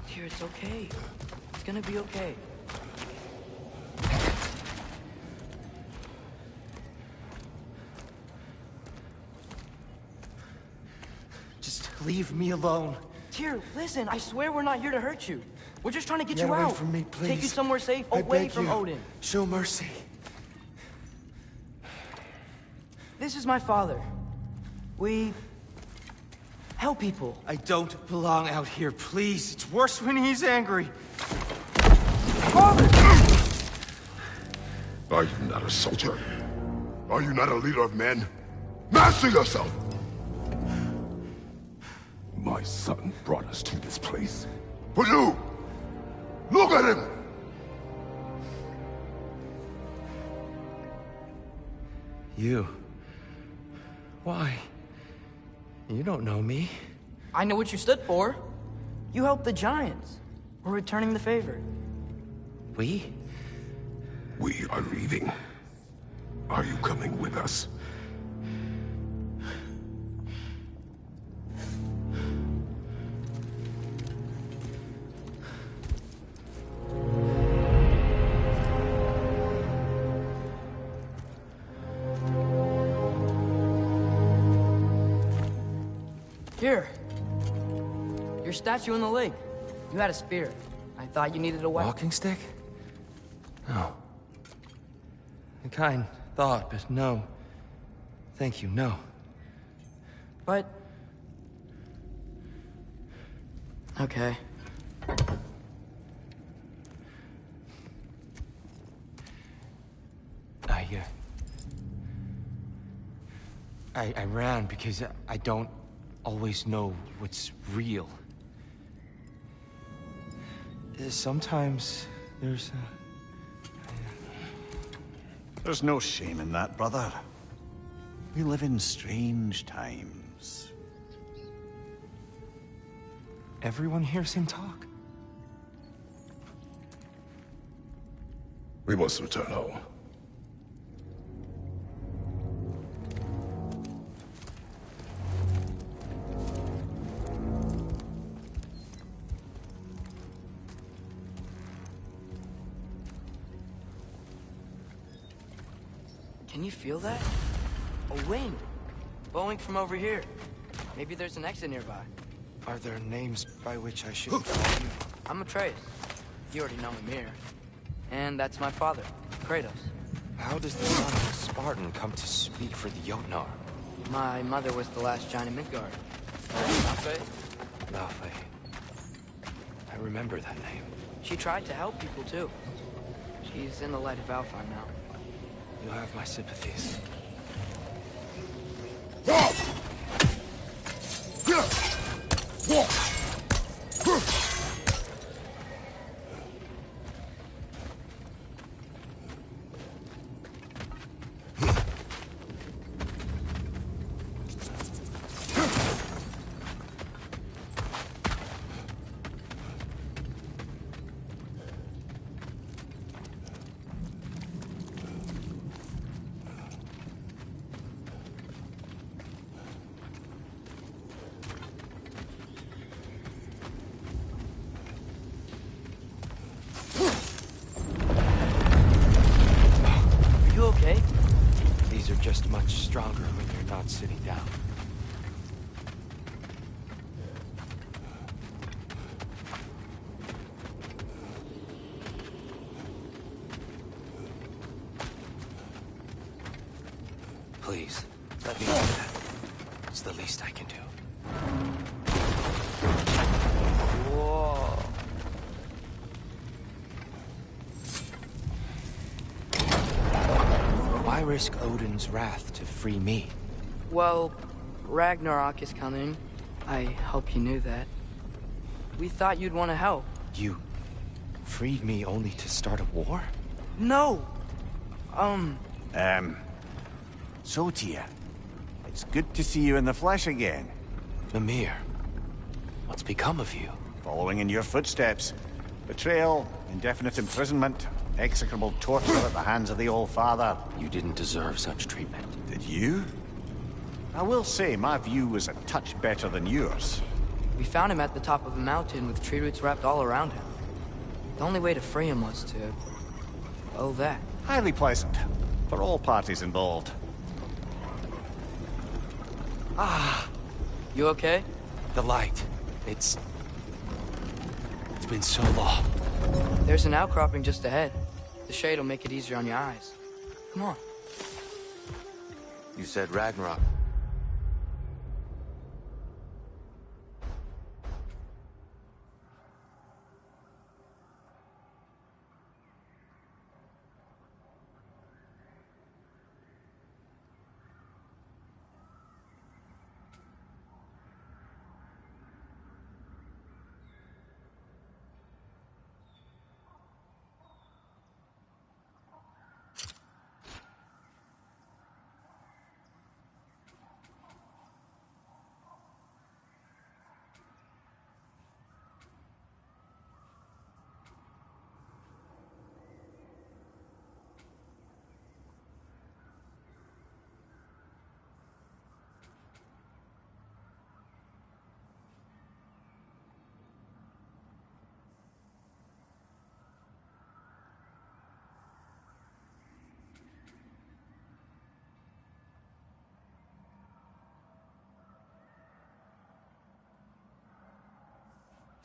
Here, it's okay. It's gonna be okay. Just leave me alone. Tyr, listen, I swear we're not here to hurt you. We're just trying to get Get you away out. from me, Take you please. somewhere safe, I away beg from you. Odin. Show mercy. This is my father. We help people. I don't belong out here, please. It's worse when he's angry. Father! Are you not a soldier? Are you not a leader of men? Master yourself! My son brought us to this place. For you! Look at him! You? Why? You don't know me. I know what you stood for. You helped the Giants. We're returning the favor. We? We are leaving. Are you coming with us? Here. Your statue in the lake. You had a spear. I thought you needed a weapon. Walking stick? No. A kind thought, but no. Thank you, no. But... Okay. I ran because I don't always know what's real. Sometimes there's There's no shame in that, brother. We live in strange times. Everyone hears him talk. We must return home. Can you feel that? A wind. Blowing from over here. Maybe there's an exit nearby. Are there names by which I should call you? I'm Atreus. You already know me, Mir. And that's my father, Kratos. How does the son of a Spartan come to speak for the Jotnar? My mother was the last giant in Midgard. Laufey. I remember that name. She tried to help people, too. She's in the light of Alfheim now. You have my sympathies. Just much stronger when you're not sitting down. Please, let me do that. It's the least I can do. Whoa. Why risk Odin's wrath to free me? Well, Ragnarok is coming. I hope you knew that. We thought you'd want to help. You freed me only to start a war? No! So, Tyr, it's good to see you in the flesh again. Mimir, what's become of you? Following in your footsteps. Betrayal, indefinite imprisonment, execrable torture at the hands of the Old Father. You didn't deserve such treatment. Did you? I will say, my view was a touch better than yours. We found him at the top of a mountain with tree roots wrapped all around him. The only way to free him was to... oh, that. Highly pleasant, for all parties involved. Ah! You okay? The light. It's been so long. There's an outcropping just ahead. The shade will make it easier on your eyes. Come on. You said Ragnarok.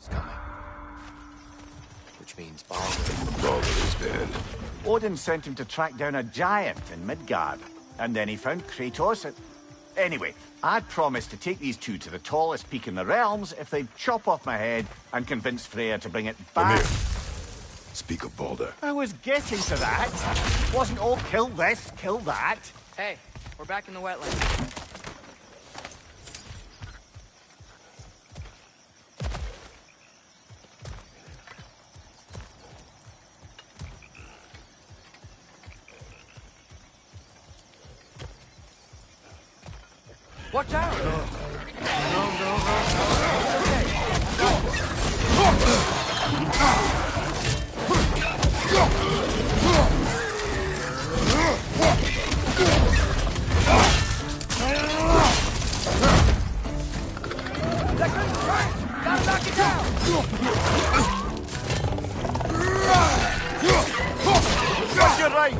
is coming. Which means Baldur. Baldur is dead. Odin sent him to track down a giant in Midgard, and then he found Kratos at... Anyway, I'd promised to take these two to the tallest peak in the realms if they'd chop off my head and convince Freya to bring it back. Mimir, speak of Baldur. I was getting to that. Wasn't all kill this, kill that. Hey, we're back in the wetlands. Watch out! Gotta knock it down! Got you right!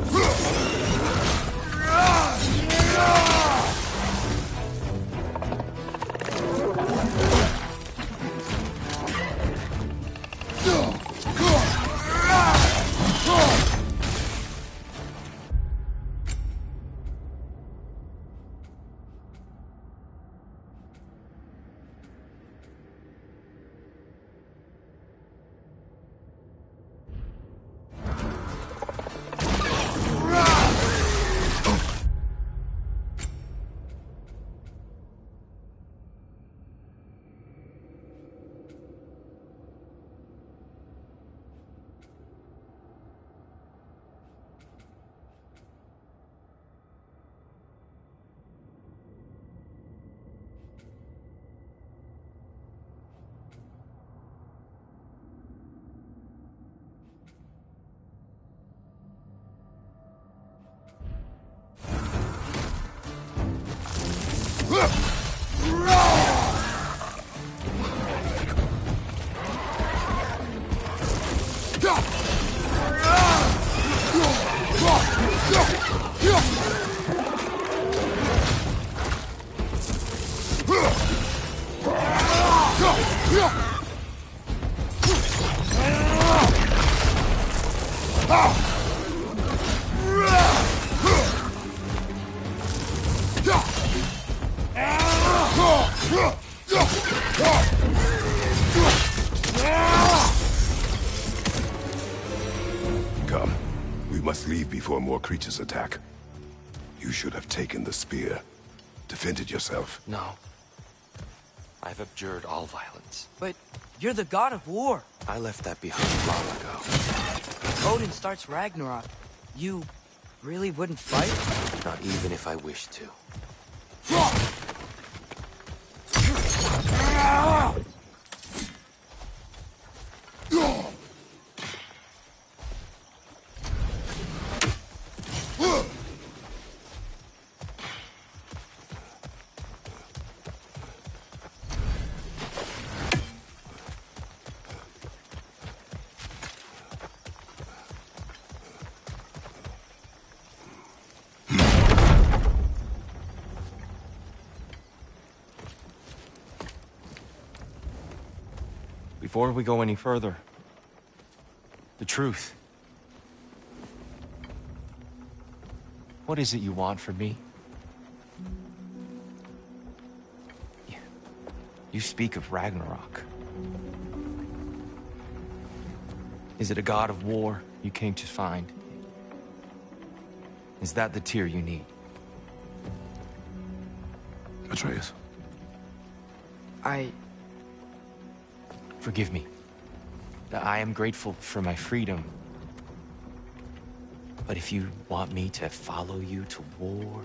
Come. We must leave before more creatures attack. You should have taken the spear. Defended yourself. No. I've abjured all violence. But you're the god of war. I left that behind long ago. Odin starts Ragnarok. You really wouldn't fight? Not even if I wished to. Before we go any further, the truth. What is it you want from me? You speak of Ragnarok. Is it a god of war you came to find? Is that the tear you need? Atreus. Forgive me. I am grateful for my freedom. But if you want me to follow you to war,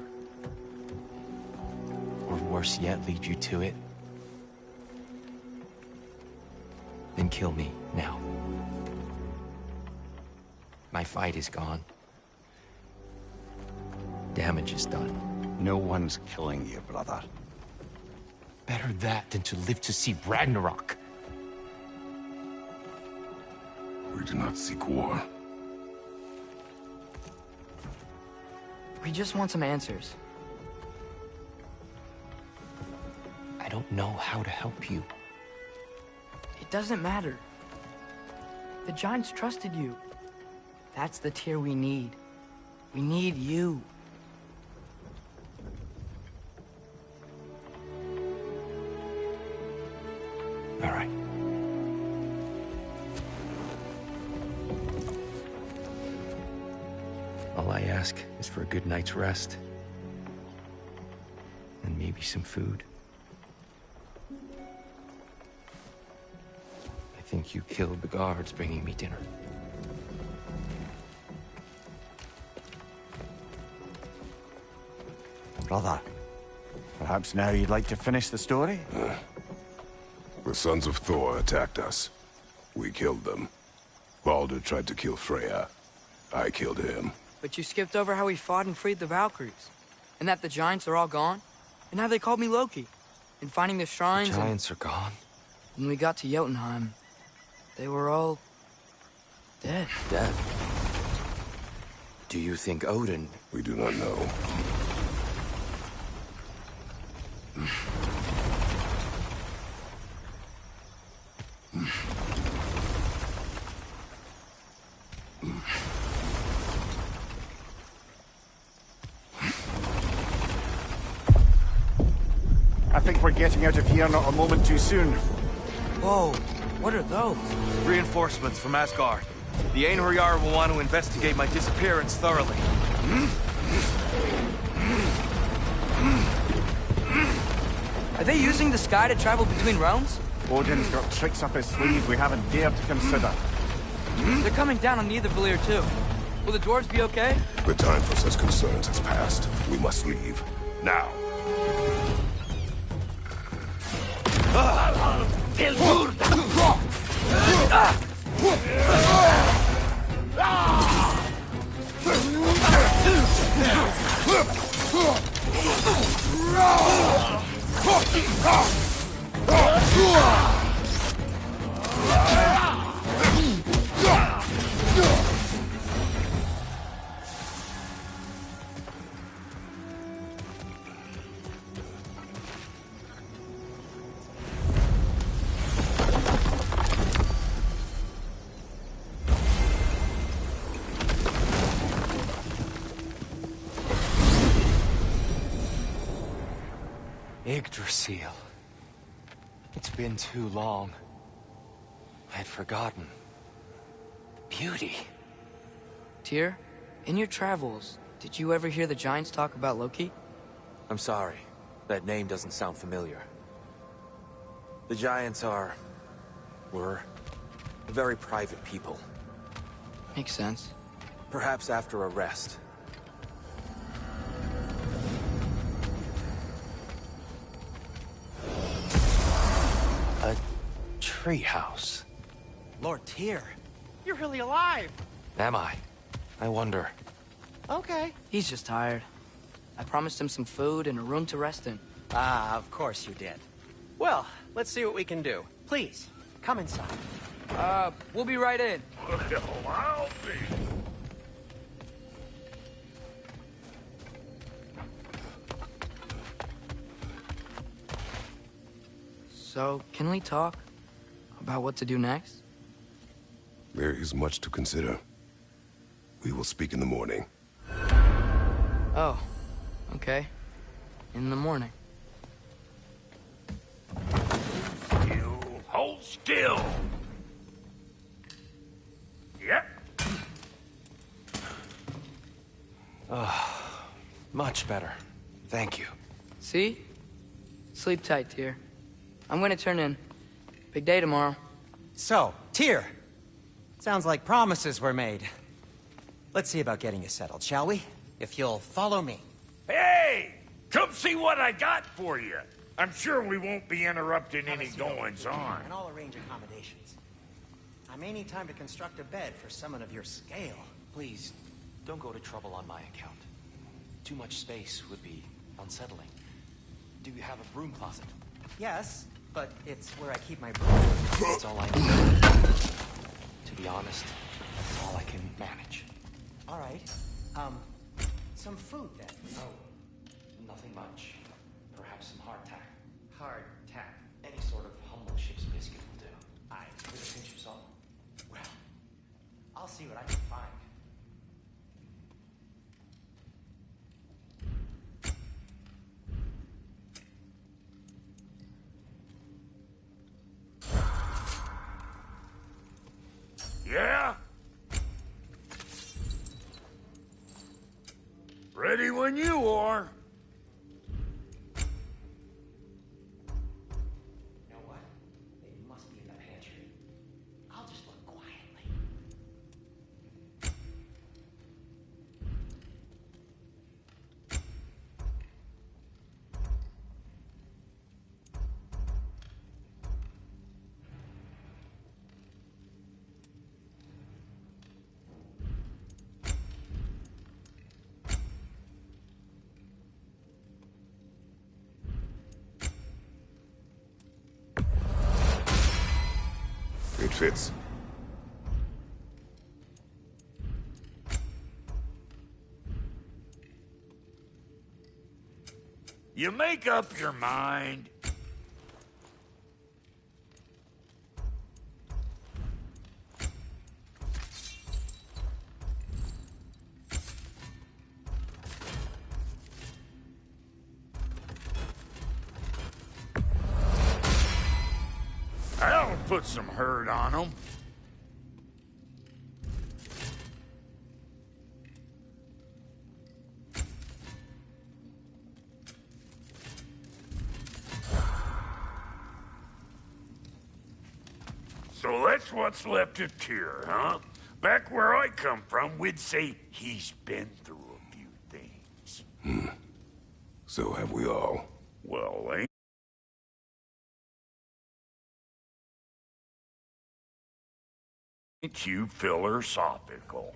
or worse yet, lead you to it, then kill me now. My fight is gone. Damage is done. No one's killing you, brother. Better that than to live to see Ragnarok. We do not seek war. We just want some answers. I don't know how to help you. It It doesn't matter. The Giants trusted you. That's the Tyr we need. We need you. All right. All I ask is for a good night's rest. And maybe some food. I think you killed the guards bringing me dinner. Brother, perhaps now you'd like to finish the story? The sons of Thor attacked us. We killed them. Baldur tried to kill Freya. I killed him. But you skipped over how we fought and freed the Valkyries. And that the Giants are all gone. And how they called me Loki. And finding the shrines. The Giants are gone? When we got to Jotunheim, they were all dead. Dead? Do you think Odin... We do not know. I think we're getting out of here not a moment too soon. Whoa, what are those? Reinforcements from Asgard. The Einherjar will want to investigate my disappearance thoroughly. Are they using the sky to travel between realms? Odin's got tricks up his sleeve we haven't dared to consider. They're coming down on Nidavellir too. Will the dwarves be okay? The time for such concerns has passed. We must leave. Now. Yggdrasil. It's been too long. I had forgotten. The beauty. Tyr, in your travels, did you ever hear the Giants talk about Loki? I'm sorry. That name doesn't sound familiar. The Giants were very private people. Makes sense. Perhaps after a rest. A treehouse. Lord Tyr, you're really alive. Am I? I wonder. Okay. He's just tired. I promised him some food and a room to rest in. Ah, of course you did. Well, let's see what we can do. Please, come inside. We'll be right in. So, can we talk about what to do next? There is much to consider. We will speak in the morning. Oh, okay. In the morning. Hold still. Yep. Much better. Thank you. See? Sleep tight, Tyr. I'm gonna turn in. Big day tomorrow. So, Tyr. Sounds like promises were made. Let's see about getting you settled, shall we? If you'll follow me. Hey! Come see what I got for you. I'm sure we won't be interrupting any goings-on. And I'll arrange accommodations. I may need time to construct a bed for someone of your scale. Please, don't go to trouble on my account. Too much space would be unsettling. Do you have a broom closet? Yes, but it's where I keep my broom. That's all I need. To be honest, that's all I can manage. All right. Some food then. Oh, nothing much. Perhaps some hardtack. Hardtack. Any sort of humble ship's biscuit will do. Aye. see what I can find. Yeah? Ready when you are. You know what? They must be in the pantry. I'll just look quietly. It fits. You make up your mind. That'll put some hurt on them. So that's what's left of Tyr, huh? Back where I come from, we'd say he's been through a few things. So have we all. Well, ain't you philosophical?